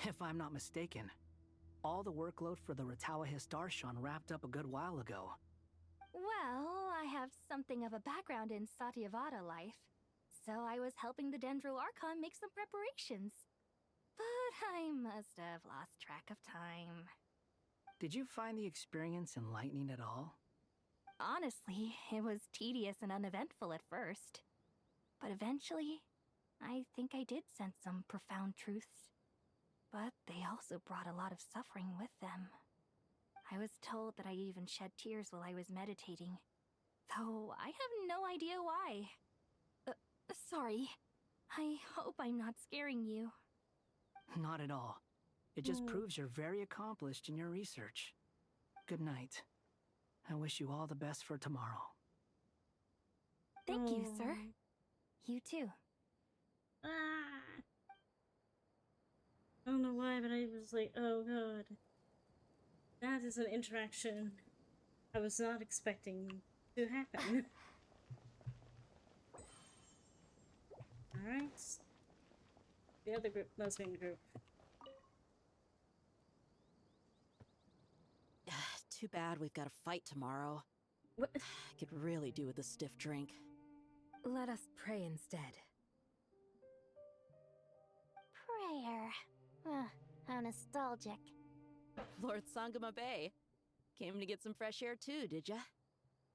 If I'm not mistaken, all the workload for the Ratawa Histarshan wrapped up a good while ago. Well, I have something of a background in Satyavada life, so I was helping the Dendro Archon make some preparations. But I must have lost track of time. Did you find the experience enlightening at all? Honestly, it was tedious and uneventful at first. But eventually, I think I did sense some profound truths. But they also brought a lot of suffering with them. I was told that I even shed tears while I was meditating, though I have no idea why. Sorry. I hope I'm not scaring you. Not at all. It just proves you're very accomplished in your research. Good night. I wish you all the best for tomorrow. Thank you, sir. You too. I don't know why, but I was like, oh god. That is an interaction I was not expecting to happen. Alright. The other group, lesbian group. Too bad we've got a fight tomorrow. What? I could really do with a stiff drink. Let us pray instead. Prayer. How nostalgic. Lord Sangama Bay. Came to get some fresh air too, did ya?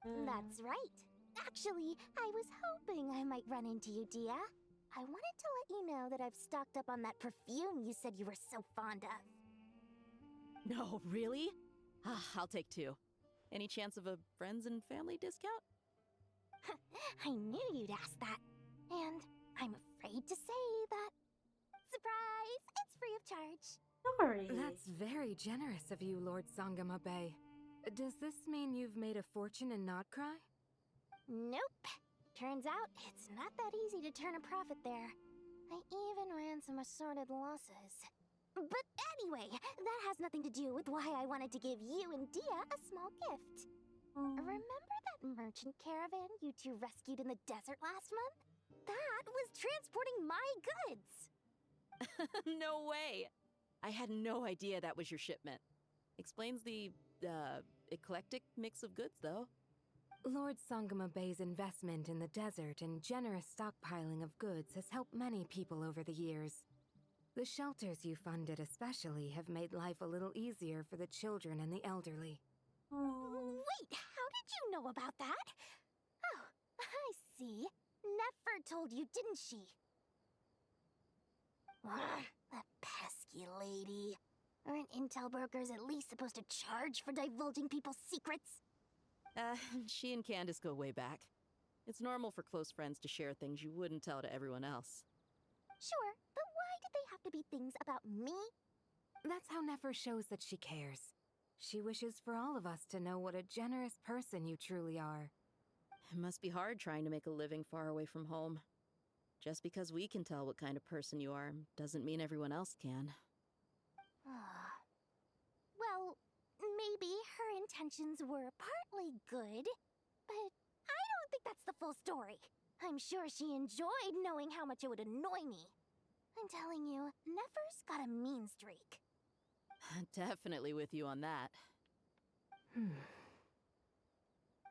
That's right. Actually, I was hoping I might run into you, Dia. I wanted to let you know that I've stocked up on that perfume you said you were so fond of. No, really? Ah, I'll take 2. Any chance of a friends and family discount? I knew you'd ask that. And I'm afraid to say that... Surprise! It's free of charge. That's very generous of you, Lord Sangama Bay. Does this mean you've made a fortune in Nodcry? Nope. Turns out, it's not that easy to turn a profit there. I even ran some assorted losses. But anyway, that has nothing to do with why I wanted to give you and Dia a small gift. Remember that merchant caravan you two rescued in the desert last month? That was transporting my goods! No way! I had no idea that was your shipment. Explains the, eclectic mix of goods, though. Lord Sangama Bay's investment in the desert and generous stockpiling of goods has helped many people over the years. The shelters you funded especially have made life a little easier for the children and the elderly. Wait, how did you know about that? Oh, I see. Nefer told you, didn't she? That pesky lady. Aren't intel brokers at least supposed to charge for divulging people's secrets? She and Candace go way back. It's normal for close friends to share things you wouldn't tell to everyone else. Sure, but why did they have to be things about me? That's how Nefer shows that she cares. She wishes for all of us to know what a generous person you truly are. It must be hard trying to make a living far away from home. Just because we can tell what kind of person you are doesn't mean everyone else can. Well, maybe her intentions were partly good, but I don't think that's the full story. I'm sure she enjoyed knowing how much it would annoy me. I'm telling you, Nefer's got a mean streak. Definitely with you on that.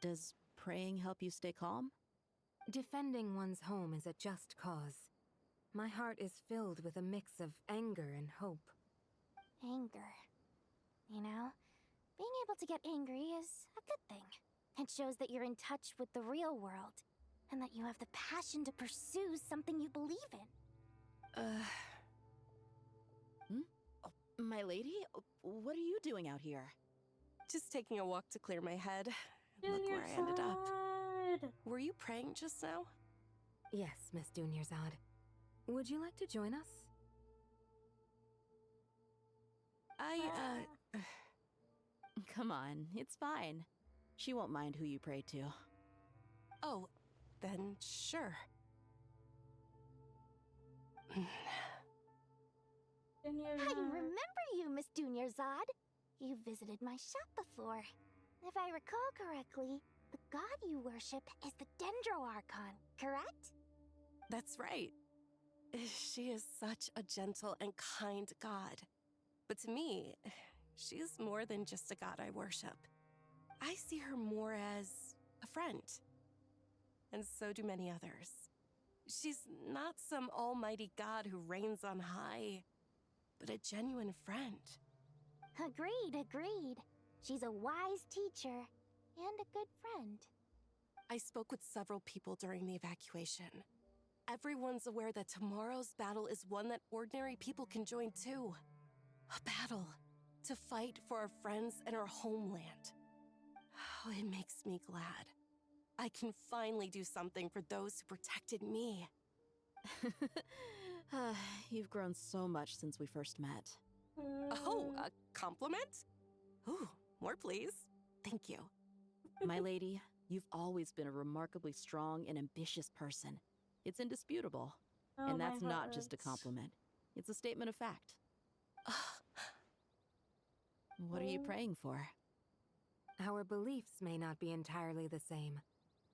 Does praying help you stay calm? Defending one's home is a just cause. My heart is filled with a mix of anger and hope. Anger. You know, being able to get angry is a good thing. It shows that you're in touch with the real world, and that you have the passion to pursue something you believe in. Oh, my lady? What are you doing out here? Just taking a walk to clear my head. Look where I ended up. Were you praying just now? Yes, Miss Dunyarzad. Would you like to join us? Come on, it's fine. She won't mind who you pray to. Oh, then sure. I remember you, Miss Dunyarzad. You visited my shop before. If I recall correctly, the god you worship is the Dendro Archon, correct? That's right. She is such a gentle and kind god. But to me, she's more than just a god I worship. I see her more as a friend. And so do many others. She's not some almighty god who reigns on high, but a genuine friend. Agreed. She's a wise teacher and a good friend. I spoke with several people during the evacuation. Everyone's aware that tomorrow's battle is one that ordinary people can join too. A battle to fight for our friends and our homeland. Oh, it makes me glad. I can finally do something for those who protected me. You've grown so much since we first met. Oh, a compliment? Ooh, more please. Thank you. My lady, you've always been a remarkably strong and ambitious person. It's indisputable. Oh, And that's my not heart just a hurts. compliment. It's a statement of fact. What are you praying for? Our beliefs may not be entirely the same,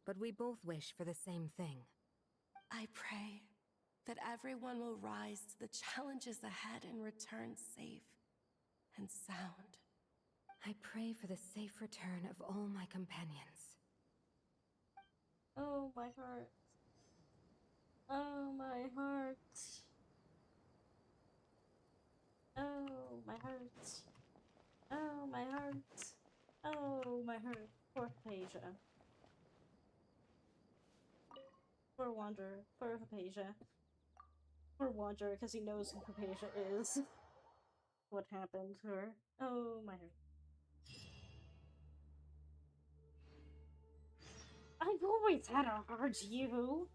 but we both wish for the same thing. I pray that everyone will rise to the challenges ahead and return safe and sound. I pray for the safe return of all my companions. Oh, my heart. Oh, my heart. Oh, my heart. Oh, my heart. Oh, my heart. Poor Phasia. Poor Wanderer. Poor Hypatia. Poor Wanderer, because he knows who Hypatia is. What happened to her. Oh my. I've always had a heart, you.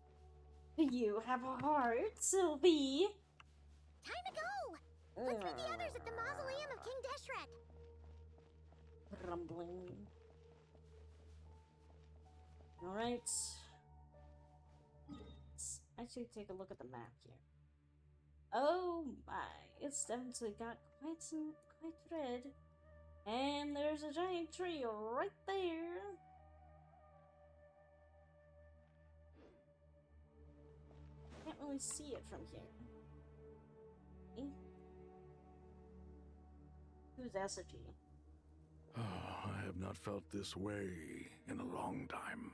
You have a heart, Sylvie. Time to go! Let's meet the others at the mausoleum of King Deshret. Rumbling. Alright. Let's actually take a look at the map here. Oh my, it's definitely got quite red. And there's a giant tree right there. Can't really see it from here. Who's Essergy? I have not felt this way in a long time.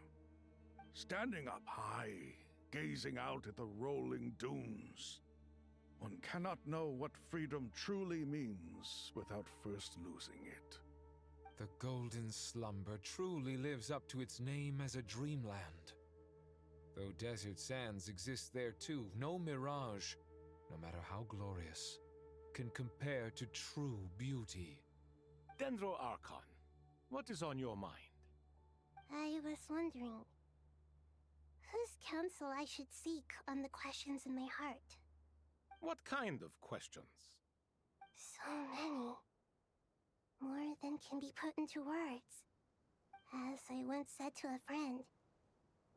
Standing up high, gazing out at the rolling dunes. One cannot know what freedom truly means without first losing it. The golden slumber truly lives up to its name as a dreamland. Though desert sands exist there too, no mirage, no matter how glorious, can compare to true beauty. Dendro Archon, what is on your mind? I was wondering whose counsel I should seek on the questions in my heart. What kind of questions? So many. More than can be put into words. As I once said to a friend,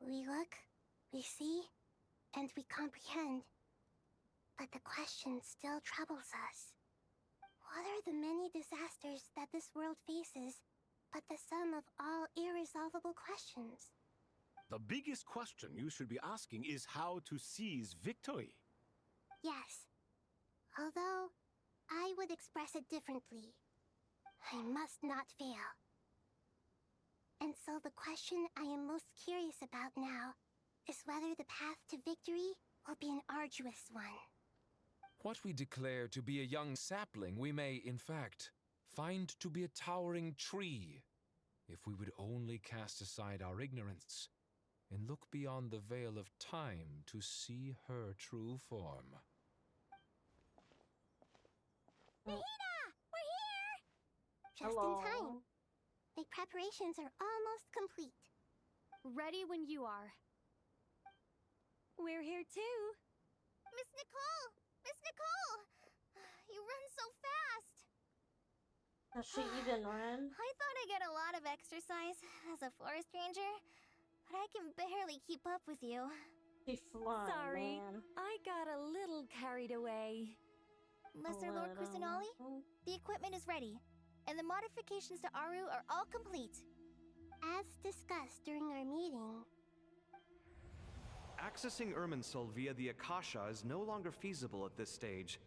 we look, we see, and we comprehend. But the question still troubles us. What are the many disasters that this world faces, but the sum of all irresolvable questions? The biggest question you should be asking is how to seize victory. Yes. Although, I would express it differently. I must not fail. And so the question I am most curious about now is whether the path to victory will be an arduous one. What we declare to be a young sapling, we may, in fact, find to be a towering tree, if we would only cast aside our ignorance and look beyond the veil of time to see her true form. Nahida! We're here! Just Hello. in time. My preparations are almost complete. Ready when you are. We're here too. Miss Nicole! Miss Nicole! You run so fast! Does she even run? I thought I'd get a lot of exercise as a forest ranger, but I can barely keep up with you. She flies, Sorry, man. I got a little carried away. Lesser Lord Kusanali, the equipment is ready, and the modifications to Aru are all complete. As discussed during our meeting, Accessing Irminsul via the Akasha is no longer feasible at this stage.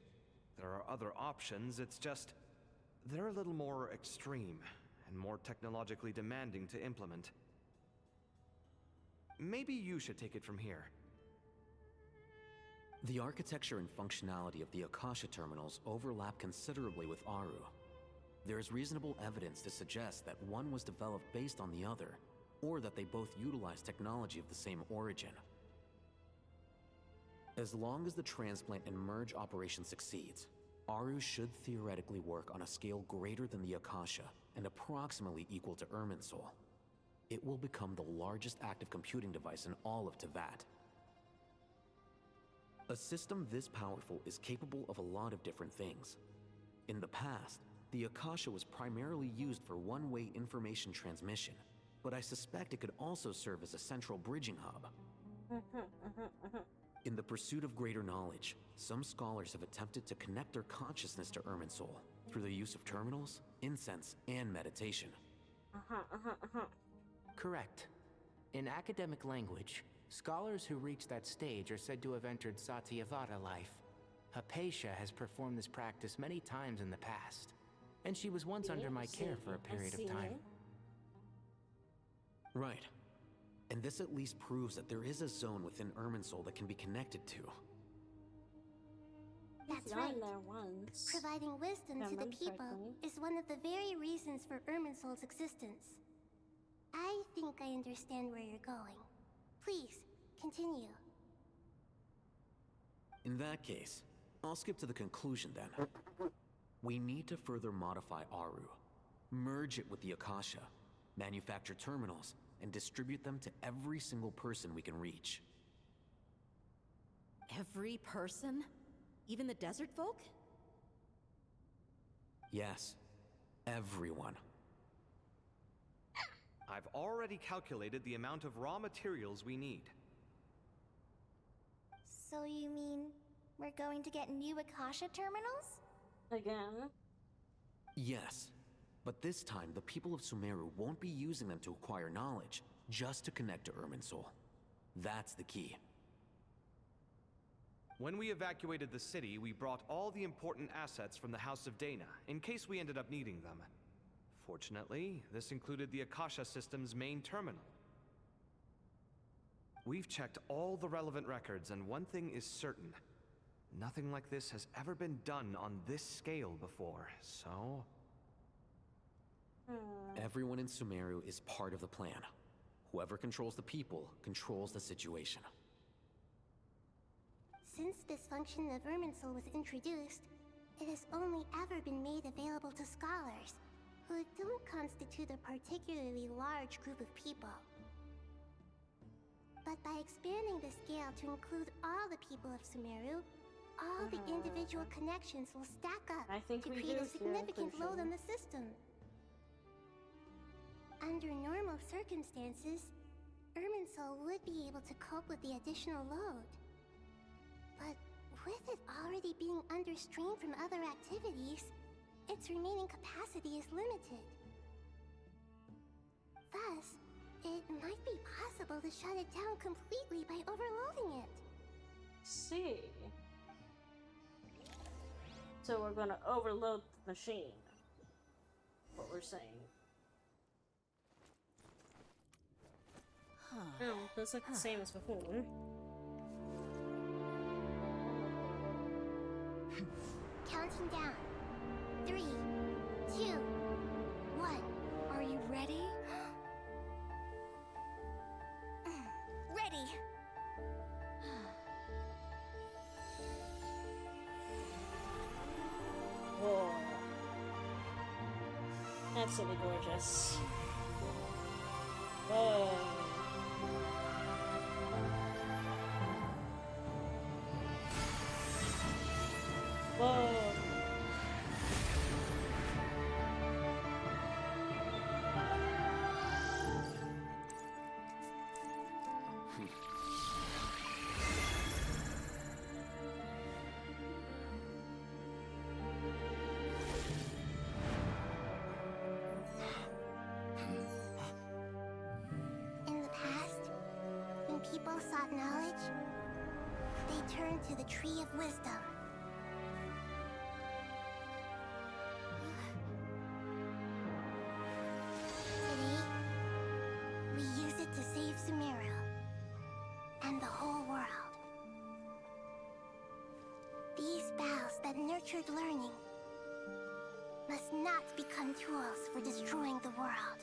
There are other options, it's just... they're a little more extreme, and more technologically demanding to implement. Maybe you should take it from here. The architecture and functionality of the Akasha terminals overlap considerably with Aru. There is reasonable evidence to suggest that one was developed based on the other, or that they both utilize technology of the same origin. As long as the transplant and merge operation succeeds, Aru should theoretically work on a scale greater than the Akasha and approximately equal to Irminsul. It will become the largest active computing device in all of Teyvat. A system this powerful is capable of a lot of different things. In the past, the Akasha was primarily used for one-way information transmission, but I suspect it could also serve as a central bridging hub. In the pursuit of greater knowledge, some scholars have attempted to connect their consciousness to Irminsul through the use of terminals, incense, and meditation. Correct. In academic language, scholars who reach that stage are said to have entered Satyavata life. Hypatia has performed this practice many times in the past, and she was once under my care for a period of time. Right. And this at least proves that there is a zone within Irminsul that can be connected to. That's right. Providing wisdom to the people is one of the very reasons for Irminsul's existence. I think I understand where you're going. Please, continue. In that case, I'll skip to the conclusion then. We need to further modify Aru, merge it with the Akasha, manufacture terminals, and distribute them to every single person we can reach. Every person? Even the desert folk? Yes, everyone. I've already calculated the amount of raw materials we need. So you mean we're going to get new Akasha terminals? Again? Yes, but this time the people of Sumeru won't be using them to acquire knowledge, just to connect to Irminsul. That's the key. When we evacuated the city, we brought all the important assets from the House of Dana, in case we ended up needing them. Fortunately, this included the Akasha system's main terminal. We've checked all the relevant records, and one thing is certain. Nothing like this has ever been done on this scale before, so... Everyone in Sumeru is part of the plan. Whoever controls the people controls the situation. Since this function of Irminsul was introduced, it has only ever been made available to scholars, who don't constitute a particularly large group of people. But by expanding the scale to include all the people of Sumeru, all the individual connections will stack up to create a significant load on the system. Under normal circumstances, Irminsul would be able to cope with the additional load. But with it already being under strain from other activities, its remaining capacity is limited. Thus, it might be possible to shut it down completely by overloading it. See. So we're gonna overload the machine. What we're saying. Oh, that's like the same as before. Counting down. 3, 2, 1. Are you ready? Ready! Whoa. Absolutely gorgeous. Whoa. Whoa. In the past, when people sought knowledge, they turned to the Tree of Wisdom. Today, we use it to save Sumeru and the whole world. These boughs that nurtured learning must not become tools for destroying the world.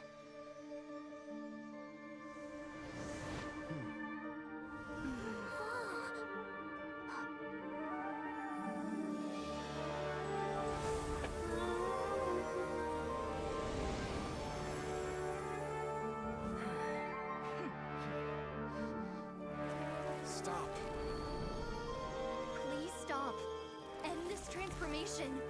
Stop. Please stop. End this transformation.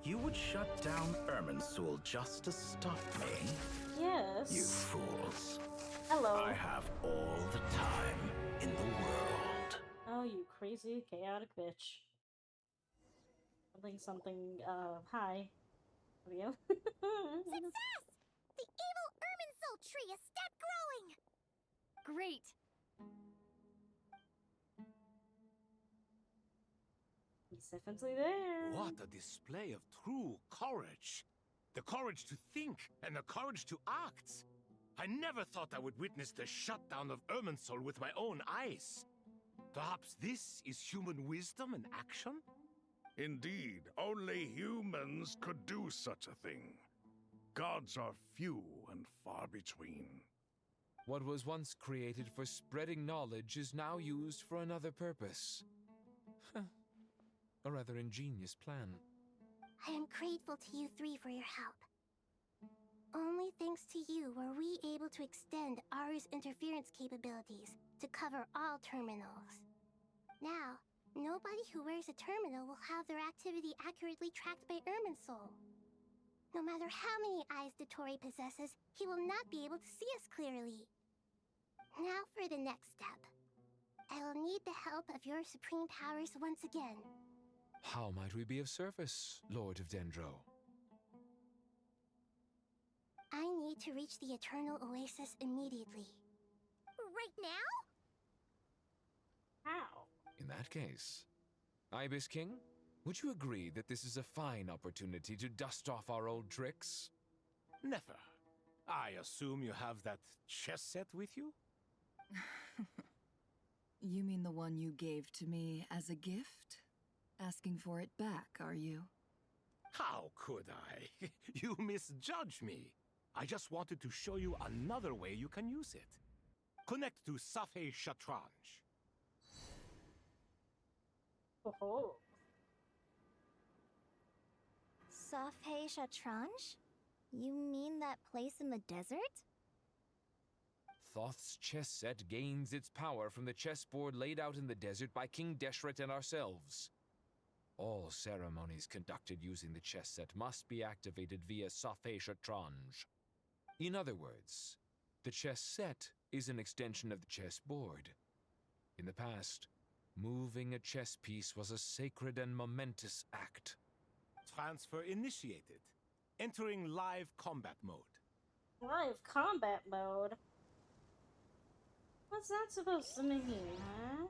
You would shut down Irminsul just to stop me? Yes. You fools. Hello. I have all the time in the world. Oh, you crazy, chaotic bitch. Something, hi. Video. Success! The evil Irminsul tree is stepped growing! Great. He's definitely there. What a display of true courage. the courage to think, and the courage to act. I never thought I would witness the shutdown of Irminsul with my own eyes. Perhaps this is human wisdom in action? Indeed, only humans could do such a thing. Gods are few and far between. What was once created for spreading knowledge is now used for another purpose. A rather ingenious plan. I am grateful to you three for your help. Only thanks to you were we able to extend Aru's interference capabilities to cover all terminals. Now, nobody who wears a terminal will have their activity accurately tracked by Irminsul. No matter how many eyes Dottore possesses, he will not be able to see us clearly. Now for the next step. I will need the help of your supreme powers once again. How might we be of service, Lord of Dendro? I need to reach the Eternal Oasis immediately. Right now? How? In that case, Ibis King, would you agree that this is a fine opportunity to dust off our old tricks? Never. I assume you have that chess set with you? You mean the one you gave to me as a gift? Asking for it back, are you? How could I? You misjudge me. I just wanted to show you another way you can use it. Connect to Safei Shatranj. Oh. Safei Shatranj? You mean that place in the desert? Thoth's chess set gains its power from the chessboard laid out in the desert by King Deshret and ourselves. All ceremonies conducted using the chess set must be activated via Safei Shatranj. In other words, the chess set is an extension of the chessboard. In the past, moving a chess piece was a sacred and momentous act. Transfer initiated. Entering live combat mode. Live combat mode? What's that supposed to mean, huh?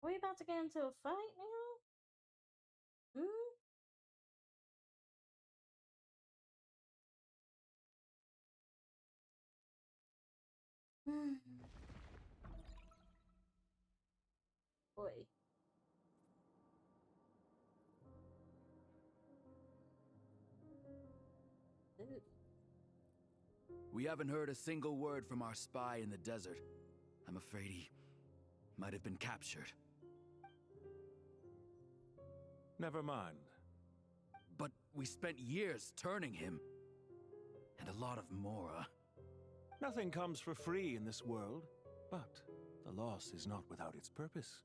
Are we about to get into a fight now? Boy. We haven't heard a single word from our spy in the desert. I'm afraid he might have been captured. Never mind. But we spent years turning him. And a lot of Mora. Nothing comes for free in this world, but the loss is not without its purpose.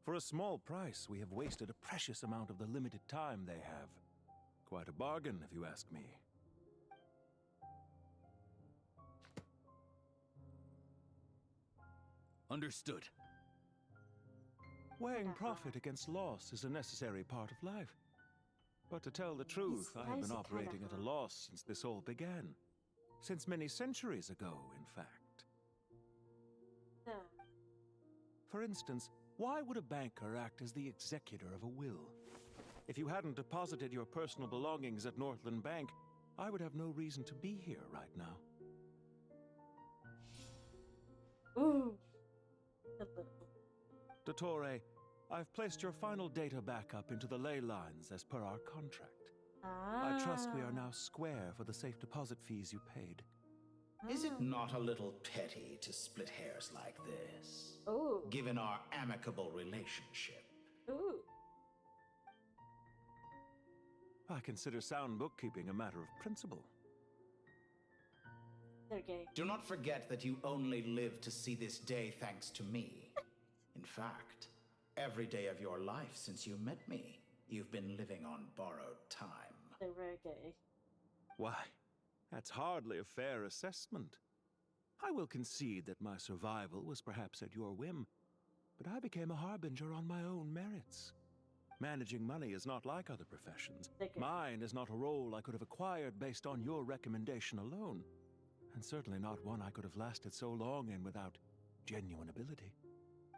For a small price, we have wasted a precious amount of the limited time they have. Quite a bargain, if you ask me. Understood. Weighing profit against loss is a necessary part of life. But to tell the truth, I have been operating at a loss since this all began. Since many centuries ago, in fact. For instance, why would a banker act as the executor of a will? If you hadn't deposited your personal belongings at Northland Bank, I would have no reason to be here right now. Ooh. Dottore, I've placed your final data backup into the ley lines as per our contract. I trust we are now square for the safe deposit fees you paid. Is it not a little petty to split hairs like this? Ooh. Given our amicable relationship. Ooh. I consider sound bookkeeping a matter of principle. Okay. Do not forget that you only live to see this day thanks to me. In fact, every day of your life since you met me, you've been living on borrowed time. They're very gay. Why, that's hardly a fair assessment. I will concede that my survival was perhaps at your whim, but I became a harbinger on my own merits. Managing money is not like other professions. Mine is not a role I could have acquired based on your recommendation alone, and certainly not one I could have lasted so long in without genuine ability.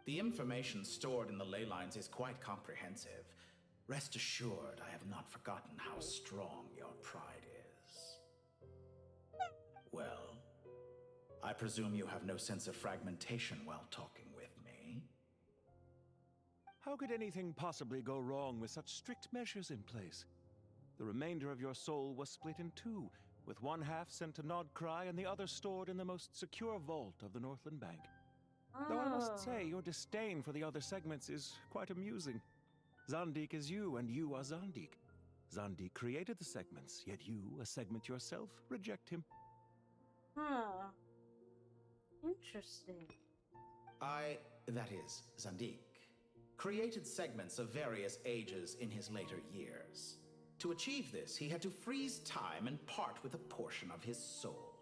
The information stored in the ley lines is quite comprehensive. Rest assured, I have not forgotten how strong your pride is. Well, I presume you have no sense of fragmentation while talking with me. How could anything possibly go wrong with such strict measures in place? The remainder of your soul was split in two, with one half sent to Nodcry and the other stored in the most secure vault of the Northland Bank. Though I must say, your disdain for the other segments is quite amusing. Zandik is you, and you are Zandik. Zandik created the segments, yet you, a segment yourself, reject him. Huh. Interesting. That is, Zandik, created segments of various ages in his later years. To achieve this, he had to freeze time and part with a portion of his soul.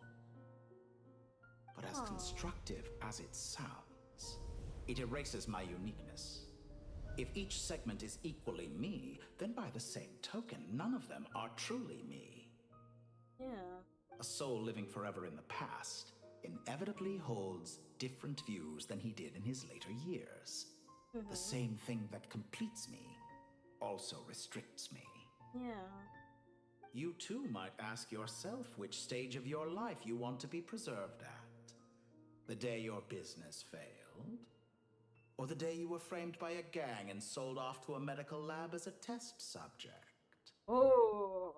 But as constructive as it sounds, it erases my uniqueness. If each segment is equally me, then by the same token, none of them are truly me. Yeah. A soul living forever in the past inevitably holds different views than he did in his later years. The same thing that completes me also restricts me. Yeah. You too might ask yourself which stage of your life you want to be preserved at. The day your business failed? Or the day you were framed by a gang and sold off to a medical lab as a test subject? Oh,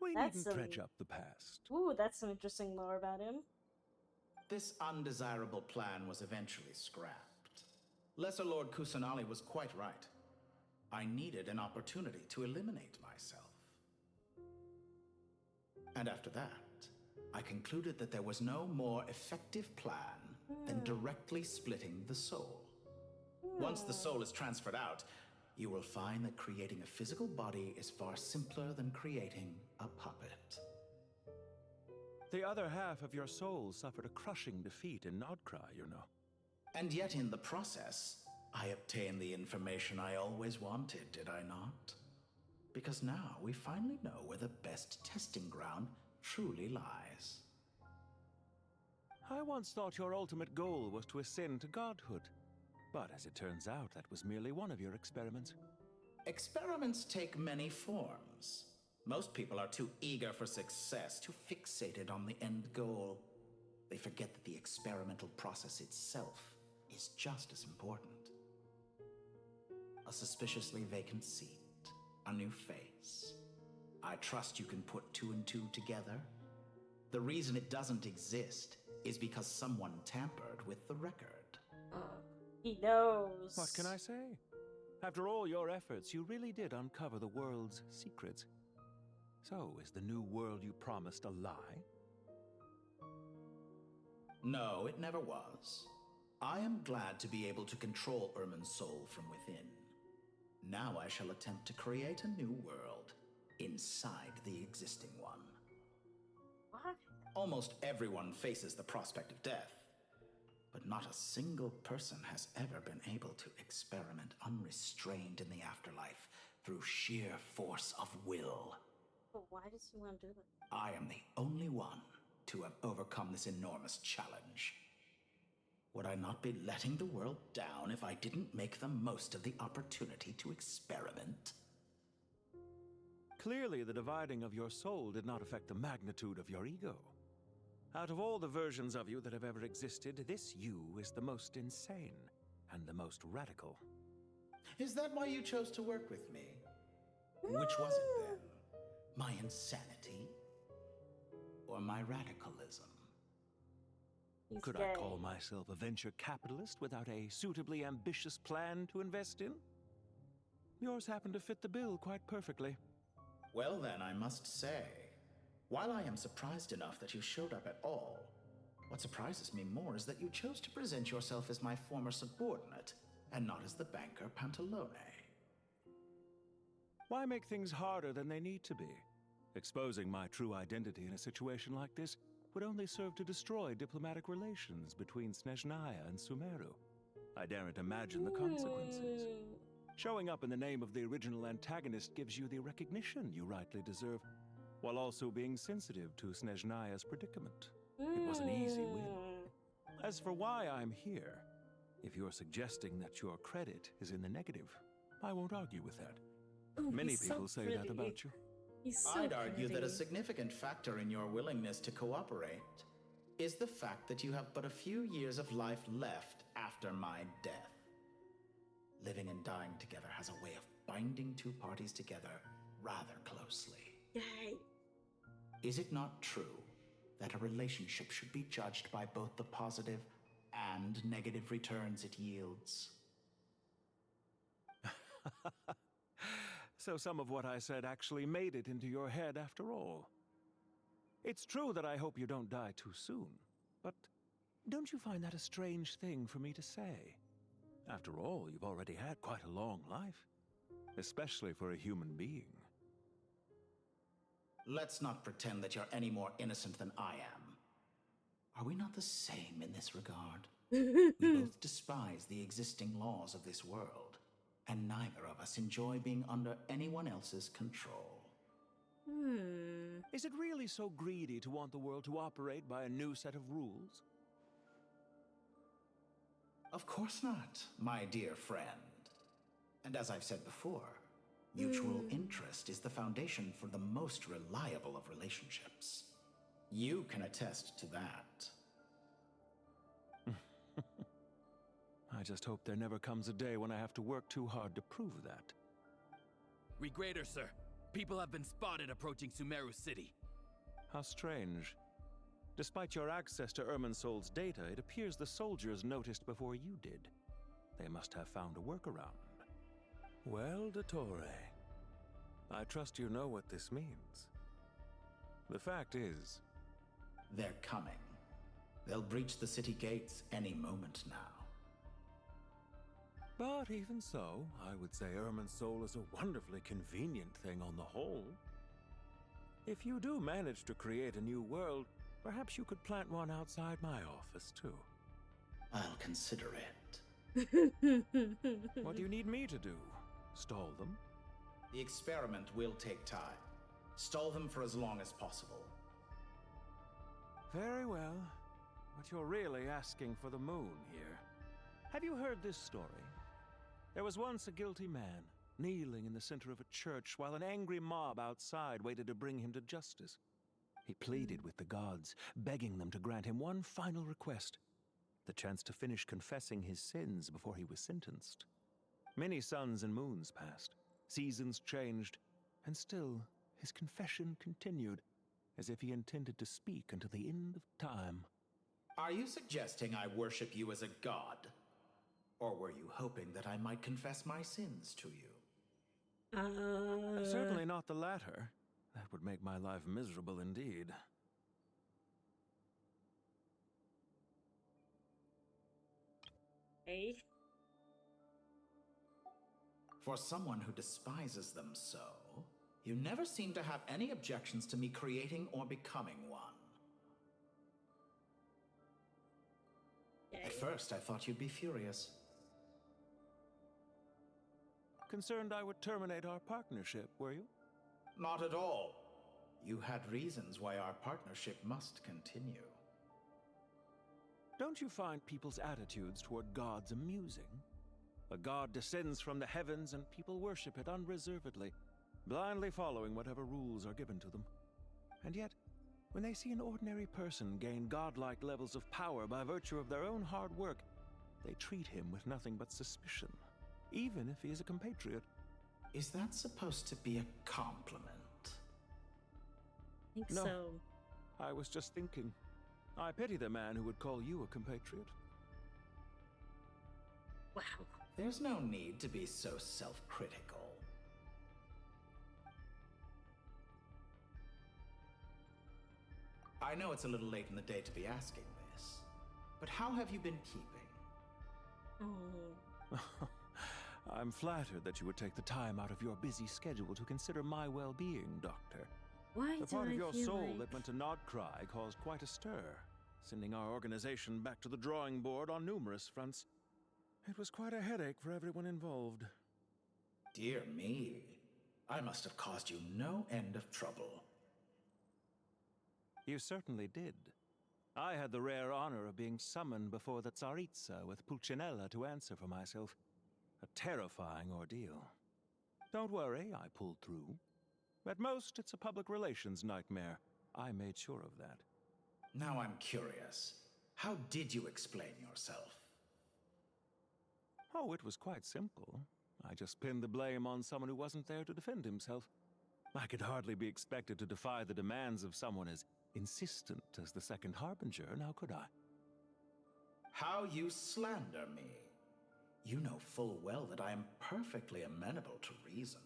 We needn't dredge up the past. Ooh, that's some interesting lore about him. This undesirable plan was eventually scrapped. Lesser Lord Kusanali was quite right. I needed an opportunity to eliminate myself. And after that, I concluded that there was no more effective plan than directly splitting the soul. Once the soul is transferred out, you will find that creating a physical body is far simpler than creating a puppet. The other half of your soul suffered a crushing defeat in Nodcry, you know. And yet in the process, I obtained the information I always wanted, did I not? Because now we finally know where the best testing ground truly lies. I once thought your ultimate goal was to ascend to godhood. But as it turns out, that was merely one of your experiments. Experiments take many forms. Most people are too eager for success, too fixated on the end goal. They forget that the experimental process itself is just as important. A suspiciously vacant seat, a new face. I trust you can put two and two together. The reason it doesn't exist is because someone tampered with the record. He knows. What can I say? After all your efforts, you really did uncover the world's secrets. So, is the new world you promised a lie? No, it never was. I am glad to be able to control Irmin's soul from within. Now I shall attempt to create a new world inside the existing one. What? Almost everyone faces the prospect of death, but not a single person has ever been able to experiment unrestrained in the afterlife through sheer force of will. But why does he want to do that? I am the only one to have overcome this enormous challenge. Would I not be letting the world down if I didn't make the most of the opportunity to experiment? Clearly, the dividing of your soul did not affect the magnitude of your ego. Out of all the versions of you that have ever existed, this you is the most insane and the most radical. Is that why you chose to work with me? Which was it then? My insanity? Or my radicalism? Could I call myself a venture capitalist without a suitably ambitious plan to invest in? Yours happened to fit the bill quite perfectly. Well then, I must say, while I am surprised enough that you showed up at all, what surprises me more is that you chose to present yourself as my former subordinate, and not as the banker Pantalone. Why make things harder than they need to be? Exposing my true identity in a situation like this would only serve to destroy diplomatic relations between Snezhnaya and Sumeru. I daren't imagine the consequences. Showing up in the name of the original antagonist gives you the recognition you rightly deserve, while also being sensitive to Snezhnaya's predicament. It was an easy win. As for why I'm here, If you're suggesting that your credit is in the negative, I won't argue with that. Ooh, Many he's so people say that pretty. about you. He's so I'd argue that a pretty. significant factor in your willingness to cooperate is the fact that you have but a few years of life left after my death. Living and dying together has a way of binding two parties together rather closely. Yay. Is it not true that a relationship should be judged by both the positive and negative returns it yields? So some of what I said actually made it into your head after all. It's true that I hope you don't die too soon, but don't you find that a strange thing for me to say? After all, you've already had quite a long life, especially for a human being. Let's not pretend that you're any more innocent than I am. Are we not the same in this regard? We both despise the existing laws of this world, and neither of us enjoy being under anyone else's control. Is it really so greedy to want the world to operate by a new set of rules? Of course not, my dear friend. And as I've said before, mutual interest is the foundation for the most reliable of relationships. You can attest to that. I just hope there never comes a day when I have to work too hard to prove that. Regrader, sir. People have been spotted approaching Sumeru City. How strange. Despite your access to Irminsol's data, it appears the soldiers noticed before you did. They must have found a workaround. Well, Dottore, I trust you know what this means. The fact is... They're coming. They'll breach the city gates any moment now. But even so, I would say Irminsol is a wonderfully convenient thing on the whole. If you do manage to create a new world, perhaps you could plant one outside my office, too. I'll consider it. What do you need me to do? Stall them? The experiment will take time. Stall them for as long as possible. Very well. But you're really asking for the moon here. Have you heard this story? There was once a guilty man, kneeling in the center of a church while an angry mob outside waited to bring him to justice. He pleaded with the gods, begging them to grant him one final request, the chance to finish confessing his sins before he was sentenced. Many suns and moons passed, seasons changed, and still his confession continued, as if he intended to speak until the end of time. Are you suggesting I worship you as a god? Or were you hoping that I might confess my sins to you? Certainly not the latter. That would make my life miserable indeed. Hey. For someone who despises them so, you never seem to have any objections to me creating or becoming one. At first, I thought you'd be furious. Concerned I would terminate our partnership, were you? Not at all. You had reasons why our partnership must continue. Don't you find people's attitudes toward gods amusing? A god descends from the heavens and people worship it unreservedly, blindly following whatever rules are given to them. And yet, when they see an ordinary person gain godlike levels of power by virtue of their own hard work, they treat him with nothing but suspicion, even if he is a compatriot. Is that supposed to be a compliment? I think No. so. I was just thinking. I pity the man who would call you a compatriot. Wow. There's no need to be so self-critical. I know it's a little late in the day to be asking this, but how have you been keeping? Oh. I'm flattered that you would take the time out of your busy schedule to consider my well-being, Doctor. Why The do part I of your feel soul like... that went to Nodcry caused quite a stir, sending our organization back to the drawing board on numerous fronts. It was quite a headache for everyone involved. Dear me, I must have caused you no end of trouble. You certainly did. I had the rare honor of being summoned before the Tsaritsa with Pulcinella to answer for myself. A terrifying ordeal. Don't worry, I pulled through. At most, it's a public relations nightmare. I made sure of that. Now I'm curious. How did you explain yourself? Oh, it was quite simple. I just pinned the blame on someone who wasn't there to defend himself. I could hardly be expected to defy the demands of someone as insistent as the Second Harbinger, now could I? How you slander me. You know full well that I am perfectly amenable to reason.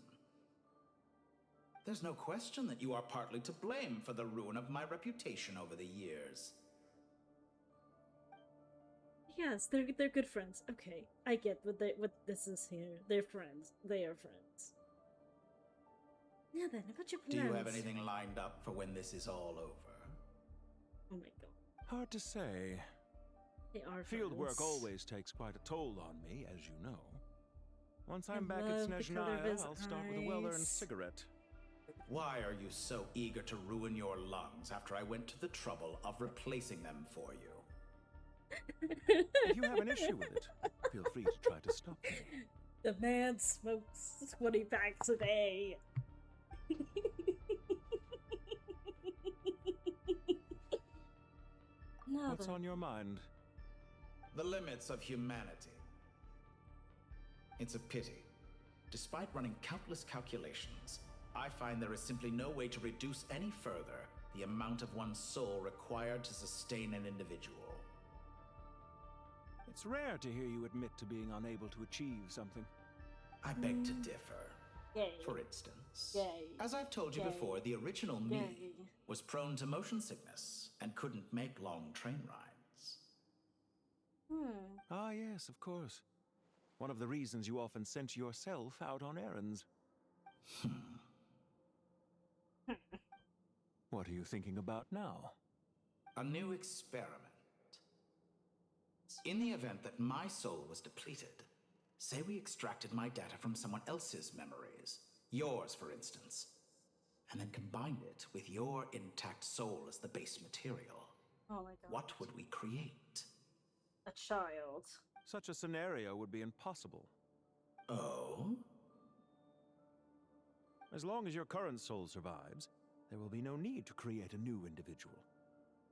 There's no question that you are partly to blame for the ruin of my reputation over the years. Yes, they're good friends. Okay, I get what this is here. They're friends. They are friends. Now then, about your plans. Do you have anything lined up for when this is all over? Oh my god. Hard to say. They are Field friends. work always takes quite a toll on me, as you know. Once I'm back at Snezhnaya, I'll start with a well-earned cigarette. Why are you so eager to ruin your lungs after I went to the trouble of replacing them for you? If you have an issue with it, feel free to try to stop me. The man smokes 20 packs a day. No, What's on your mind? The limits of humanity. It's a pity. Despite running countless calculations, I find there is simply no way to reduce any further the amount of one's soul required to sustain an individual. It's rare to hear you admit to being unable to achieve something. I beg to differ. Yay. For instance, Yay. as I've told you Yay. before, the original me Yay. was prone to motion sickness and couldn't make long train rides. Ah, yes, of course. One of the reasons you often sent yourself out on errands. What are you thinking about now? A new experiment. In the event that my soul was depleted, say we extracted my data from someone else's memories, yours for instance, and then combined it with your intact soul as the base material. Oh my god. What would we create? A child. Such a scenario would be impossible. Oh? As long as your current soul survives, there will be no need to create a new individual.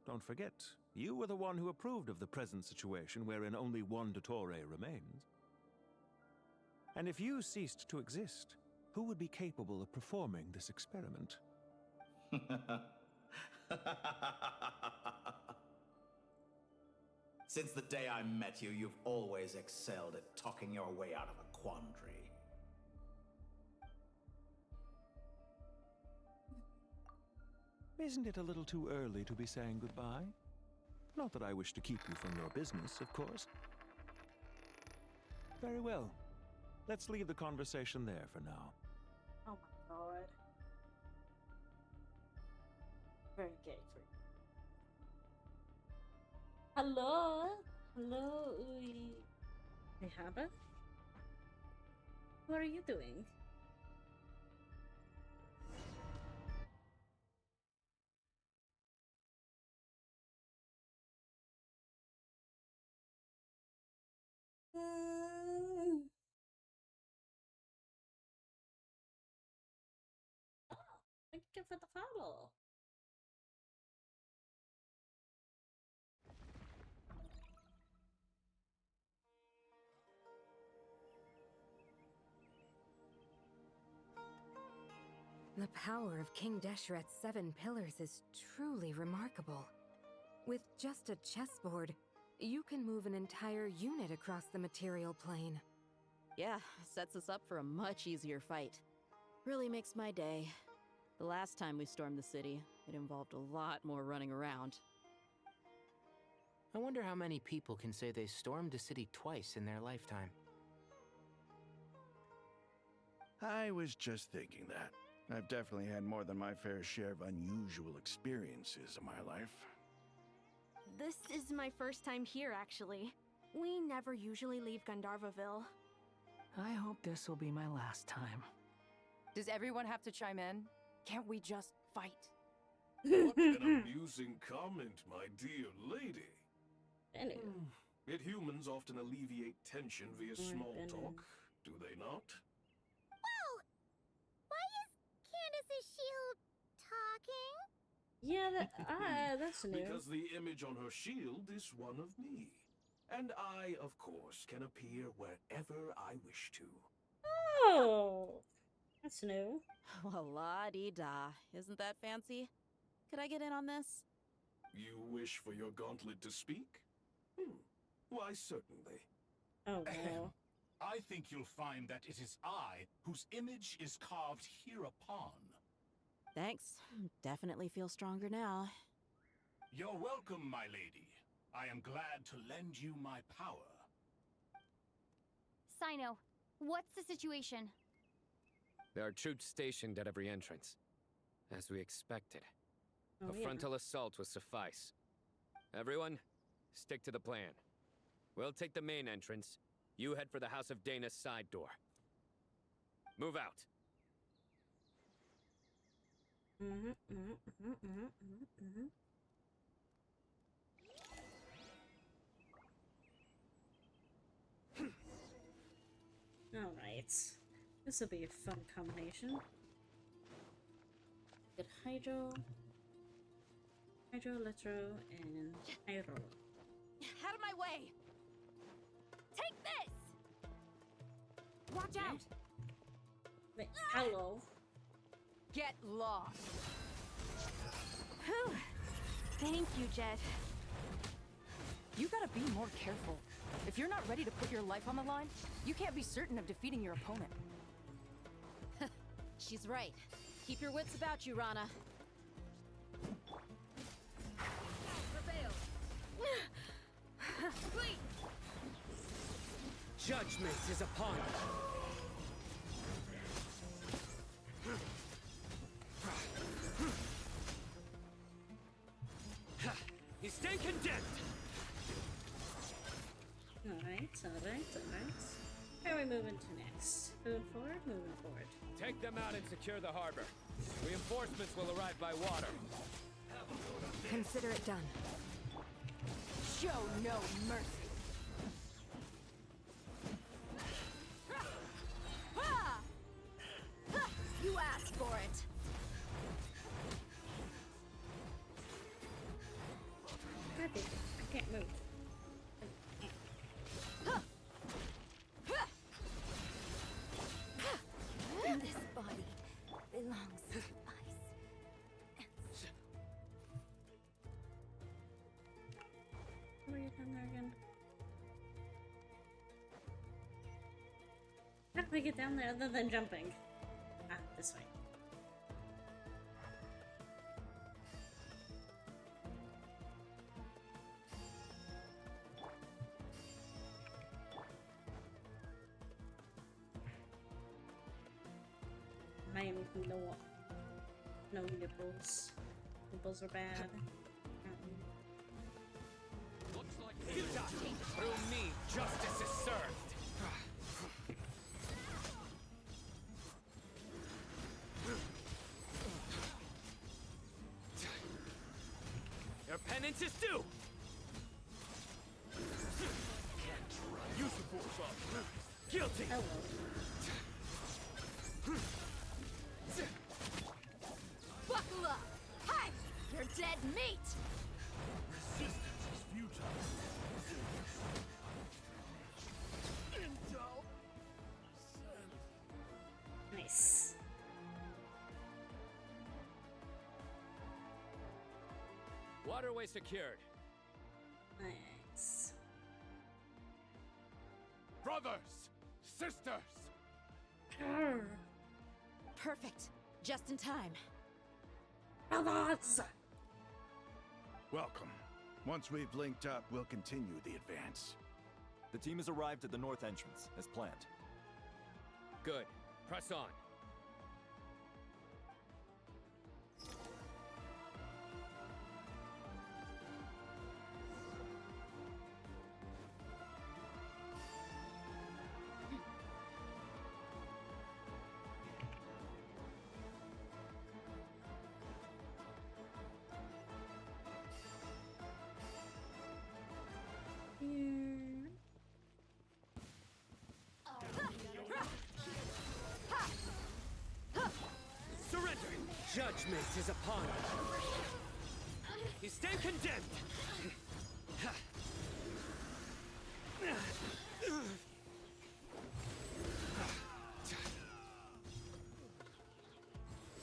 Don't forget, you were the one who approved of the present situation wherein only one Dottore remains. And if you ceased to exist, who would be capable of performing this experiment? Since the day I met you, you've always excelled at talking your way out of a quandary. Isn't it a little too early to be saying goodbye? Not that I wish to keep you from your business, of course. Very well. Let's leave the conversation there for now. Oh my god. Very gay for you. Hello? Hello, Rehaba? What are you doing? Thank you for the follow. The power of King Deshret's 7 pillars is truly remarkable. With just a chessboard, you can move an entire unit across the material plane. Yeah, sets us up for a much easier fight. Really makes my day. The last time we stormed the city, it involved a lot more running around. I wonder how many people can say they stormed a city twice in their lifetime. I was just thinking that. I've definitely had more than my fair share of unusual experiences in my life. This is my first time here, actually. We never usually leave Gandharvaville. I hope this will be my last time. Does everyone have to chime in? Can't we just fight? What an amusing comment, my dear lady. Anyway. Yet humans often alleviate tension via small talk, do they not? Whoa! Why is Candace's shield talking? Yeah, that's new. Because the image on her shield is one of me. And I, of course, can appear wherever I wish to. Oh, that's new. Well, la-di-da. Isn't that fancy? Could I get in on this? You wish for your gauntlet to speak? Why, certainly. Oh, wow. I think you'll find that it is I whose image is carved hereupon. Thanks. Definitely feel stronger now. You're welcome, my lady. I am glad to lend you my power. Sino, what's the situation? There are troops stationed at every entrance, as we expected. Oh, A frontal assault will suffice. Everyone, stick to the plan. We'll take the main entrance. You head for the House of Dana's side door. Move out. Alright. This will be a fun combination. Get Hydro, Electro, and Hydro. Out of my way! Take this! Watch out! Wait, hello. Get lost! Whew. Thank you, Jet. You gotta be more careful. If you're not ready to put your life on the line, you can't be certain of defeating your opponent. She's right. Keep your wits about you, Rana. Wait! Judgment is upon us. He's staying condemned! Alright. Where are we moving to next? Moving forward? Moving forward. Take them out and secure the harbor. Reinforcements will arrive by water. Consider it done. Show no mercy. You asked for it. I can't move. This body belongs to ice. Where are you down there again? How do I get down there other than jumping? Ah, this way. Miami no nipples. Nipples are bad. Looks like through me, justice is served. Your penance is due. Use the force on. Guilty. Hello. Buckle up! Hi! You're dead meat! Resistance is futile. Nice. Waterway secured. Nice. Brothers! Sisters! Perfect. Just in time. Robots! Welcome. Once we've linked up, we'll continue the advance. The team has arrived at the north entrance, as planned. Good. Press on. Judgment is upon you. You stand condemned.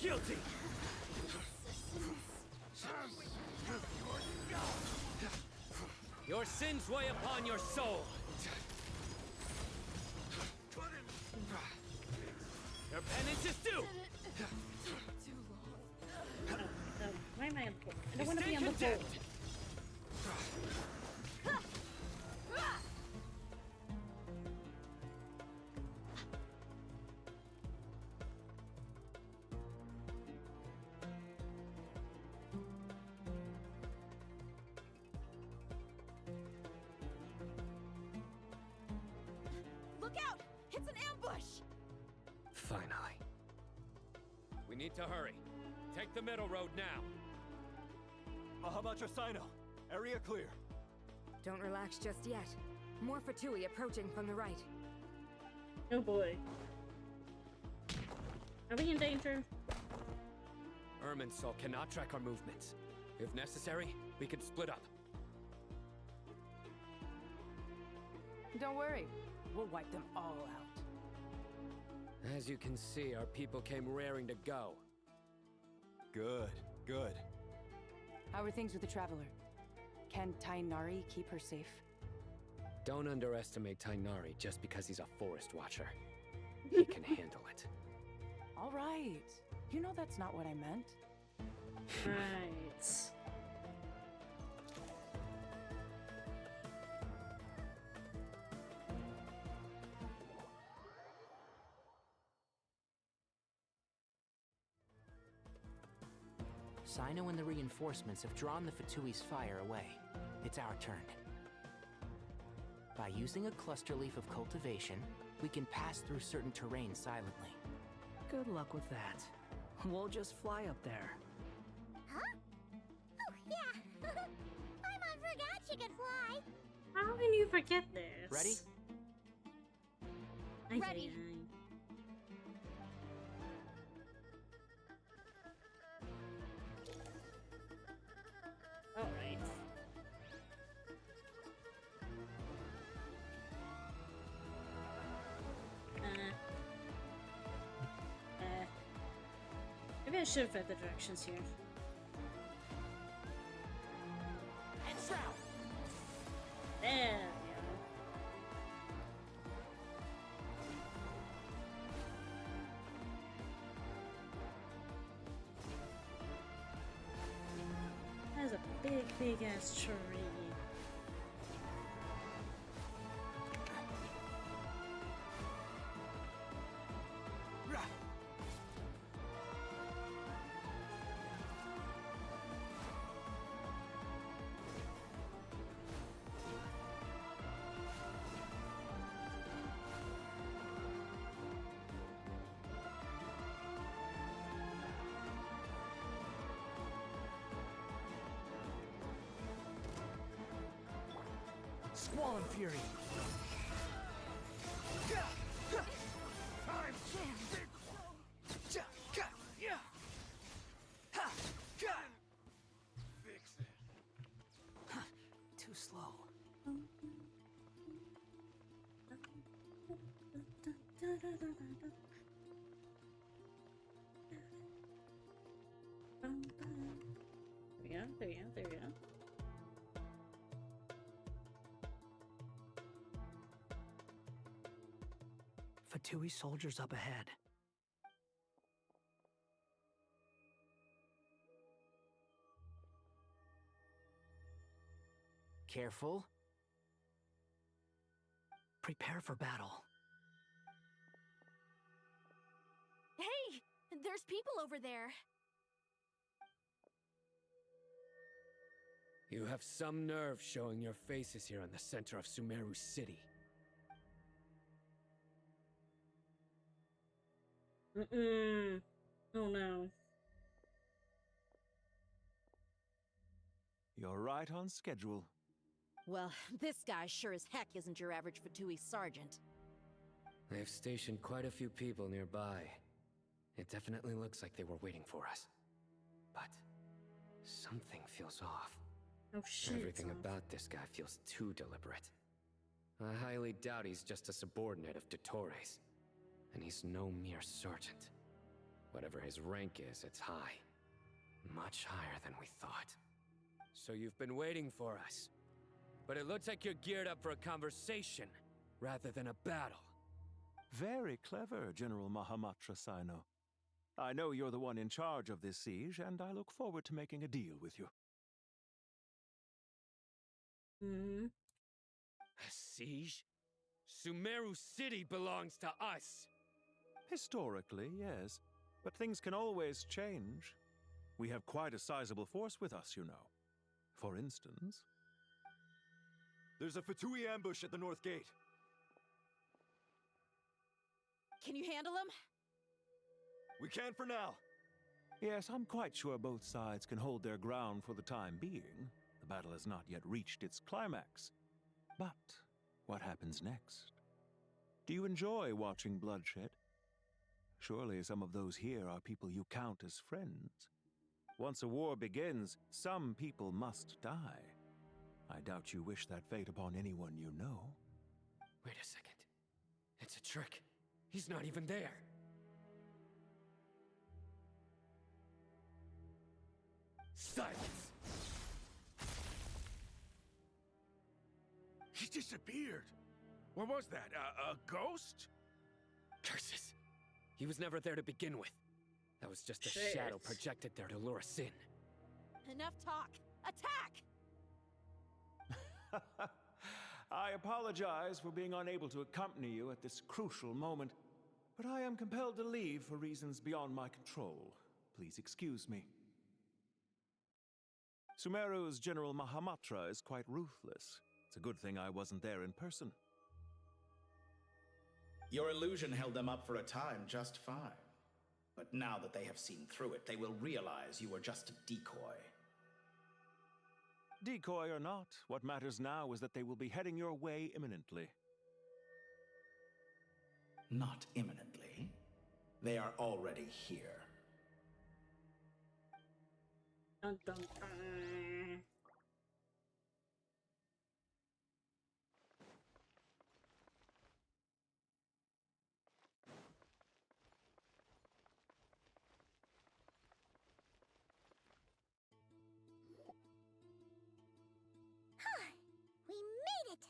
Guilty. Your sins weigh upon your soul. Your penance is due. Why am I on the boat? I don't want to be on the boat. Look out! It's an ambush! Finally. We need to hurry. Take the middle road now. How about your Sino? Area clear. Don't relax just yet. More Fatui approaching from the right. Oh boy. Are we in danger? Irminsul cannot track our movements. If necessary, we can split up. Don't worry. We'll wipe them all out. As you can see, our people came raring to go. Good, good. How are things with the Traveler? Can Tainari keep her safe? Don't underestimate Tainari just because he's a forest watcher. He can handle it. All right. You know that's not what I meant. Right. Sino and the reinforcements have drawn the Fatui's fire away. It's our turn. By using a cluster leaf of cultivation, we can pass through certain terrain silently. Good luck with that. We'll just fly up there. Huh? Oh, yeah. Paimon forgot she could fly. How can you forget this? Ready? Ready. All right. Maybe I should have read the directions here. And shroud. There we go. That's a big ass tree. Squall and Fury. Fix it. Too slow. There we go. Fatui soldiers up ahead. Careful. Prepare for battle. Hey! There's people over there. You have some nerve showing your faces here in the center of Sumeru City. Oh no. You're right on schedule. Well, this guy sure as heck isn't your average Fatui sergeant. They've stationed quite a few people nearby. It definitely looks like they were waiting for us. But something feels off. Oh shit. Everything about this guy feels too deliberate. I highly doubt he's just a subordinate of Dottores. And he's no mere sergeant. Whatever his rank is, it's high. Much higher than we thought. So you've been waiting for us. But it looks like you're geared up for a conversation, rather than a battle. Very clever, General Mahamatra Sino. I know you're the one in charge of this siege, and I look forward to making a deal with you. A siege? Sumeru City belongs to us! Historically, yes. But things can always change. We have quite a sizable force with us, you know. For instance... There's a Fatui ambush at the north gate. Can you handle him? We can for now. Yes, I'm quite sure both sides can hold their ground for the time being. The battle has not yet reached its climax. But what happens next? Do you enjoy watching bloodshed? Surely some of those here are people you count as friends. Once a war begins, some people must die. I doubt you wish that fate upon anyone you know. Wait a second. It's a trick. He's not even there. Silence! He disappeared. What was that? A ghost? Curses! He was never there to begin with. That was just a shadow projected there to lure us in. Enough talk! Attack! I apologize for being unable to accompany you at this crucial moment, but I am compelled to leave for reasons beyond my control. Please excuse me. Sumeru's General Mahamatra is quite ruthless. It's a good thing I wasn't there in person. Your illusion held them up for a time just fine. But now that they have seen through it, they will realize you were just a decoy. Decoy or not, what matters now is that they will be heading your way imminently. Not imminently. They are already here. Dun, dun, dun. We made it!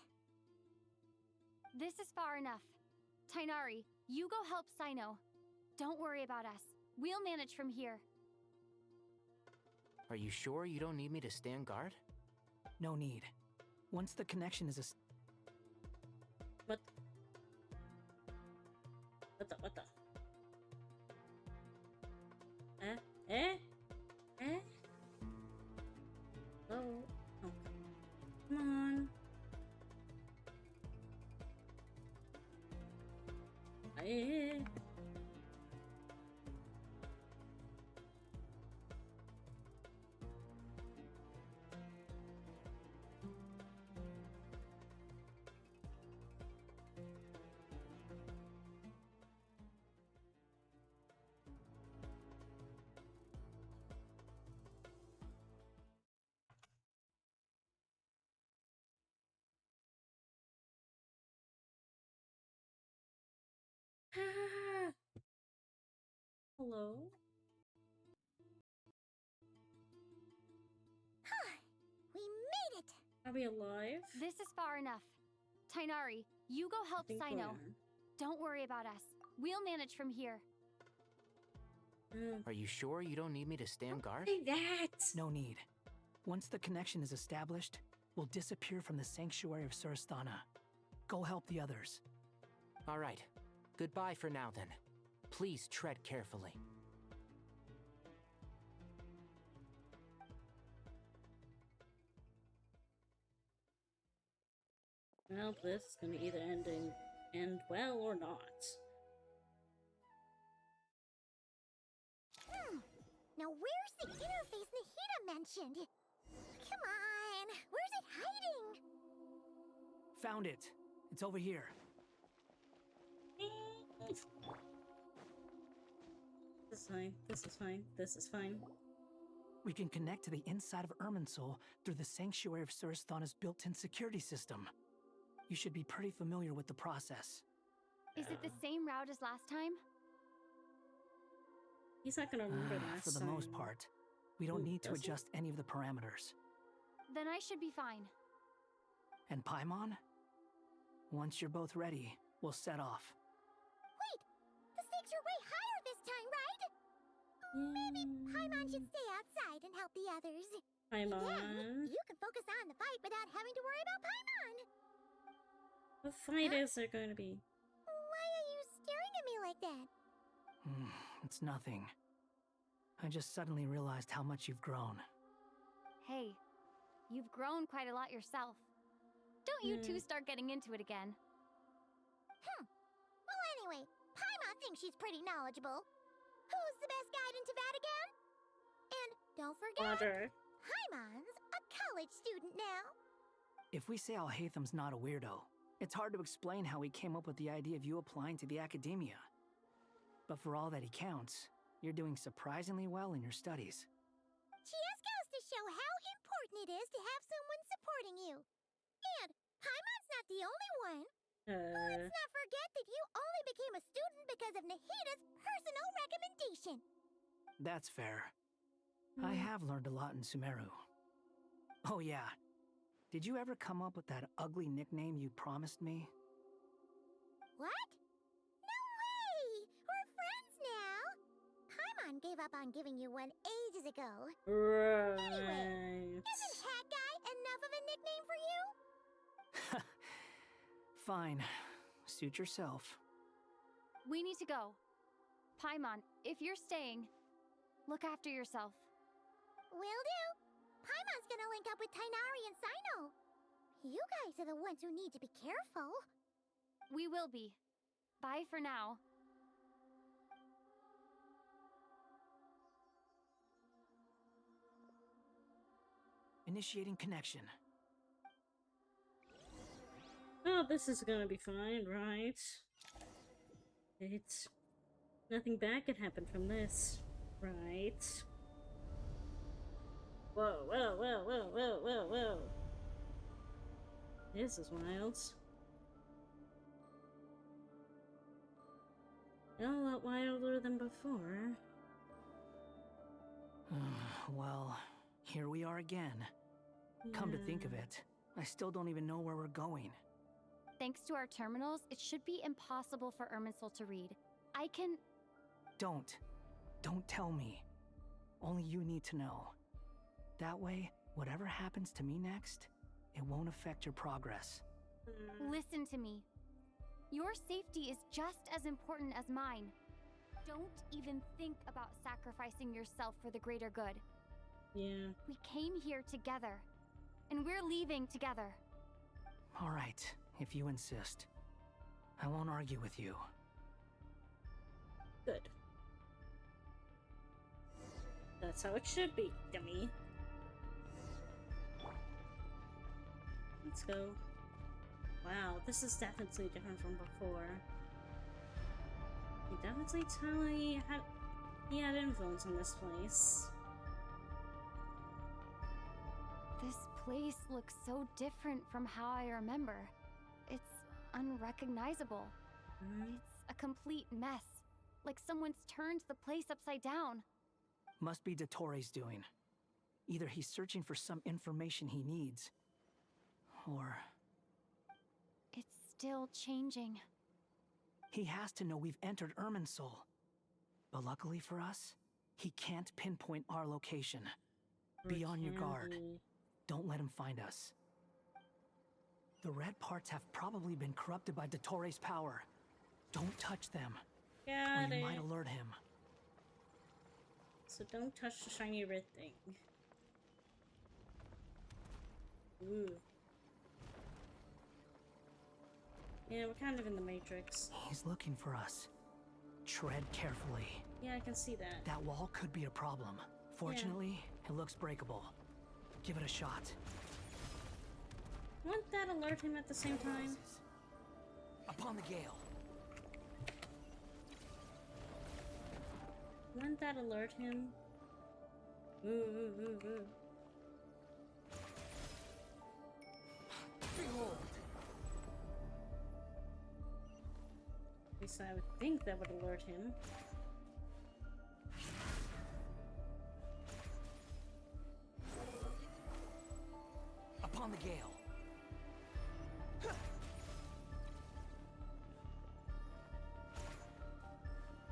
This is far enough. Tainari, you go help Sino. Don't worry about us. We'll manage from here. Are you sure you don't need me to stand guard? No need. Once the connection is What the? Oh, okay. Come on. Hello? We made it! Are we alive? This is far enough. Tainari, you go help think Sino. we are. Don't worry about us. We'll manage from here. Are you sure you don't need me to stand guard? Say that! no need. Once the connection is established, we'll disappear from the sanctuary of Surasthana. Go help the others. All right. Goodbye for now, then. Please tread carefully. Well, this is gonna either end well or not. Now where's the interface Nahida mentioned? Come on, where's it hiding? Found it. It's over here. This is fine. This is fine. This is fine. We can connect to the inside of Irminsul through the Sanctuary of Surasthana's built-in security system. You should be pretty familiar with the process. Is it the same route as last time? He's not gonna remember last For the time. most part. We don't need to does he? adjust any of the parameters. Then I should be fine. And Paimon? Once you're both ready, we'll set off. Wait! The stakes are way higher this time, right? Maybe Paimon should stay outside and help the others. Paimon. Then you can focus on the fight without having to worry about Paimon. What fight is there going to be? Why are you staring at me like that? It's nothing. I just suddenly realized how much you've grown. Hey, you've grown quite a lot yourself. Don't you two start getting into it again. Well, anyway, Paimon thinks she's pretty knowledgeable. Who's the best guide in Tavatigan? And don't forget, Roger. Paimon's a college student now. If we say Alhaitham's not a weirdo, it's hard to explain how he came up with the idea of you applying to the academia. But for all that he counts, you're doing surprisingly well in your studies. Just goes to show how important it is to have someone supporting you. And Paimon's not the only one. Let's not forget that you only became a student because of Nahida's personal recommendation. That's fair. I have learned a lot in Sumeru. Oh yeah. Did you ever come up with that ugly nickname you promised me? What? No way! We're friends now! Paimon gave up on giving you one ages ago. Right. Anyway, isn't Hat Guy enough of a nickname for you? Fine. Suit yourself. We need to go. Paimon, if you're staying, look after yourself. Will do. Paimon's gonna link up with Tainari and Sino. You guys are the ones who need to be careful. We will be. Bye for now. Initiating connection. Oh, this is gonna be fine, right? It's... Nothing bad can happen from this, right? Whoa, whoa, whoa, whoa, whoa, whoa, whoa. This is wild. A lot wilder than before. Well, here we are again. Come to think of it, I still don't even know where we're going. Thanks to our terminals, it should be impossible for Irminsul to read. I can... Don't tell me. Only you need to know. That way, whatever happens to me next, it won't affect your progress. Listen to me. Your safety is just as important as mine. Don't even think about sacrificing yourself for the greater good. Yeah. We came here together, and we're leaving together. All right, if you insist. I won't argue with you. Good. That's how it should be, dummy. Let's go. Wow, this is definitely different from before. You definitely tell he had influence on this place. This place looks so different from how I remember. It's unrecognizable. It's a complete mess. Like someone's turned the place upside down. Must be Dottoro's doing. Either he's searching for some information he needs, or... It's still changing. He has to know we've entered Irminsul. But luckily for us, he can't pinpoint our location. Be on your guard. Don't let him find us. The red parts have probably been corrupted by Dottoro's power. Don't touch them, or you might alert him. So don't touch the shiny red thing. Ooh. Yeah, we're kind of in the Matrix. He's looking for us. Tread carefully. Yeah, I can see that. That wall could be a problem. Fortunately, it looks breakable. Give it a shot. Won't that alert him at the same time? Upon the gale. Wouldn't that alert him? Ooh. Behold. At least I would think that would alert him. Upon the gale.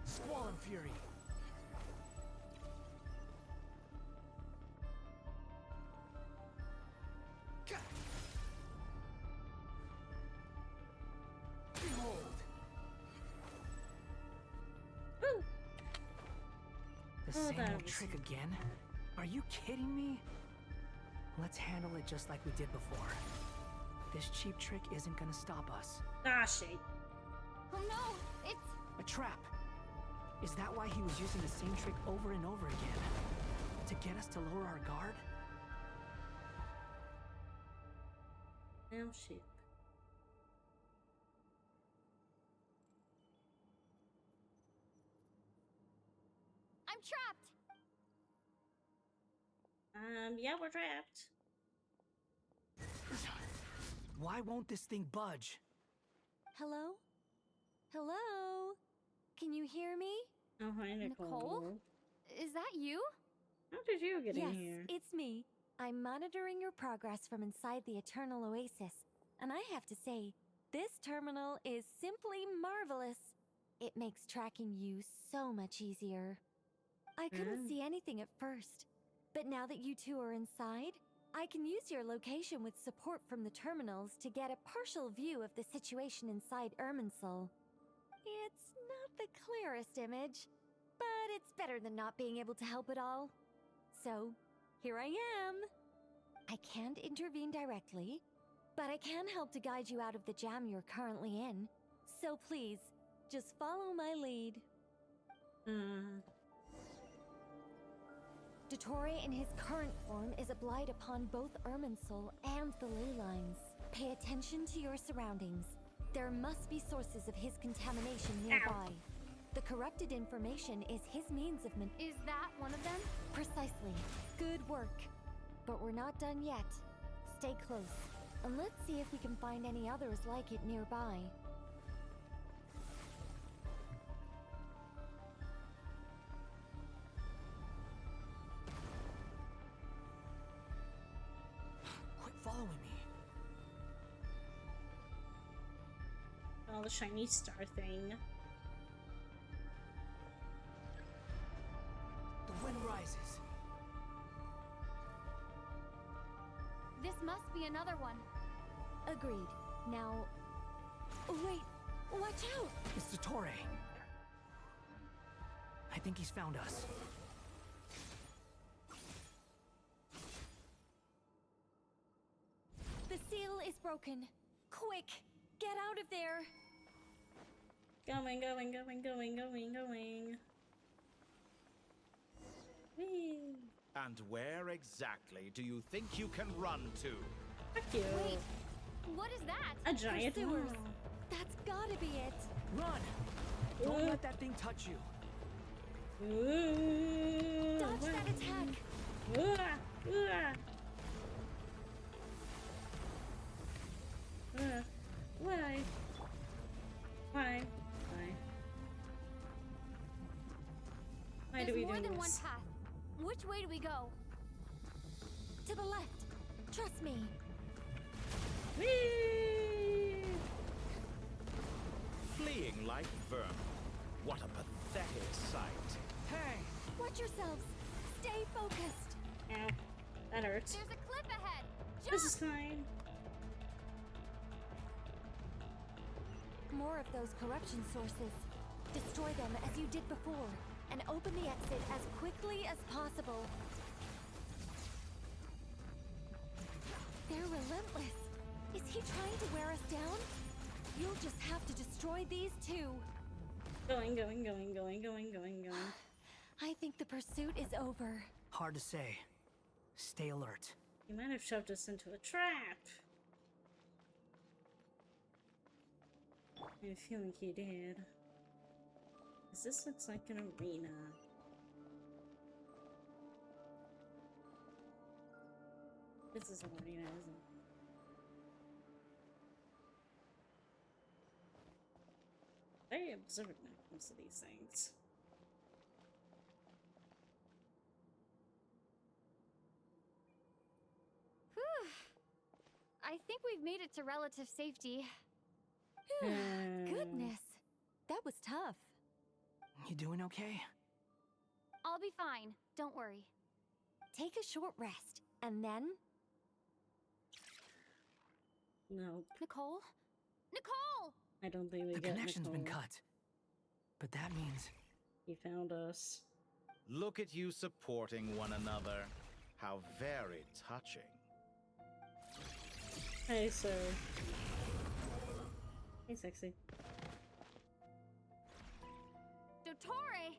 Squall and fury. Behold. The same old trick again? Are you kidding me? Let's handle it just like we did before. This cheap trick isn't gonna stop us. Ah, shit. Oh no, it's a trap. Is that why he was using the same trick over and over again? To get us to lower our guard? Now shit. I'm trapped. Yeah, we're trapped. Why won't this thing budge? Hello? Hello? Can you hear me? Oh, hi, Nicole. Is that you? How did you get in here? Yes, it's me. I'm monitoring your progress from inside the Eternal Oasis. And I have to say, this terminal is simply marvelous. It makes tracking you so much easier. I couldn't see anything at first, but now that you two are inside, I can use your location with support from the terminals to get a partial view of the situation inside Irminsul. It's not the clearest image, but it's better than not being able to help at all. So, here I am. I can't intervene directly, but I can help to guide you out of the jam you're currently in. So please, just follow my lead. Dottore in his current form is a blight upon both Irminsul and the ley lines. Pay attention to your surroundings. There must be sources of his contamination nearby. Ow. The corrupted information is his means of Is that one of them? Precisely. Good work. But we're not done yet. Stay close, and let's see if we can find any others like it nearby. Quit following me. Oh, the shiny star thing. The wind rises. This must be another one. Agreed. Now... Wait! Watch out! It's Dottore. I think he's found us. The seal is broken. Quick! Get out of there! Going. Whee! And where exactly do you think you can run to? Fuck you. Wait, what is that? A giant Pursuers. That's gotta be it. Run! Don't let that thing touch you. Dodge that attack. Why? Why do we do There's more than this? one path. Which way do we go? To the left. Trust me. Whee! Fleeing like vermin. What a pathetic sight. Hey! Watch yourselves. Stay focused. Ow. That hurts. There's a cliff ahead. Jump! This is fine. More of those corruption sources. Destroy them as you did before, and open the exit as quickly as possible. They're relentless. Is he trying to wear us down? You'll just have to destroy these two. Going. I think the pursuit is over. Hard to say. Stay alert. He might have shoved us into a trap. I feel like he did. 'Cause this looks like an arena. This is an arena, isn't it? Very observant when it comes to these things. Whew. I think we've made it to relative safety. Goodness, that was tough. You doing okay? I'll be fine. Don't worry. Take a short rest, and then... No. Nicole? Nicole! I don't think we The get connection's been Nicole. cut. But that means... He found us. Look at you supporting one another. How very touching. Hey, sir. Hey, sexy. Dottore!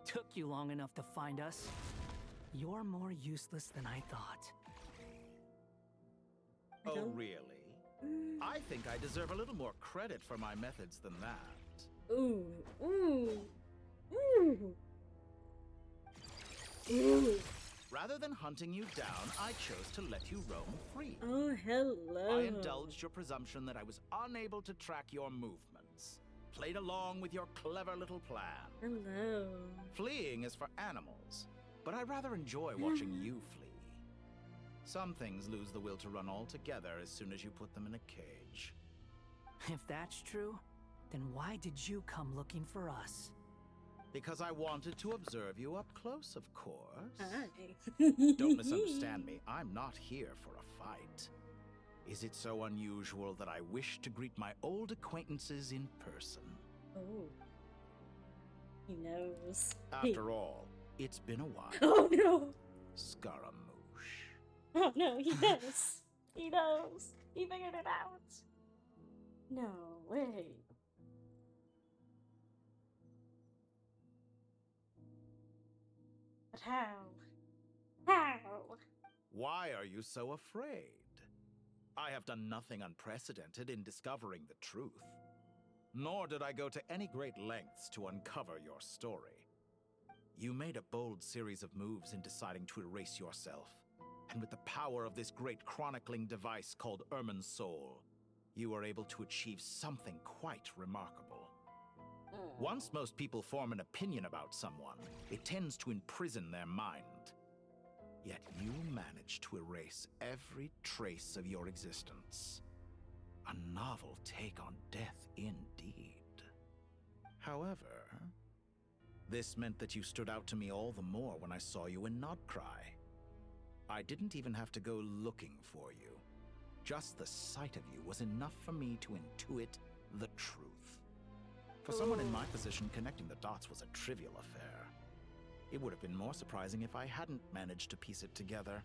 Took you long enough to find us. You're more useless than I thought. Oh, really? I think I deserve a little more credit for my methods than that. Ooh. Ooh. Ooh. Ooh. Rather than hunting you down, I chose to let you roam free. Oh, hello. I indulged your presumption that I was unable to track your movements. Played along with your clever little plan. Hello. Fleeing is for animals, but I rather enjoy watching you flee. Some things lose the will to run altogether as soon as you put them in a cage. If that's true, then why did you come looking for us? Because I wanted to observe you up close, of course. Hi. Don't misunderstand me. I'm not here for a fight. Is it so unusual that I wish to greet my old acquaintances in person? Oh. He knows. After all, it's been a while. Oh no! Scaramouche. Oh no, he knows. He knows. He figured it out. No way. But how? How? Why are you so afraid? I have done nothing unprecedented in discovering the truth. Nor did I go to any great lengths to uncover your story. You made a bold series of moves in deciding to erase yourself. And with the power of this great chronicling device called Irmin's Soul, you were able to achieve something quite remarkable. Once most people form an opinion about someone, it tends to imprison their mind. Yet you managed to erase every trace of your existence. A novel take on death indeed. However, this meant that you stood out to me all the more when I saw you in Nodcry. I didn't even have to go looking for you. Just the sight of you was enough for me to intuit the truth. For someone in my position, connecting the dots was a trivial affair. It would have been more surprising if I hadn't managed to piece it together.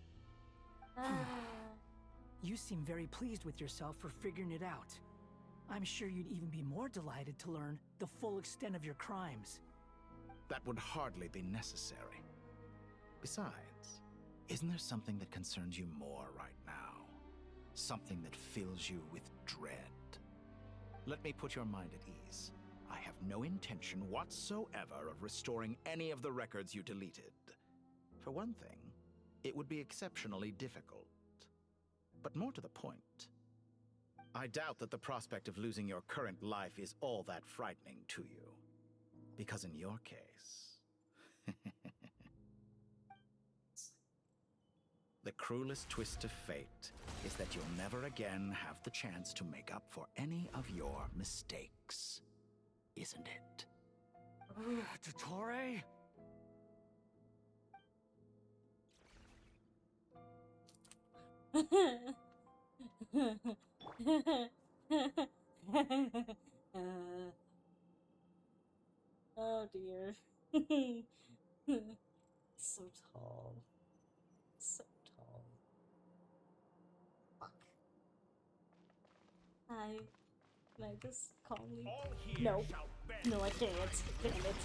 You seem very pleased with yourself for figuring it out. I'm sure you'd even be more delighted to learn the full extent of your crimes. That would hardly be necessary. Besides, isn't there something that concerns you more right now? Something that fills you with dread? Let me put your mind at ease. I have no intention whatsoever of restoring any of the records you deleted. For one thing, it would be exceptionally difficult. But more to the point, I doubt that the prospect of losing your current life is all that frightening to you. Because in your case, the cruelest twist of fate is that you'll never again have the chance to make up for any of your mistakes. Isn't it? Dottore? Oh dear. So tall. So tall. Fuck. Hi. Can I just calmly? No. No, I can't. Damn it.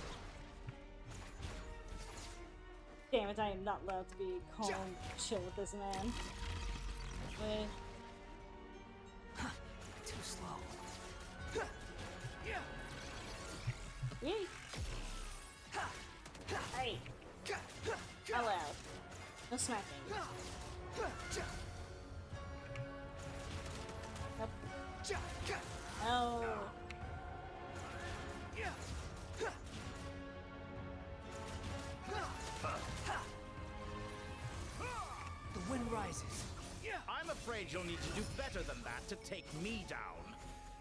Damn it, I am not allowed to be calm, chill with this man. Wait. Too slow. Yay. Hey. Oh. The wind rises. I'm afraid you'll need to do better than that to take me down.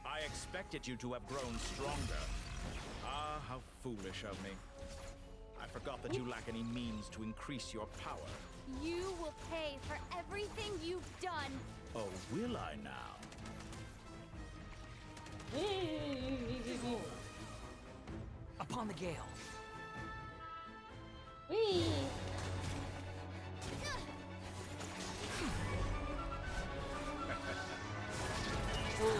I expected you to have grown stronger. Ah, how foolish of me. I forgot that you lack any means to increase your power. You will pay for everything you've done. Oh, will I now? Upon the gale. Whee! Oh.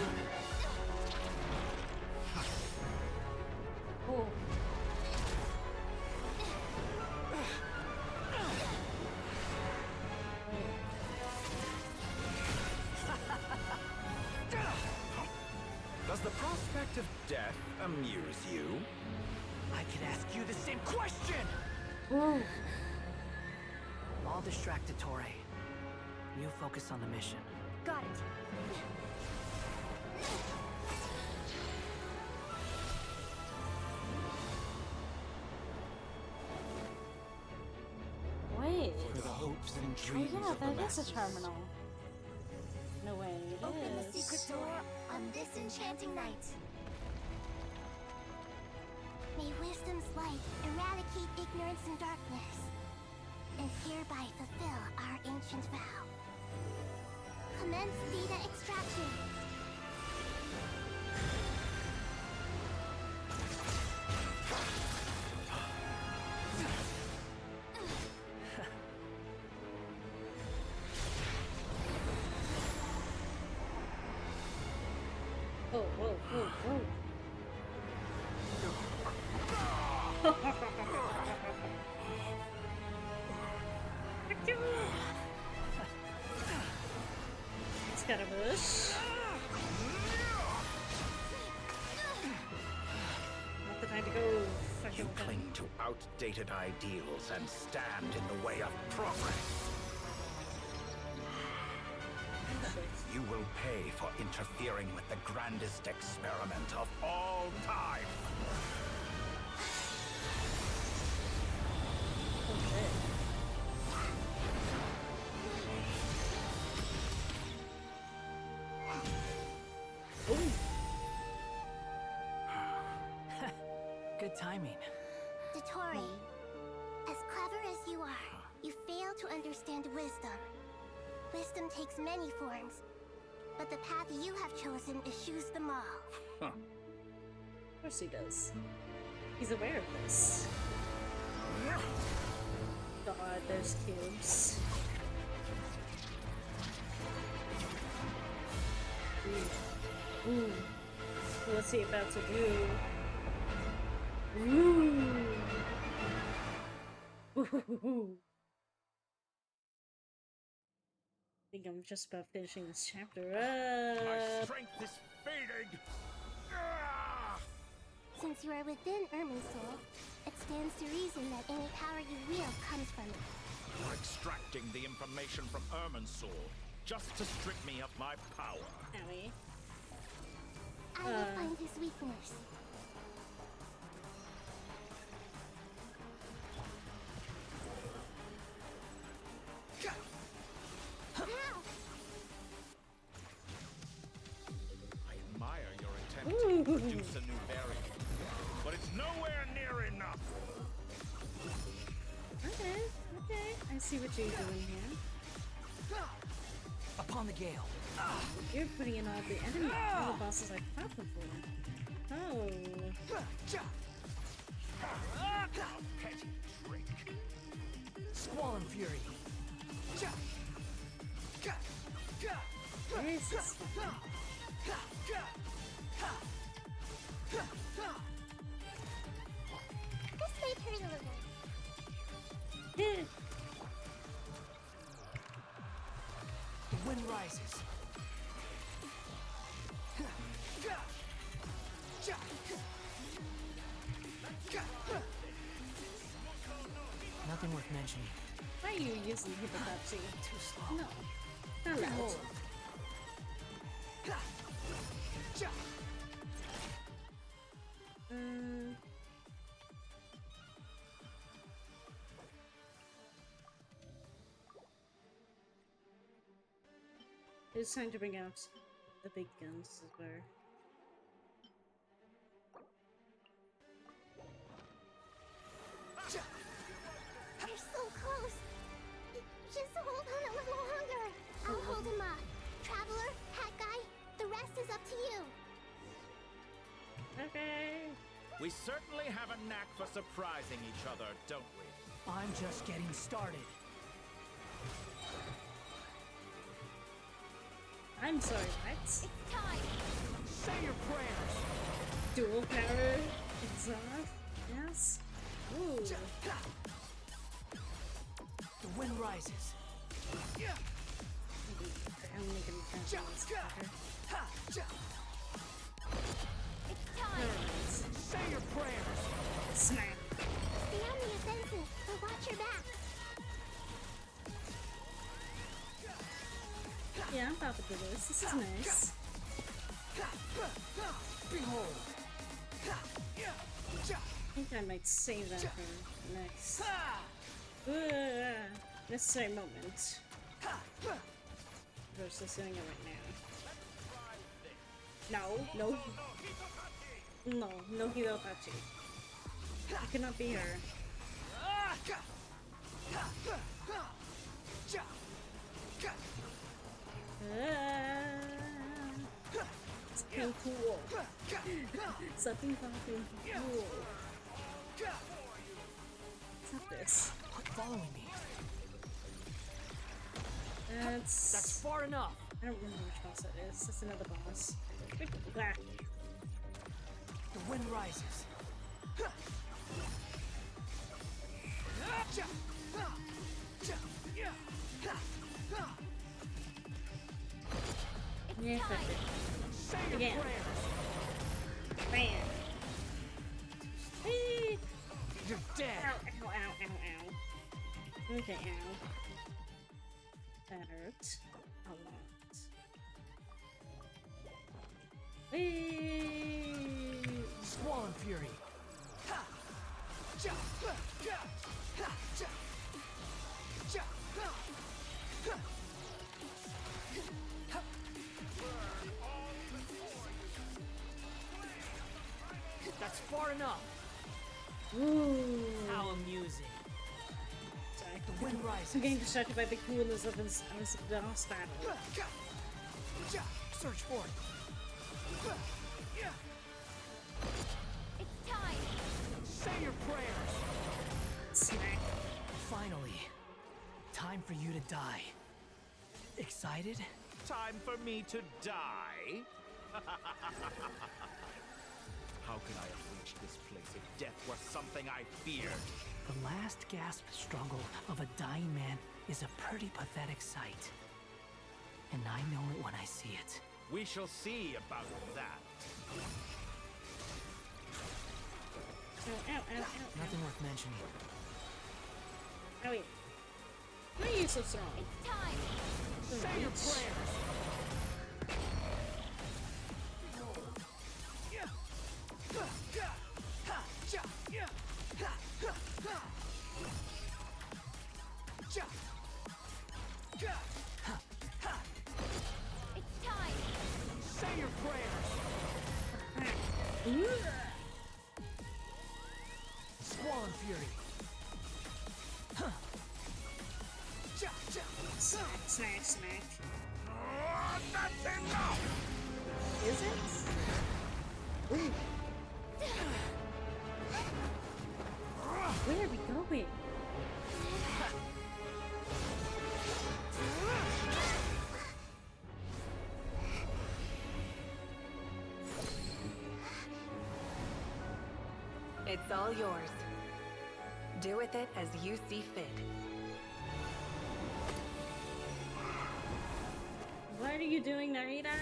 Does the prospect of death amuse you? I can ask you the same question! Ooh. I'll distract Torre. You focus on the mission. Got it. Wait. For the hopes and Oh dreams yeah, of the that is masses. a terminal. No way, it Open the is. secret door on this enchanting night. May wisdom's light eradicate ignorance and darkness, and hereby fulfill our ancient vow. Commence data extraction. Oh, whoa, whoa, whoa. It's got a bush. Not the time to go fucking You with cling him. to outdated ideals and stand in the way of progress. You will pay for interfering with the grandest experiment of all time. Good timing. Dotori, as clever as you are, you fail to understand wisdom. Wisdom takes many forms, but the path you have chosen eschews them all. Of course he does. He's aware of this. God, there's cubes. Ooh. Ooh. What's he about to do? Ooh. Ooh. I think I'm just about finishing this chapter My up. strength is fading. Since you are within Irminsul, it stands to reason that any power you wield comes from it. You're extracting the information from Irminsul just to strip me of my power. Howie. I will find his weakness. I admire your attempt to produce a new variant, but it's nowhere near enough. Okay, okay. I see what you're doing here. Upon the gale. You're putting in all the enemy all the bosses I fought before. Oh. Petty trick. Squall and Fury. This is fun. This may hurt a little. The wind rises. Nothing worth mentioning. Why are you using Hippopotchi? Too slow. No. Not allowed. It's time to bring out the big guns as well. You're so close. Just hold on a little longer. I'll hold him up. Traveler, Hat Guy, the rest is up to you. Okay. We certainly have a knack for surprising each other, don't we? I'm just getting started. I'm sorry, what? It's time. Say your prayers. Dual power exhaust? Yes? Ooh. The wind rises. I'm making the It's time. Alright. Say your prayers. Smack. Stay on the offensive, but watch your back. Yeah, I'm about to do this. This is nice. Behold. I think I might save that for next. Necessary moment. Versus doing it right now. No, no Hidotachi. It cannot be her. Something cool. Something fucking cool. What's this? Quit following me. That's far enough. I don't remember which boss that is. That's another boss. Blah. The wind rises. Yeah, effective. Again. Bam. Whee! You're dead. Ow, ow, ow, ow, ow. Okay, ow. That hurt a lot. Whee! Swollen Fury. That's far enough. Ooh. How amusing. Sorry. The wind rises. I'm getting distracted by the coolness of his boss battle. Search for it. It's time. Say your prayers. Smack. Finally, time for you to die. Excited? Time for me to die? How could I have reached this place if death were something I feared? The last gasp struggle of a dying man is a pretty pathetic sight. And I know it when I see it. We shall see about that. Ow, ow, ow, ow. Nothing worth mentioning. Oh, wait. Why are you so strong? It's time. Say your prayers. It's time. Say your prayers. Swollen Fury. Smack, smack, smack. That's enough! Is it? Ooh. Where are we going? It's all yours. Do with it as you see fit. What are you doing, Narita?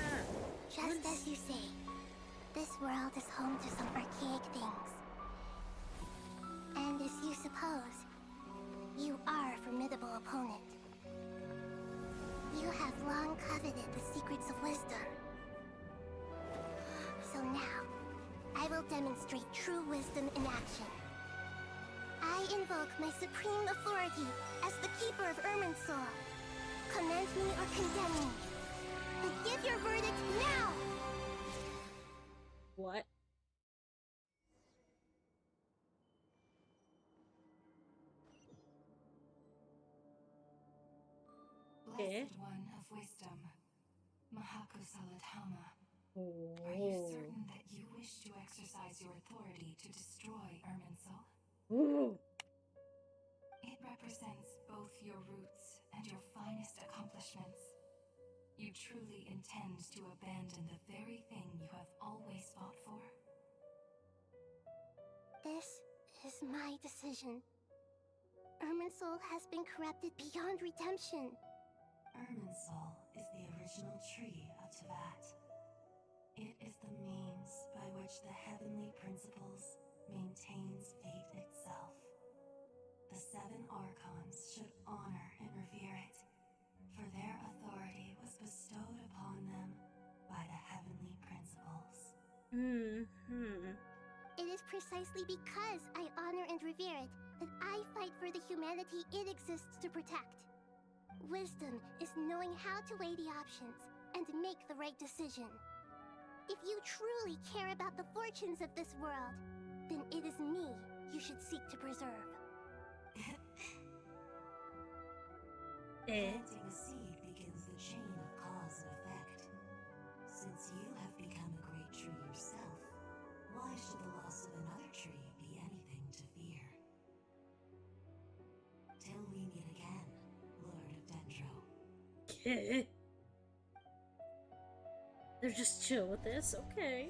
Just as you say, this world is home to some archaic things. And as you suppose, you are a formidable opponent. You have long coveted the secrets of wisdom. So now, I will demonstrate true wisdom in action. I invoke my supreme authority as the keeper of Irminsul. Command me or condemn me. Then give your verdict now! What? Blessed one of wisdom, Mahakusaladhama. Are you certain that you wish to exercise your authority to destroy Irminsul? It represents both your roots and your finest accomplishments. You truly intend to abandon the very thing you have always fought for? This is my decision. Irminsul has been corrupted beyond redemption. Irminsul is the original tree of Tevat. It is the means by which the heavenly principles maintains fate itself. The 7 Archons should honor and revere it, for their authority was bestowed upon them by the heavenly principles. It is precisely because I honor and revere it that I fight for the humanity it exists to protect. Wisdom is knowing how to weigh the options and make the right decision. If you truly care about the fortunes of this world, then it is me you should seek to preserve. Planting a seed begins the chain of cause and effect. Since you have become a great tree yourself, why should the loss of another tree be anything to fear? Till we meet again, Lord of Dendro. They're just chill with this, okay.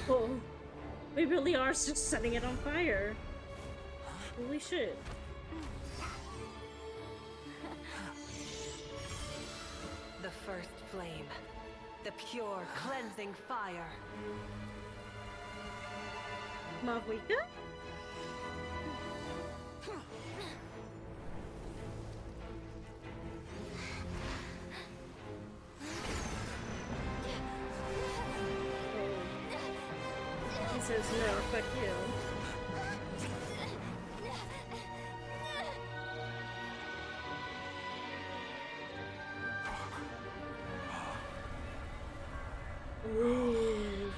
Oh, we really are just setting it on fire. Holy shit. The first flame. The pure, cleansing fire. Mavwika? He says no, fuck you. Ooh.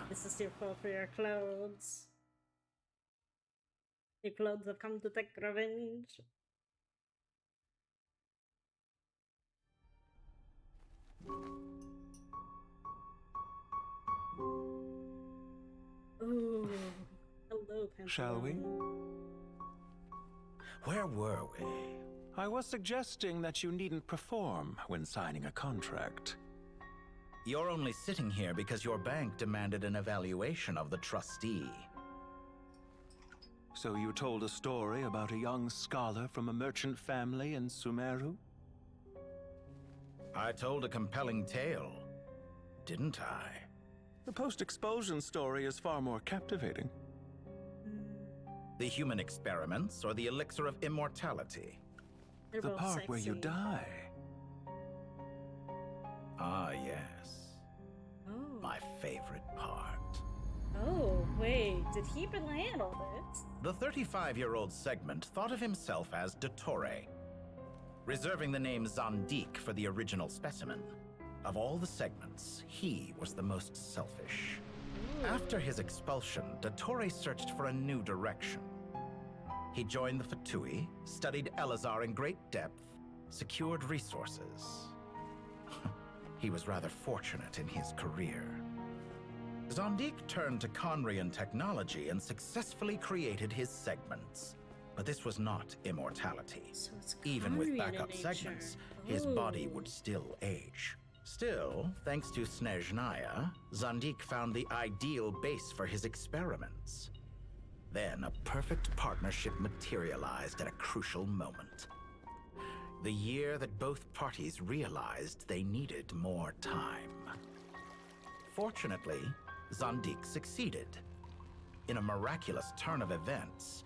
This is your fault for your clothes. Your clothes have come to take revenge. Ooh. Hello, Panther. Shall we? Where were we? I was suggesting that you needn't perform when signing a contract. You're only sitting here because your bank demanded an evaluation of the trustee. So you told a story about a young scholar from a merchant family in Sumeru? I told a compelling tale, didn't I? The post-expulsion story is far more captivating. The human experiments or the elixir of immortality? They're the both part where you sexy. die. Ah, yes. Oh. My favorite part. Oh, wait, did he plan all this? The 35-year-old segment thought of himself as Dottore, reserving the name Zandik for the original specimen. Of all the segments, he was the most selfish. After his expulsion, Dottore searched for a new direction. He joined the Fatui, studied Elazar in great depth, secured resources. He was rather fortunate in his career. Zandik turned to Conrian technology and successfully created his segments. But this was not immortality. So it's Even with Conrian in backup nature. segments, his body would still age. Still, thanks to Snezhnaya, Zandik found the ideal base for his experiments. Then a perfect partnership materialized at a crucial moment. The year that both parties realized they needed more time. Fortunately, Zandik succeeded. In a miraculous turn of events,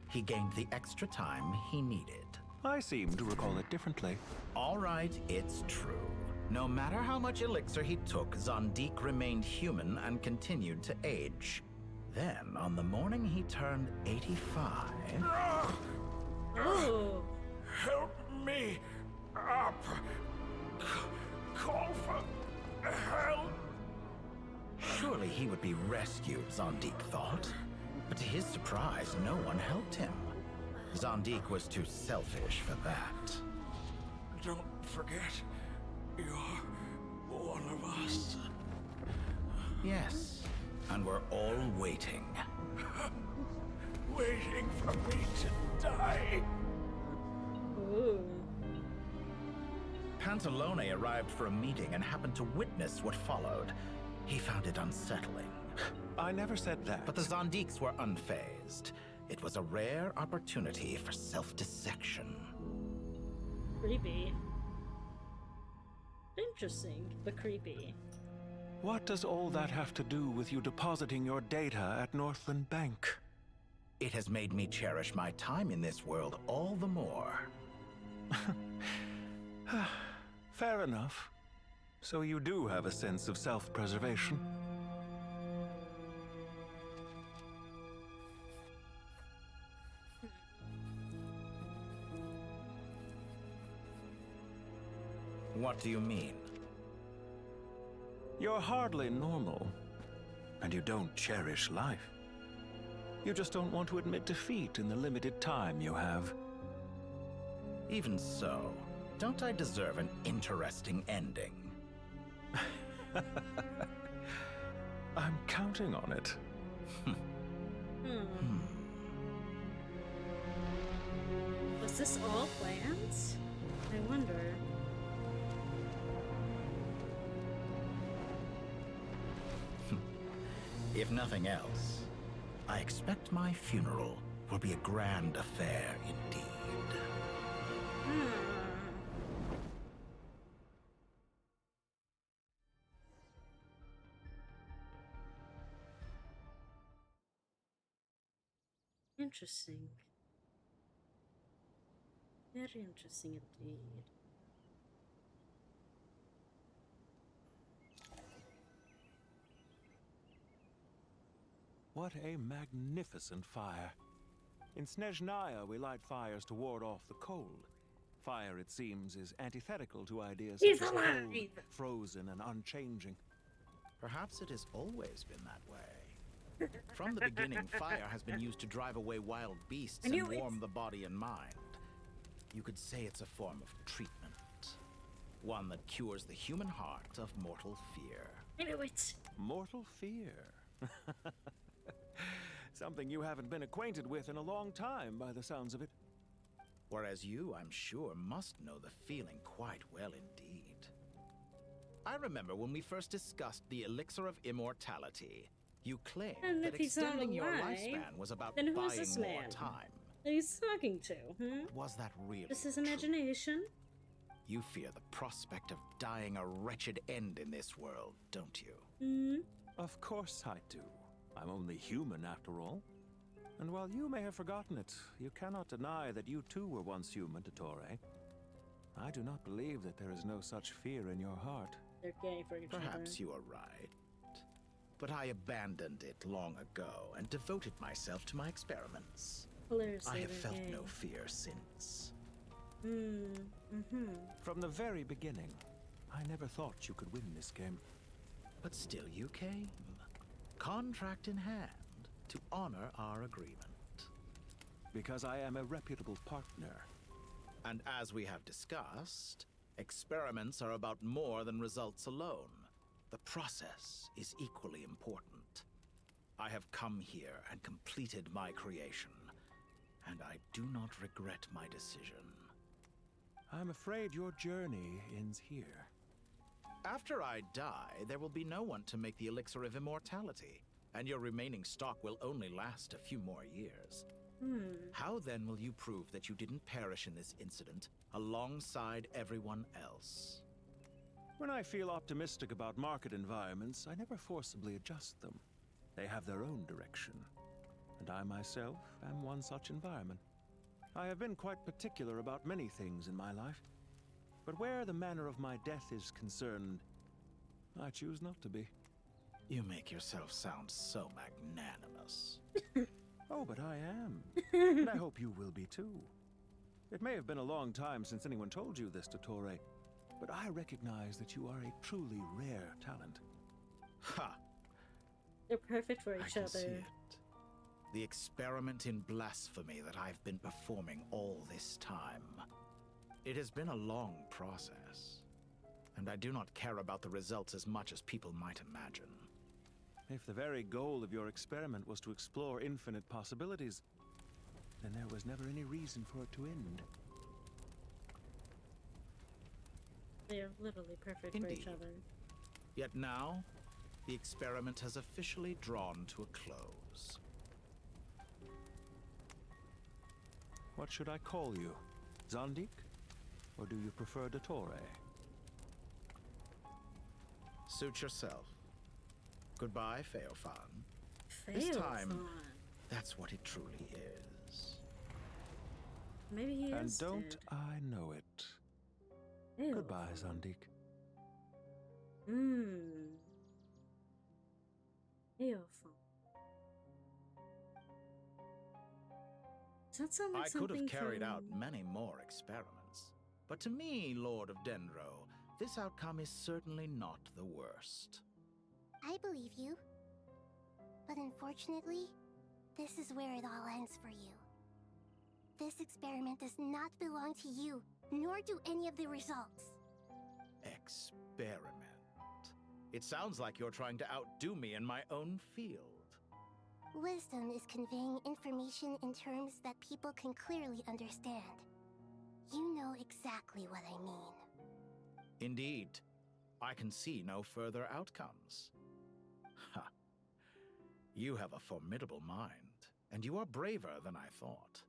he gained the extra time he needed. I seem to recall it differently. All right, it's true. No matter how much elixir he took, Zondique remained human and continued to age. Then, on the morning he turned 85... Oh. Help me up. Call for help. Surely he would be rescued, Zondique thought. But to his surprise, no one helped him. Zondique was too selfish for that. Don't forget, you're one of us. Yes, and we're all waiting. Waiting for me to die. Ooh. Pantalone arrived for a meeting and happened to witness what followed. He found it unsettling. I never said that. But the Zondiques were unfazed. It was a rare opportunity for self-dissection. Creepy. Interesting, but creepy. What does all that have to do with you depositing your data at Northland Bank? It has made me cherish my time in this world all the more. Fair enough. So you do have a sense of self-preservation. What do you mean? You're hardly normal, and you don't cherish life. You just don't want to admit defeat in the limited time you have. Even so, don't I deserve an interesting ending? I'm counting on it. Was this all plans? I wonder. If nothing else, I expect my funeral will be a grand affair indeed. Interesting. Very interesting indeed. What a magnificent fire. In Snezhnaya, we light fires to ward off the cold. Fire, it seems, is antithetical to ideas He's such as alive! cold, frozen, and unchanging. Perhaps it has always been that way. From the beginning, fire has been used to drive away wild beasts and warm the body and mind. You could say it's a form of treatment. One that cures the human heart of mortal fear. I knew it. Mortal fear. Something you haven't been acquainted with in a long time, by the sounds of it. Whereas you, I'm sure, must know the feeling quite well indeed. I remember when we first discussed the elixir of immortality. You claimed that extending your lifespan was about buying more time. That he's talking to, Was that really This is imagination? You fear the prospect of dying a wretched end in this world, don't you? Of course I do. I'm only human, after all. And while you may have forgotten it, you cannot deny that you too were once human, Dottore. I do not believe that there is no such fear in your heart. They're gay for each other. Perhaps you are right. But I abandoned it long ago and devoted myself to my experiments. I have felt no fear since. From the very beginning, I never thought you could win this game. But still you came. Contract in hand, to honor our agreement. Because I am a reputable partner. And as we have discussed, experiments are about more than results alone. The process is equally important. I have come here and completed my creation, and I do not regret my decision. I'm afraid your journey ends here. After I die, there will be no one to make the elixir of immortality, and your remaining stock will only last a few more years. How then will you prove that you didn't perish in this incident alongside everyone else? When I feel optimistic about market environments, I never forcibly adjust them. They have their own direction, and I myself am one such environment. I have been quite particular about many things in my life. But where the manner of my death is concerned, I choose not to be. You make yourself sound so magnanimous. Oh, but I am. And I hope you will be too. It may have been a long time since anyone told you this, Dottore, but I recognize that you are a truly rare talent. Ha! They're perfect for I each can other. see it. The experiment in blasphemy that I've been performing all this time. It has been a long process, and I do not care about the results as much as people might imagine. If the very goal of your experiment was to explore infinite possibilities, then there was never any reason for it to end. They're literally perfect for each other. Yet now, the experiment has officially drawn to a close. What should I call you? Zandik? Or do you prefer Dottore? Suit yourself. Goodbye, Feofan. This time, that's what it truly is. Maybe he And is don't dead. I know it. Ew. Goodbye, Zandik. Eofon. Does that sound like I could have something carried from... out many more experiments, but to me, Lord of Dendro, this outcome is certainly not the worst. I believe you. But unfortunately, this is where it all ends for you. This experiment does not belong to you, nor do any of the results. Experiment. It sounds like you're trying to outdo me in my own field. Wisdom is conveying information in terms that people can clearly understand. You know exactly what I mean. Indeed, I can see no further outcomes. Ha! You have a formidable mind, and you are braver than I thought.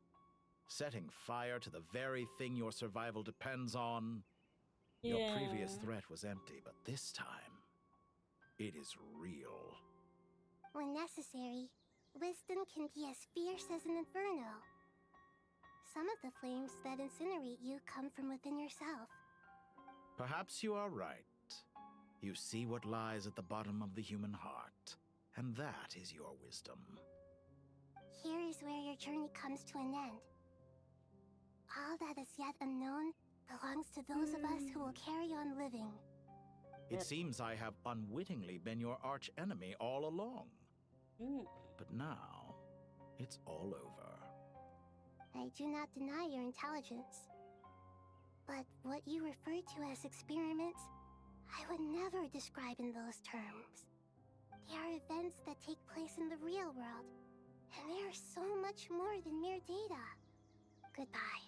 Setting fire to the very thing your survival depends on. Your previous threat was empty, but this time, it is real. When necessary, wisdom can be as fierce as an inferno. Some of the flames that incinerate you come from within yourself. Perhaps you are right. You see what lies at the bottom of the human heart, and that is your wisdom. Here is where your journey comes to an end. All that is yet unknown belongs to those of us who will carry on living. It seems I have unwittingly been your arch enemy all along. But now, it's all over. I do not deny your intelligence. But what you refer to as experiments, I would never describe in those terms. They are events that take place in the real world, and they are so much more than mere data. Goodbye.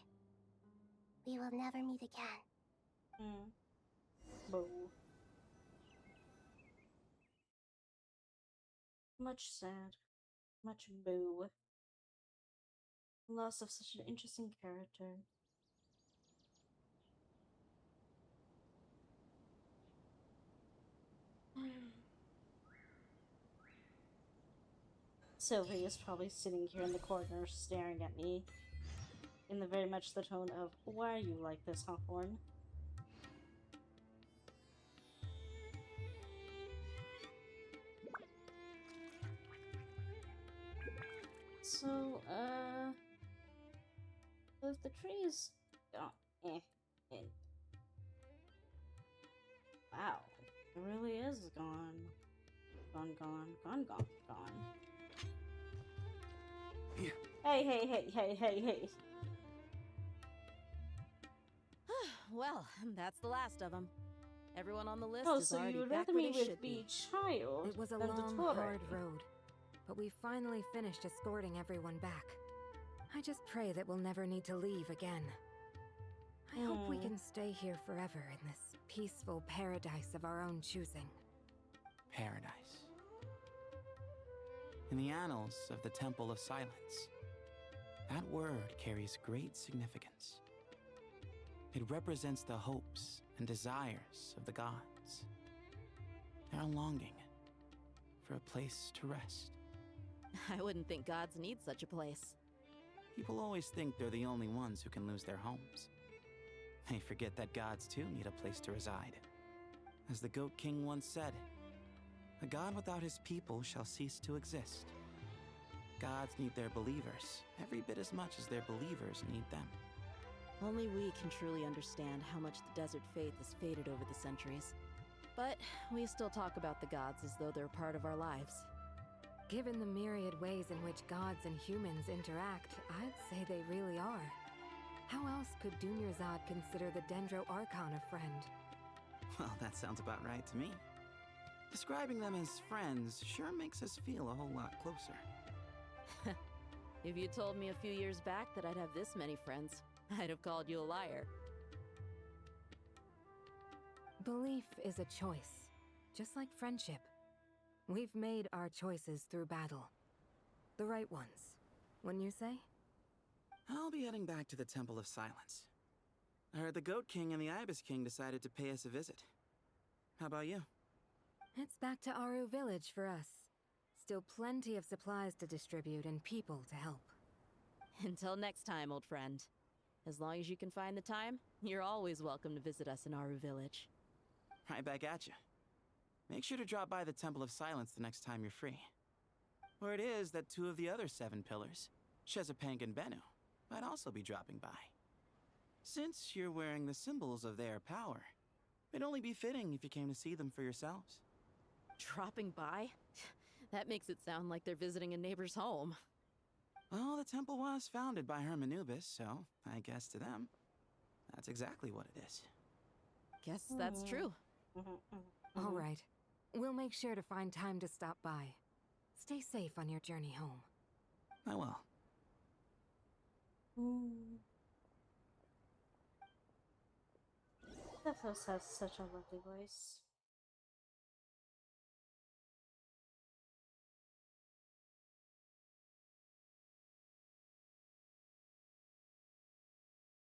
We will never meet again. Boo. Much sad. Much boo. Loss of such an interesting character. Sylvie is probably sitting here in the corner staring at me in the very much the tone of, why are you like this, Hawthorne? So, if the tree is gone, wow, it really is gone. Gone. Hey. Well, that's the last of them. Everyone on the list Oh, is so already you would back rather where me they with should be be. child It was a than long, Dottore. hard road, but we finally finished escorting everyone back. I just pray that we'll never need to leave again. I hope we can stay here forever in this peaceful paradise of our own choosing. Paradise. In the annals of the Temple of Silence, that word carries great significance. It represents the hopes and desires of the gods. Their longing for a place to rest. I wouldn't think gods need such a place. People always think they're the only ones who can lose their homes. They forget that gods too need a place to reside. As the Goat King once said, "A god without his people shall cease to exist." Gods need their believers every bit as much as their believers need them. Only we can truly understand how much the desert faith has faded over the centuries. But we still talk about the gods as though they're part of our lives. Given the myriad ways in which gods and humans interact, I'd say they really are. How else could Dunyarzad consider the Dendro Archon a friend? Well, that sounds about right to me. Describing them as friends sure makes us feel a whole lot closer. If you told me a few years back that I'd have this many friends, I'd have called you a liar. Belief is a choice, just like friendship. We've made our choices through battle. The right ones, wouldn't you say? I'll be heading back to the Temple of Silence. I heard the Goat King and the Ibis King decided to pay us a visit. How about you? It's back to Aru Village for us. Still plenty of supplies to distribute and people to help. Until next time, old friend. As long as you can find the time, you're always welcome to visit us in Aru Village. Right back at you. Make sure to drop by the Temple of Silence the next time you're free. Word is that 2 of the other 7 pillars, Shezapank and Bennu, might also be dropping by. Since you're wearing the symbols of their power, it'd only be fitting if you came to see them for yourselves. Dropping by? That makes it sound like they're visiting a neighbor's home. Well, the temple was founded by Hermanubis, so I guess to them, that's exactly what it is. Guess that's true. All right. We'll make sure to find time to stop by. Stay safe on your journey home. I will. Thethos has such a lovely voice.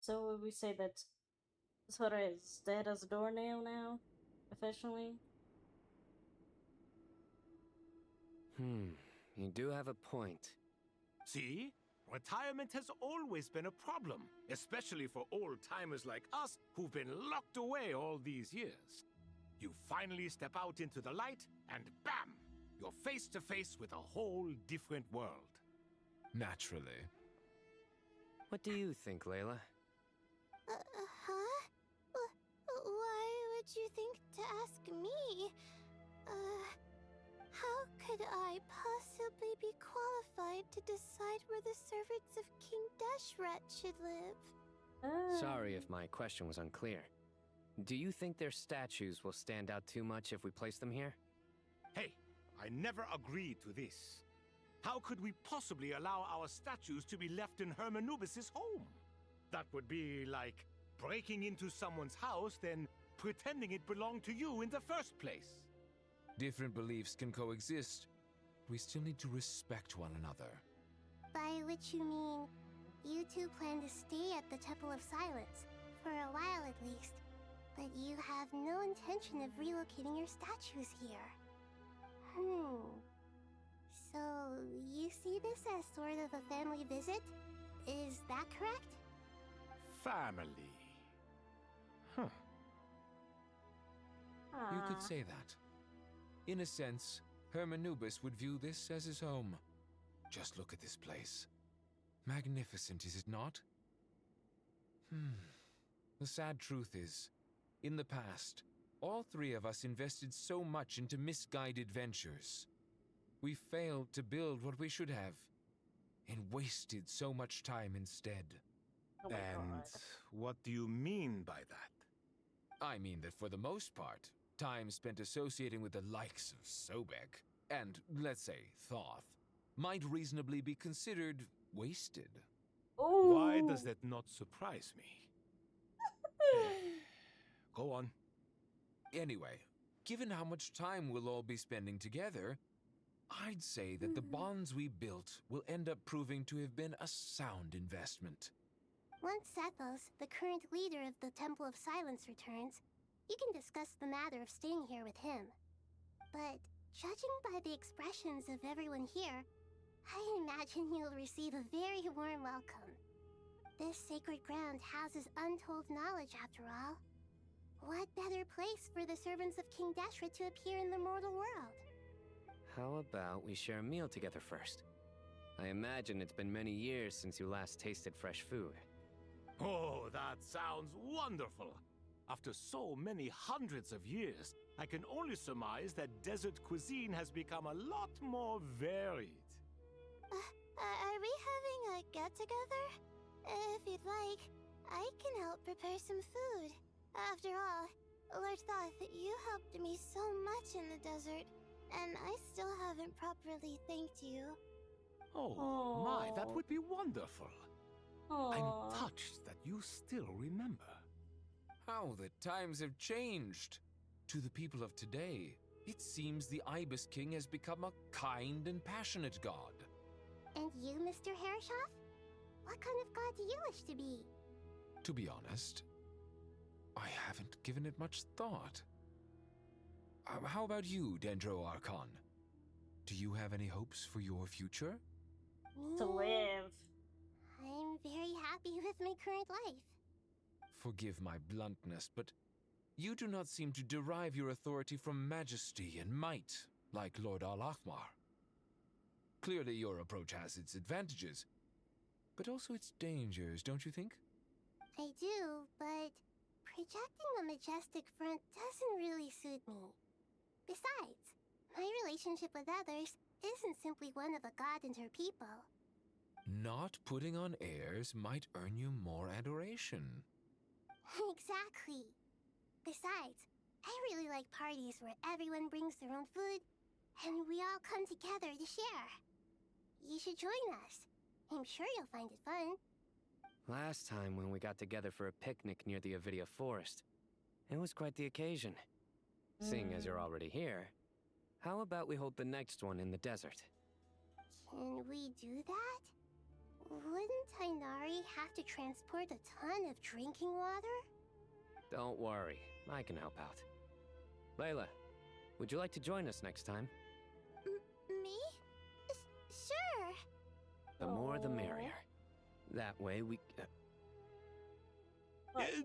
So would we say that Sora is dead as a doornail now? Officially? You do have a point. See? Retirement has always been a problem, especially for old-timers like us who've been locked away all these years. You finally step out into the light, and bam! You're face to face with a whole different world. Naturally. What do you think, Layla? Why would you think to ask me? How could I possibly be qualified to decide where the servants of King Deshret should live? Sorry if my question was unclear. Do you think their statues will stand out too much if we place them here? Hey, I never agreed to this. How could we possibly allow our statues to be left in Hermanubis' home? That would be like breaking into someone's house, then pretending it belonged to you in the first place. Different beliefs can coexist. We still need to respect one another. By which you mean, you two plan to stay at the Temple of Silence, for a while at least, but you have no intention of relocating your statues here. So, you see this as sort of a family visit? Is that correct? Family. Huh. You could say that. In a sense, Hermanubis would view this as his home. Just look at this place. Magnificent, is it not? The sad truth is, in the past, all 3 of us invested so much into misguided ventures. We failed to build what we should have, and wasted so much time instead. Oh my And God. what do you mean by that? I mean that for the most part, time spent associating with the likes of Sobek, and, let's say, Thoth, might reasonably be considered wasted. Why does that not surprise me? Go on. Anyway, given how much time we'll all be spending together, I'd say that the bonds we built will end up proving to have been a sound investment. Once Sethos, the current leader of the Temple of Silence, returns, you can discuss the matter of staying here with him. But judging by the expressions of everyone here, I imagine you'll receive a very warm welcome. This sacred ground houses untold knowledge, after all. What better place for the servants of King Deshret to appear in the mortal world? How about we share a meal together first? I imagine it's been many years since you last tasted fresh food. Oh, that sounds wonderful! After so many hundreds of years, I can only surmise that desert cuisine has become a lot more varied. Are we having a get-together? If you'd like, I can help prepare some food. After all, Lord Thoth, you helped me so much in the desert, and I still haven't properly thanked you. Oh, my, that would be wonderful. Aww. I'm touched that you still remember. How the times have changed. To the people of today, it seems the Ibis King has become a kind and passionate god. And you, Mr. Herreshoff? What kind of god do you wish to be? To be honest, I haven't given it much thought. How about you, Dendro Archon? Do you have any hopes for your future? To live. I'm very happy with my current life. Forgive my bluntness, but you do not seem to derive your authority from majesty and might, like Lord Al-Ahmar. Clearly your approach has its advantages, but also its dangers, don't you think? I do, but projecting a majestic front doesn't really suit me. Besides, my relationship with others isn't simply one of a god and her people. Not putting on airs might earn you more adoration. Exactly. Besides, I really like parties where everyone brings their own food, and we all come together to share. You should join us. I'm sure you'll find it fun. Last time when we got together for a picnic near the Avidia Forest, it was quite the occasion. Seeing as you're already here, how about we hold the next one in the desert? Can we do that? Wouldn't Tighnari have to transport a ton of drinking water? Don't worry, I can help out. Layla, would you like to join us next time? Me? Sure. The more the merrier. That way we...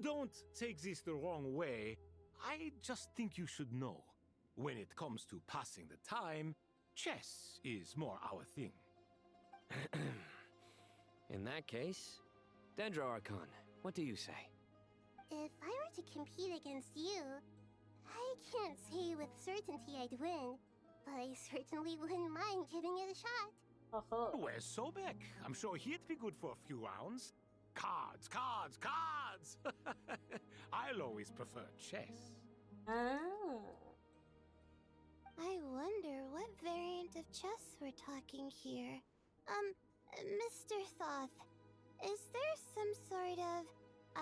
Don't take this the wrong way. I just think you should know. When it comes to passing the time, chess is more our thing. In that case, Dendro Archon, what do you say? If I were to compete against you, I can't say with certainty I'd win, but I certainly wouldn't mind giving it a shot. Where's Sobek? I'm sure he'd be good for a few rounds. Cards, cards, cards! I'll always prefer chess. I wonder what variant of chess we're talking here. Mr. Thoth, is there some sort of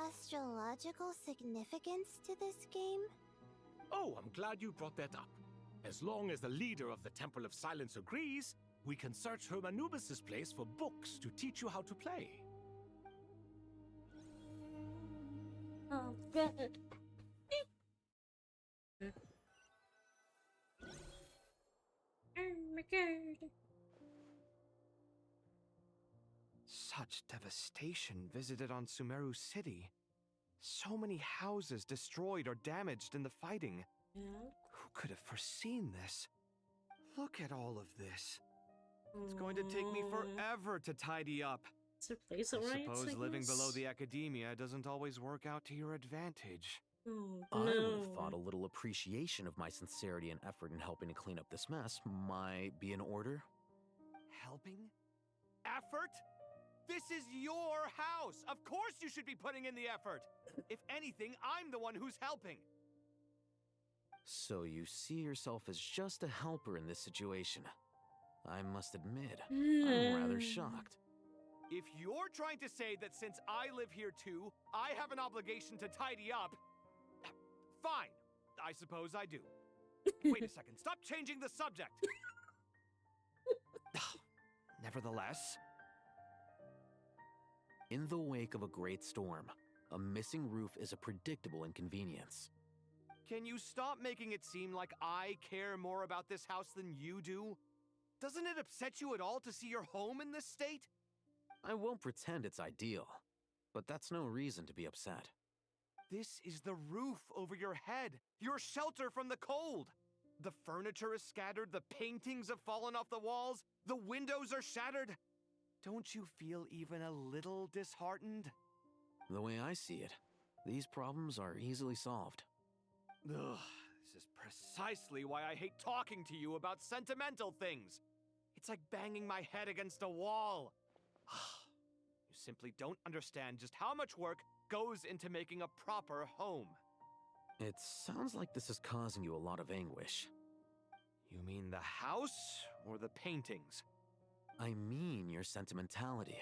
astrological significance to this game? Oh, I'm glad you brought that up. As long as the leader of the Temple of Silence agrees, we can search Hermanubis' place for books to teach you how to play. Oh, good. Oh my god. Such devastation visited on Sumeru City. So many houses destroyed or damaged in the fighting. Yeah. Who could have foreseen this? Look at all of this. It's going to take me forever to tidy up. I suppose living below the academia doesn't always work out to your advantage. Oh, I would have thought a little appreciation of my sincerity and effort in helping to clean up this mess might be in order. Helping? Effort? This is your house! Of course you should be putting in the effort! If anything, I'm the one who's helping! So you see yourself as just a helper in this situation. I must admit, I'm rather shocked. If you're trying to say that since I live here too, I have an obligation to tidy up, fine. I suppose I do. Wait a second, stop changing the subject! Nevertheless... In the wake of a great storm, a missing roof is a predictable inconvenience. Can you stop making it seem like I care more about this house than you do? Doesn't it upset you at all to see your home in this state? I won't pretend it's ideal. but that's no reason to be upset. This is the roof over your head, your shelter from the cold. The furniture is scattered, the paintings have fallen off the walls, the windows are shattered. Don't you feel even a little disheartened? The way I see it, these problems are easily solved. Ugh, this is precisely why I hate talking to you about sentimental things. It's like banging my head against a wall. You simply don't understand just how much work goes into making a proper home. It sounds like this is causing you a lot of anguish. You mean the house or the paintings? I mean your sentimentality.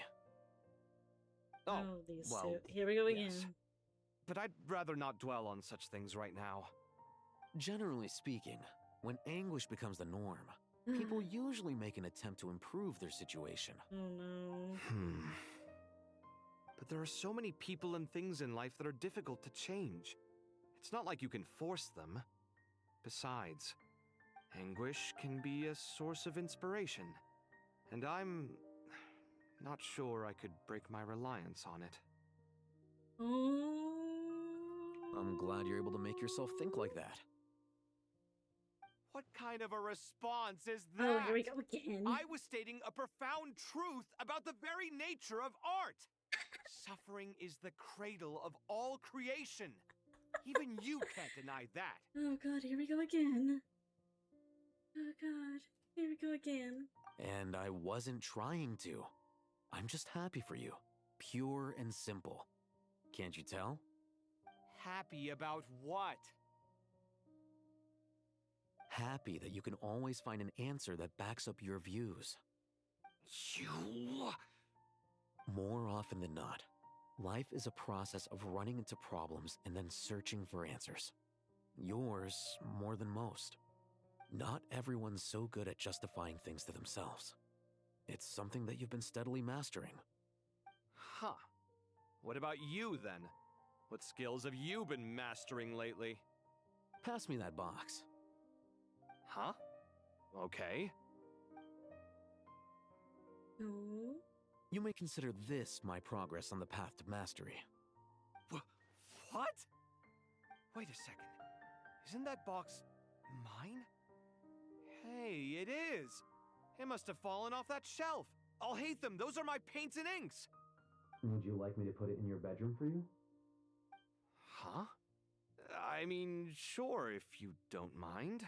Oh, these well, two. Here we go again. yes. But I'd rather not dwell on such things right now. Generally speaking, when anguish becomes the norm, people usually make an attempt to improve their situation. Oh no. But there are so many people and things in life that are difficult to change. It's not like you can force them. Besides, anguish can be a source of inspiration. And I'm not sure I could break my reliance on it. I'm glad you're able to make yourself think like that. What kind of a response is that? Oh, here we go again. I was stating a profound truth about the very nature of art. Suffering is the cradle of all creation. Even you can't deny that. Oh god, here we go again. Oh god, here we go again. And I wasn't trying to. I'm just happy for you. Pure and simple. Can't you tell? Happy about what? Happy that you can always find an answer that backs up your views. You... More often than not, life is a process of running into problems and then searching for answers. Yours more than most. Not everyone's so good at justifying things to themselves. It's something that you've been steadily mastering. Huh. What about you, then? What skills have you been mastering lately? Pass me that box. Huh? Okay. No. You may consider this my progress on the path to mastery. What? Wait a second. Isn't that box mine? Hey, it is! It must have fallen off that shelf. I'll hate them. Those are my paints and inks. Would you like me to put it in your bedroom for you? Huh? I mean, sure, if you don't mind.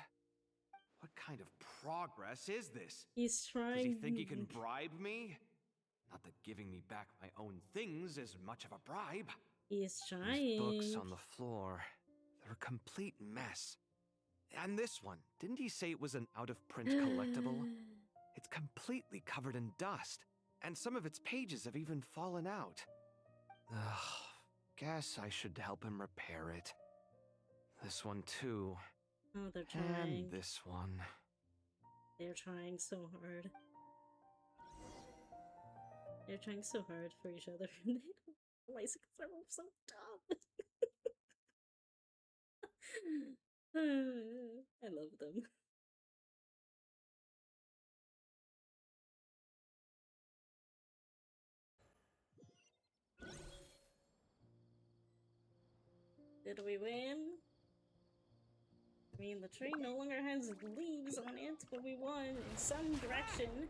What kind of progress is this? He's trying. Does he think he can bribe me? Not that giving me back my own things is much of a bribe. He's trying. These books on the floor, they're a complete mess. And this one, didn't he say it was an out-of-print collectible? It's completely covered in dust, and some of its pages have even fallen out. Ugh, guess I should help him repair it. This one too. Oh, they're trying. And this one. They're trying so hard. They're trying so hard for each other. And they don't realize because they're all so dumb. I love them. Did we win? I mean, the tree no longer has leaves on it, but we won in some direction.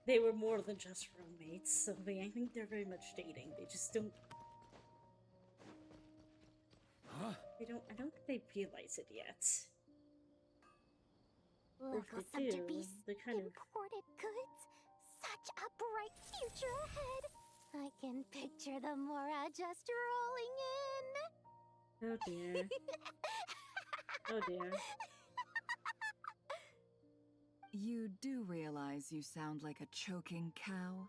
They were more than just roommates, so I think they're very much dating. They just don't. Huh? I don't think they realize it yet. Local If they do, centerpiece, they're kind of. imported goods. Such a bright future ahead. I can picture the Mora just rolling in. Oh dear. Oh dear. You do realize you sound like a choking cow?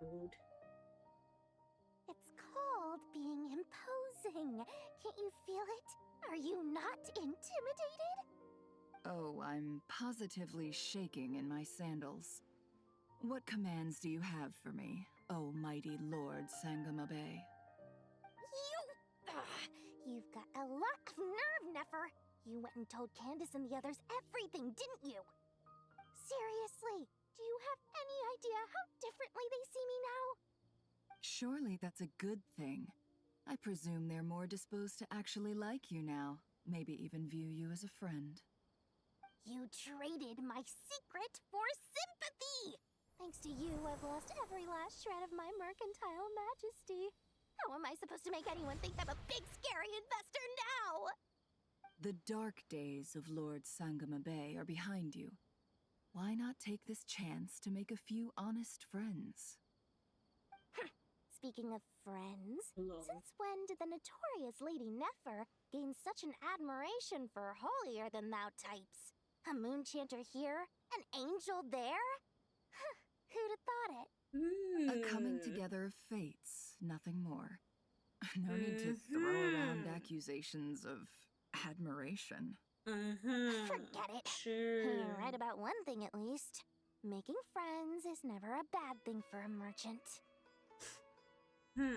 Rude. It's called being imposing. Can't you feel it? Are you not intimidated? Oh, I'm positively shaking in my sandals. What commands do you have for me, oh mighty Lord Sangamabe? You've got a lot of nerve, Nefer. You went and told Candace and the others everything, didn't you? Seriously, Do you have any idea how differently they see me now? Surely that's a good thing. I presume they're more disposed to actually like you now, maybe even view you as a friend. You traded my secret for sympathy! Thanks to you, I've lost every last shred of my mercantile majesty. How am I supposed to make anyone think I'm a big, scary investor now? The dark days of Lord Sangama Bay are behind you. Why not take this chance to make a few honest friends? Speaking of friends, since when did the notorious Lady Nefer gain such an admiration for holier-than-thou types? A moon chanter here, an angel there? Who'd have thought it? A coming together of fates, nothing more. No need to throw around accusations of admiration. Forget it. You're right about one thing at least. Making friends is never a bad thing for a merchant. Still,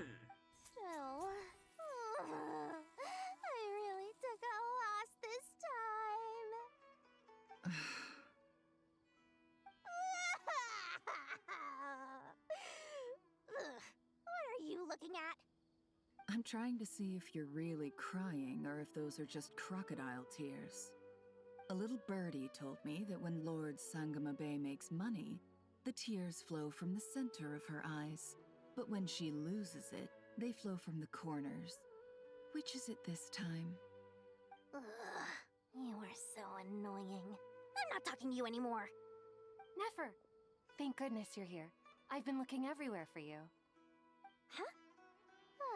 I really took a loss this time. What are you looking at? I'm trying to see if you're really crying or if those are just crocodile tears. A little birdie told me that when Lord Sangama Bay makes money, the tears flow from the center of her eyes. But when she loses it, they flow from the corners. Which is it this time? You are so annoying. I'm not talking to you anymore. Nefer! Thank goodness you're here. I've been looking everywhere for you. Huh?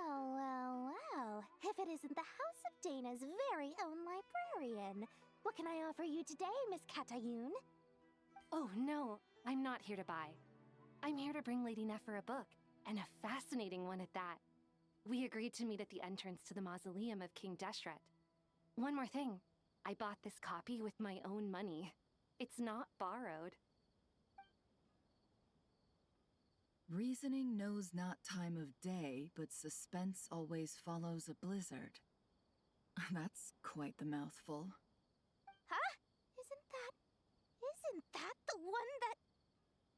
Well. If it isn't the House of Dana's very own librarian. What can I offer you today, Miss Katayun? Oh, no. I'm not here to buy. I'm here to bring Lady Nefer a book, and a fascinating one at that. We agreed to meet at the entrance to the mausoleum of King Deshret. One more thing. I bought this copy with my own money. It's not borrowed. Reasoning knows not time of day, but suspense always follows a blizzard. That's quite the mouthful. Huh? Isn't that the one that...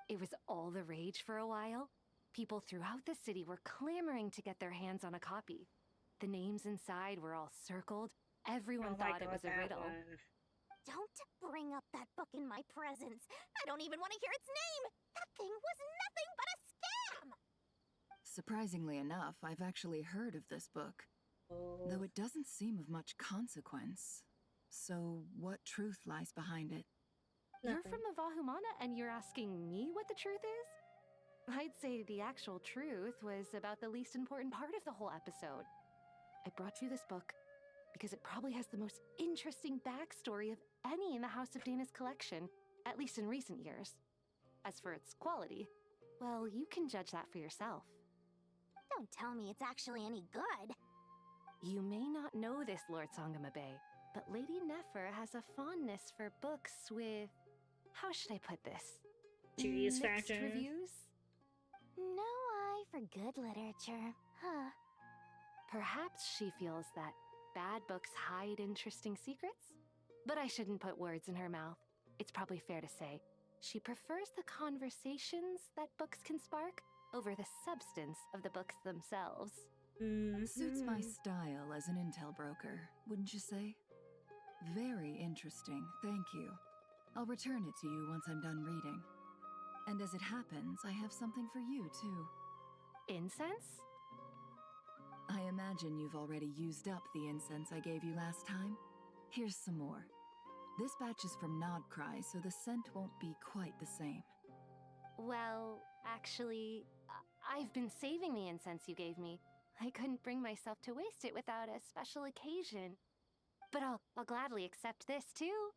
It was all the rage for a while. People throughout the city were clamoring to get their hands on a copy. The names inside were all circled. Everyone thought it was a riddle. Don't bring up that book in my presence. I don't even want to hear its name. That thing was nothing but a scam. Surprisingly enough, I've actually heard of this book. Though it doesn't seem of much consequence. So, what truth lies behind it? You're from the Vahumana and you're asking me what the truth is? I'd say the actual truth was about the least important part of the whole episode. I brought you this book because it probably has the most interesting backstory of any in the House of Dana's collection, at least in recent years. As for its quality, well, you can judge that for yourself. Don't tell me it's actually any good. You may not know this, Lord Sangama Bay, but Lady Nefer has a fondness for books with... How should I put this? Serious Mixed factor. reviews? No eye for good literature, huh? Perhaps she feels that bad books hide interesting secrets? But I shouldn't put words in her mouth. It's probably fair to say she prefers the conversations that books can spark over the substance of the books themselves. Suits my style as an intel broker, wouldn't you say? Very interesting, thank you. I'll return it to you once I'm done reading. And as it happens, I have something for you, too. Incense? I imagine you've already used up the incense I gave you last time. Here's some more. This batch is from Nodcry, so the scent won't be quite the same. Well, actually, I've been saving the incense you gave me. I couldn't bring myself to waste it without a special occasion. But I'll gladly accept this, too.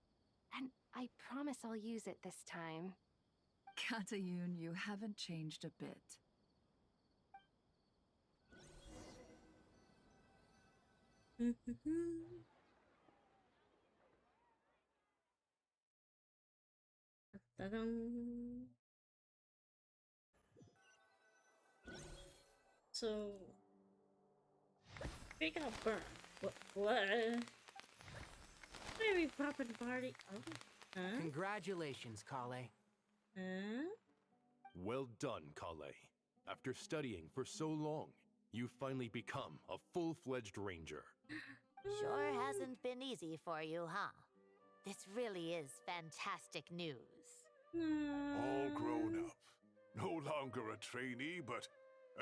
And I promise I'll use it this time. Katayun, you haven't changed a bit. So, we got burned. What? Maybe popping party. Oh, huh? Congratulations, Kale. Huh? Well done, Kale. After studying for so long, you finally become a full-fledged ranger. Sure hasn't been easy for you, huh? This really is fantastic news. All grown up. No longer a trainee, but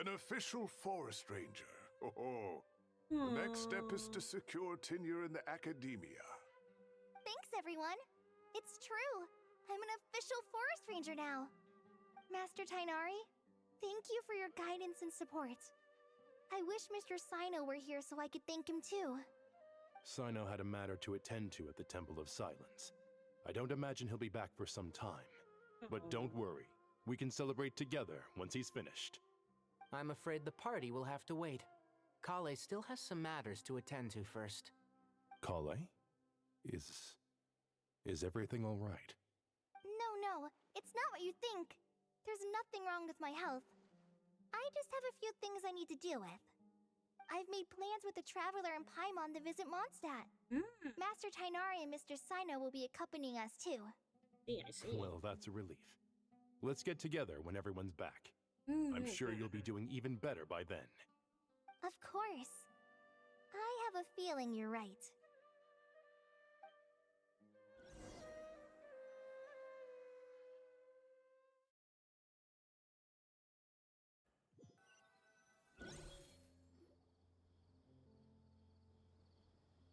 an official forest ranger. Oh, the next step is to secure tenure in the academia. Thanks, everyone. It's true. I'm an official forest ranger now. Master Tainari, thank you for your guidance and support. I wish Mr. Sino were here so I could thank him too. Sino had a matter to attend to at the Temple of Silence. I don't imagine he'll be back for some time. But don't worry, we can celebrate together once he's finished. I'm afraid the party will have to wait. Kale still has some matters to attend to first. Kale? Is everything all right? No, it's not what you think. There's nothing wrong with my health. I just have a few things I need to deal with. I've made plans with the Traveler and Paimon to visit Mondstadt. Master Tainari and Mr. Sino will be accompanying us too. Yeah, I see. Well, that's a relief. Let's get together when everyone's back. I'm sure you'll be doing even better by then. Of course. I have a feeling you're right.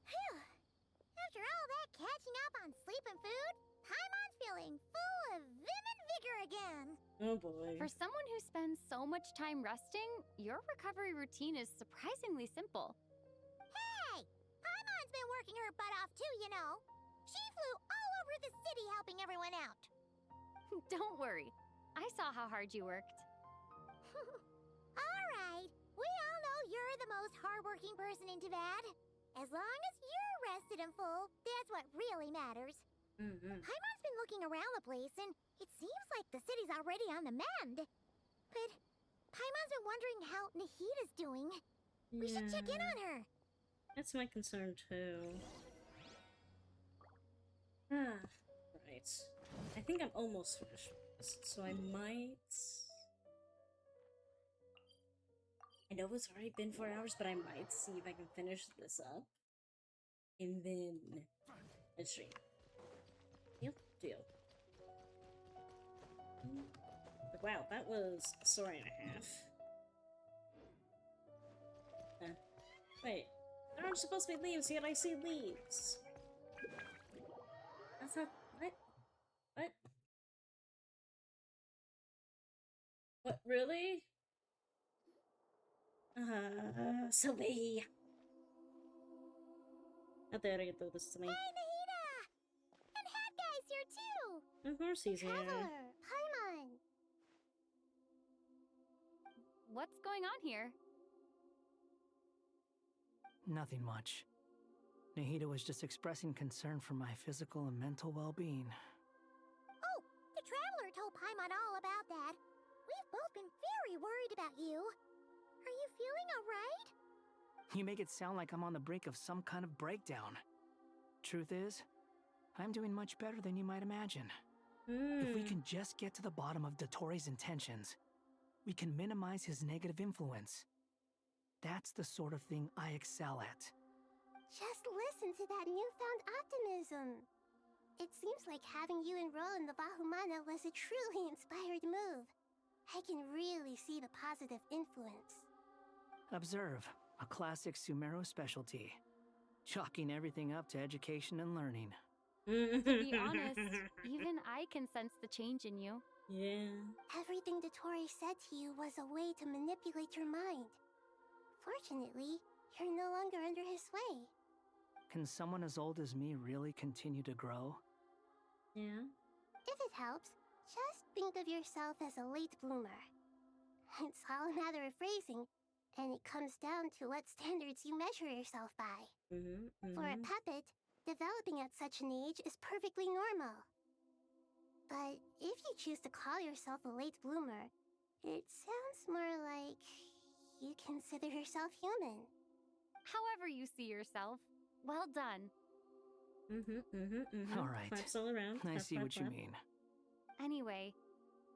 Phew! After all that catching up on sleep and food, Paimon's feeling full of vim and vigor again. Oh boy. For someone who spends so much time resting, your recovery routine is surprisingly simple. Hey! Paimon's been working her butt off too, you know. She flew all over the city helping everyone out. Don't worry. I saw how hard you worked. All right. We all know you're the most hardworking person in Tavad. As long as you're rested and full, that's what really matters. Paimon's been looking around the place, and it seems like the city's already on the mend. But Paimon's been wondering how Nahida's doing. We should check in on her. That's my concern too. Right. I think I'm almost finished with this, so I might... I know it's already been 4 hours, but I might see if I can finish this up. And then... let's stream. Yep, deal. Wow, that was a story and a half. Wait, there aren't supposed to be leaves, yet I see leaves. That's not... what? What? What, really? Sylvie! Not that I can throw this to me. Hey, Nahida! And Hat Guy's here too! Of course he's here. Traveler, Paimon! What's going on here? Nothing much. Nahida was just expressing concern for my physical and mental well-being. Oh, the Traveler told Paimon all about that. We've both been very worried about you. Are you feeling alright? You make it sound like I'm on the brink of some kind of breakdown. Truth is, I'm doing much better than you might imagine. If we can just get to the bottom of Dottoro's intentions, we can minimize his negative influence. That's the sort of thing I excel at. Just listen to that newfound optimism. It seems like having you enroll in the Bahumana was a truly inspired move. I can really see the positive influence. Observe, a classic Sumeru specialty. Chalking everything up to education and learning. To be honest, even I can sense the change in you. Yeah. Everything Dottori said to you was a way to manipulate your mind. Fortunately, you're no longer under his sway. Can someone as old as me really continue to grow? Yeah. If it helps, just think of yourself as a late bloomer. It's all a matter of phrasing, and it comes down to what standards you measure yourself by. For a puppet, developing at such an age is perfectly normal. But if you choose to call yourself a late bloomer, it sounds more like you consider yourself human. However you see yourself, well done. All right. Claps all around. I see what you mean. Anyway,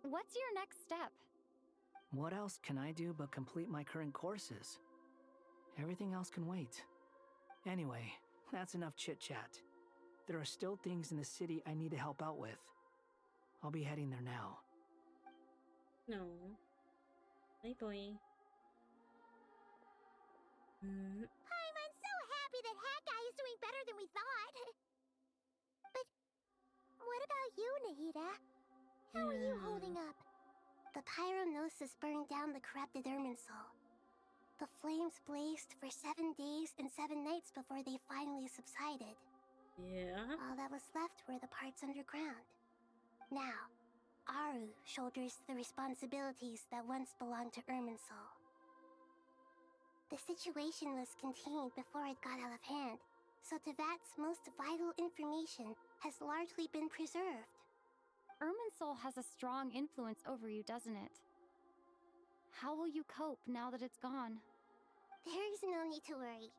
what's your next step? What else can I do but complete my current courses? Everything else can wait. Anyway, that's enough chit-chat. There are still things in the city I need to help out with. I'll be heading there now. No. Hey, boy. Paimon's so happy that Hat Guy is doing better than we thought. But what about you, Nahida? How are you holding up? The pyronosis burned down the corrupted Irminsul. The flames blazed for 7 days and 7 nights before they finally subsided. Yeah. All that was left were the parts underground. Now, Aru shoulders the responsibilities that once belonged to Irminsul. The situation was contained before it got out of hand, so Tevat's most vital information has largely been preserved. Irminsul has a strong influence over you, doesn't it? How will you cope now that it's gone? There's no need to worry.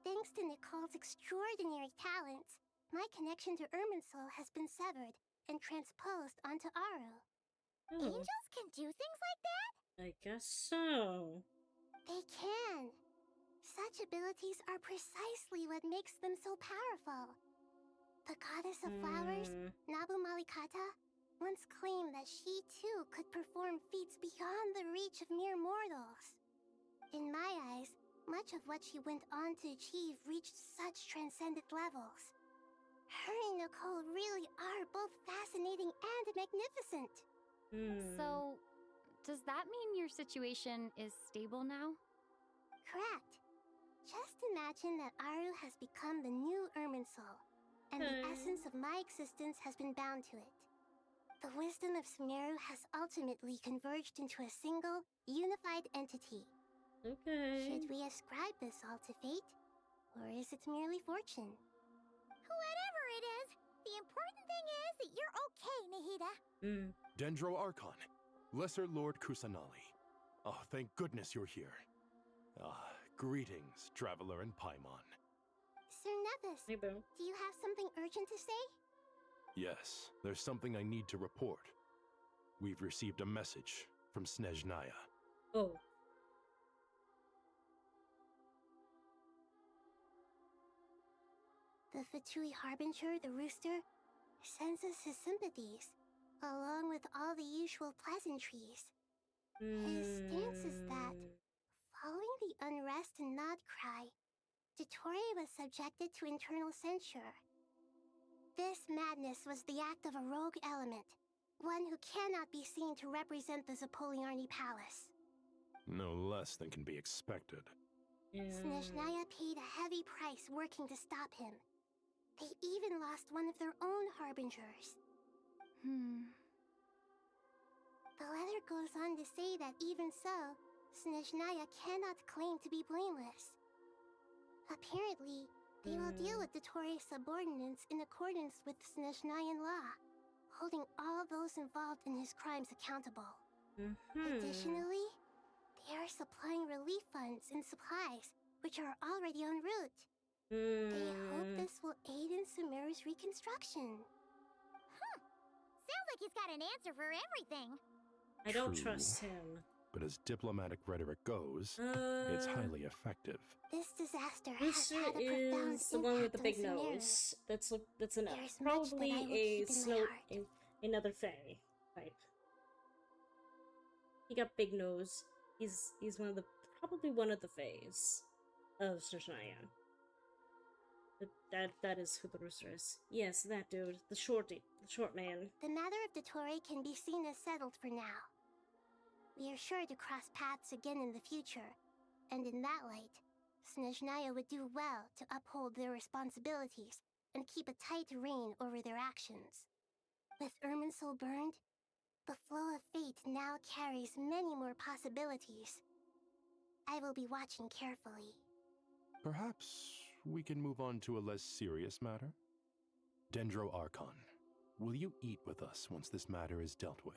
Thanks to Nicole's extraordinary talents, my connection to Irminsul has been severed and transposed onto Aru. Angels can do things like that? I guess so. They can. Such abilities are precisely what makes them so powerful. The goddess of flowers, Nabu Malikata, once claimed that she too could perform feats beyond the reach of mere mortals. In my eyes, much of what she went on to achieve reached such transcendent levels. Her and Nicole really are both fascinating and magnificent. So, does that mean your situation is stable now? Correct. Just imagine that Aru has become the new Irminsul, and the essence of my existence has been bound to it. The wisdom of Sumeru has ultimately converged into a single, unified entity. Okay. Should we ascribe this all to fate, or is it merely fortune? Whatever it is, the important thing is that you're okay, Nahida. Dendro Archon, Lesser Lord Kusanali. Oh, thank goodness you're here. Greetings, Traveler and Paimon. Sir Nevis, do you have something urgent to say? Yes, there's something I need to report. We've received a message from Snezhnaya. Oh. The Fatui Harbinger, the rooster, sends us his sympathies, along with all the usual pleasantries. His stance is that, following the unrest and Nod cry, Dottore was subjected to internal censure. This madness was the act of a rogue element, one who cannot be seen to represent the Zapoliarni Palace. No less than can be expected. Snezhnaya paid a heavy price working to stop him. They even lost one of their own harbingers. The letter goes on to say that even so, Snezhnaya cannot claim to be blameless. Apparently, they will deal with Dottore's subordinates in accordance with Snezhnayan law, holding all those involved in his crimes accountable. Additionally, they are supplying relief funds and supplies, which are already en route. They hope this will aid in Sumeru's reconstruction. Sounds like he's got an answer for everything. I don't True, trust him. But as diplomatic rhetoric goes, it's highly effective. This disaster has Rooster had a profound is the one with the impact big on Sumeru. nose. That's enough. There's much that Probably I will a keep in my snow, heart. another fae type. He got big nose. He's probably one of the faes of Snezhnaya. That is who the rooster is. Yes, that dude, the short man. The matter of Dottore can be seen as settled for now. We are sure to cross paths again in the future, and in that light, Snezhnaya would do well to uphold their responsibilities and keep a tight rein over their actions. With Irminsul burned, the flow of fate now carries many more possibilities. I will be watching carefully. Perhaps we can move on to a less serious matter? Dendro Archon, will you eat with us once this matter is dealt with?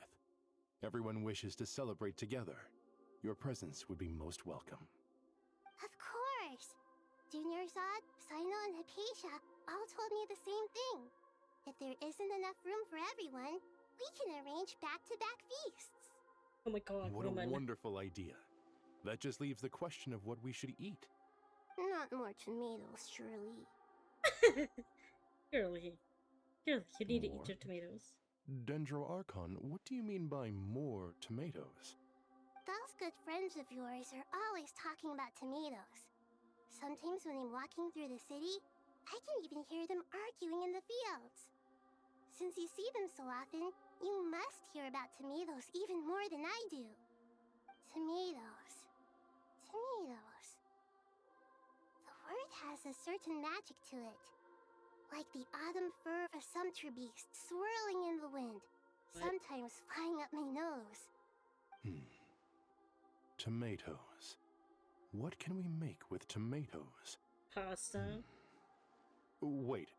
Everyone wishes to celebrate together. Your presence would be most welcome. Of course! Junior Zod, Sino, and Hypatia all told me the same thing. If there isn't enough room for everyone, We can arrange back-to-back feasts. Oh my god, What woman. a wonderful idea. That just leaves the question of what we should eat. Not more tomatoes, surely. Surely. Surely, you need to eat your tomatoes. Dendro Archon, what do you mean by more tomatoes? Those good friends of yours are always talking about tomatoes. Sometimes when I'm walking through the city, I can even hear them arguing in the fields. Since you see them so often, you must hear about tomatoes even more than I do. Tomatoes. Tomatoes. The word has a certain magic to it. Like the autumn fur of a sumpter beast swirling in the wind, sometimes flying up my nose. Tomatoes. What can we make with tomatoes? Pasta. Wait,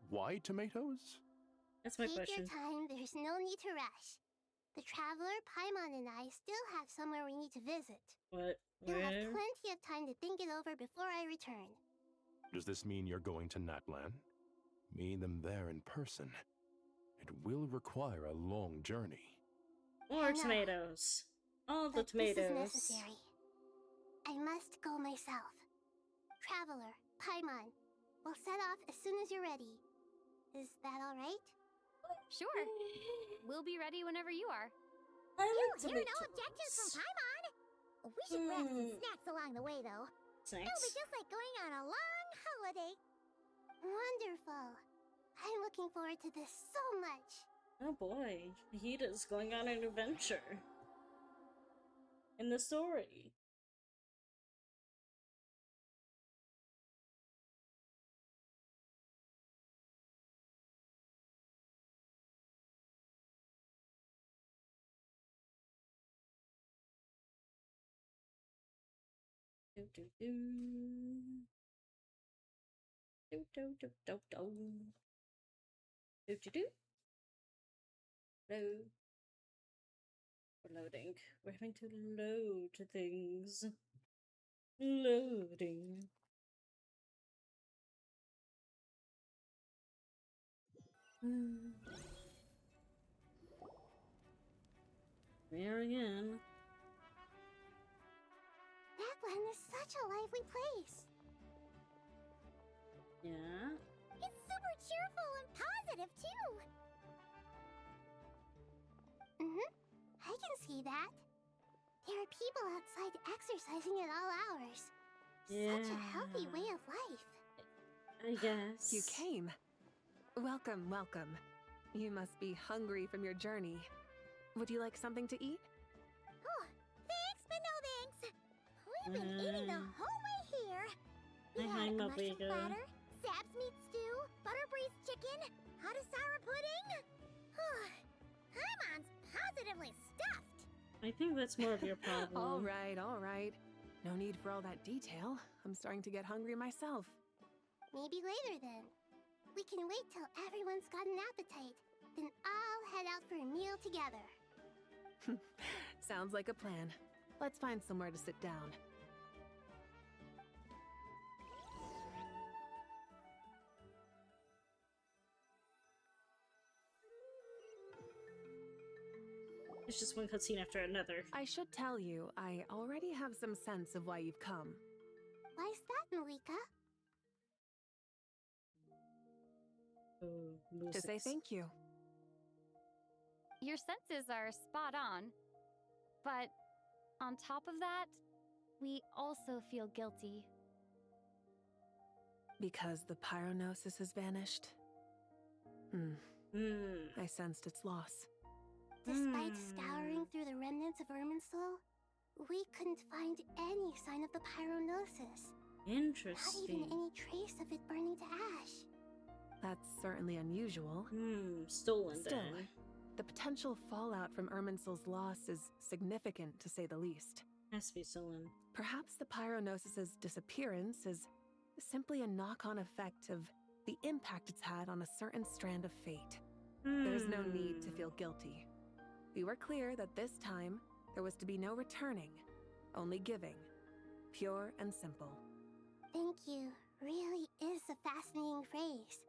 why tomatoes? That's my Take question. your time, there's no need to rush. The traveler, Paimon, and I still have somewhere we need to visit. What? You'll have Where? plenty of time to think it over before I return. Does this mean you're going to Natlan? Meeting them there in person. It will require a long journey. More tomatoes. All the But tomatoes. This is necessary. I must go myself. Traveler, Paimon, we'll set off as soon as you're ready. Is that all right? Sure. We'll be ready whenever you are. I like There are no tomatoes. objections from Paimon. We should grab some snacks along the way, though. Snacks? It'll be just like going on a long holiday. Wonderful. I'm looking forward to this so much. Oh boy, Hida's going on an adventure. In the story. Do do do. Do do do do do. Do do do. Hello. We're loading. We're having to load things. Loading. There again. Natlan is such a lively place. Yeah. It's super cheerful and positive, too. I can see that. There are people outside exercising at all hours. Such a healthy way of life. I guess. You came. Welcome, welcome. You must be hungry from your journey. Would you like something to eat? Oh, thanks, but no thanks. We've been eating the whole way here. We had a mushroom platter, Sap's meat stew, butter braised chicken, hot sour pudding. Paimon's positively stuffed. I think that's more of your problem. All right, all right. No need for all that detail. I'm starting to get hungry myself. Maybe later then. We can wait till everyone's got an appetite. Then I'll head out for a meal together. Sounds like a plan. Let's find somewhere to sit down. It's just one cutscene after another. I should tell you, I already have some sense of why you've come. Why's that, Malika? To say thank you. Your senses are spot on. But on top of that, we also feel guilty. Because the pyronosis has vanished? I sensed its loss. Despite scouring through the remnants of Irminsul, we couldn't find any sign of the pyronosis. Interesting. Not even any trace of it burning to ash. That's certainly unusual. Stolen Still, then. the potential fallout from Irminsul's loss is significant, to say the least. Has to be stolen. Perhaps the pyronosis's disappearance is simply a knock-on effect of the impact it's had on a certain strand of fate. There's no need to feel guilty. We were clear that this time, there was to be no returning, only giving. Pure and simple. Thank you really is a fascinating phrase.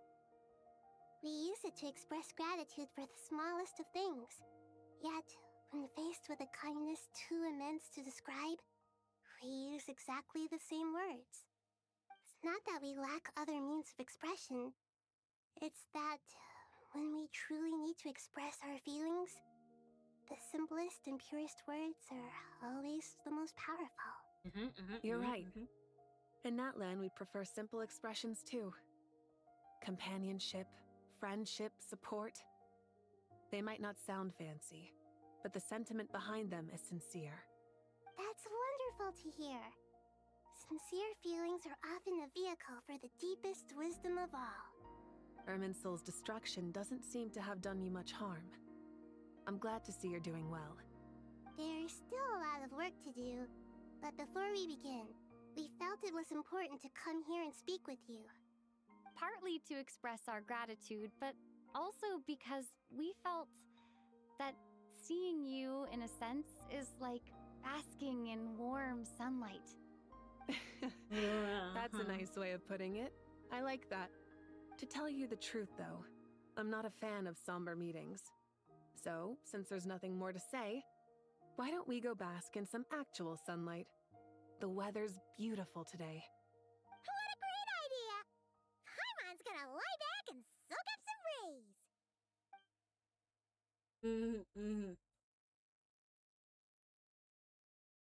We use it to express gratitude for the smallest of things. Yet, when faced with a kindness too immense to describe, we use exactly the same words. It's not that we lack other means of expression. It's that when we truly need to express our feelings, the simplest and purest words are always the most powerful. You're right. In Natlan, we prefer simple expressions too. Companionship, friendship, support. They might not sound fancy, but the sentiment behind them is sincere. That's wonderful to hear. Sincere feelings are often a vehicle for the deepest wisdom of all. Irminsul's destruction doesn't seem to have done you much harm. I'm glad to see you're doing well. There's still a lot of work to do, but before we begin, we felt it was important to come here and speak with you. Partly to express our gratitude, but also because we felt that seeing you, in a sense, is like basking in warm sunlight. That's a nice way of putting it. I like that. To tell you the truth, though, I'm not a fan of somber meetings. So, since there's nothing more to say, why don't we go bask in some actual sunlight? The weather's beautiful today. What a great idea! Paimon's gonna lie back and soak up some rays.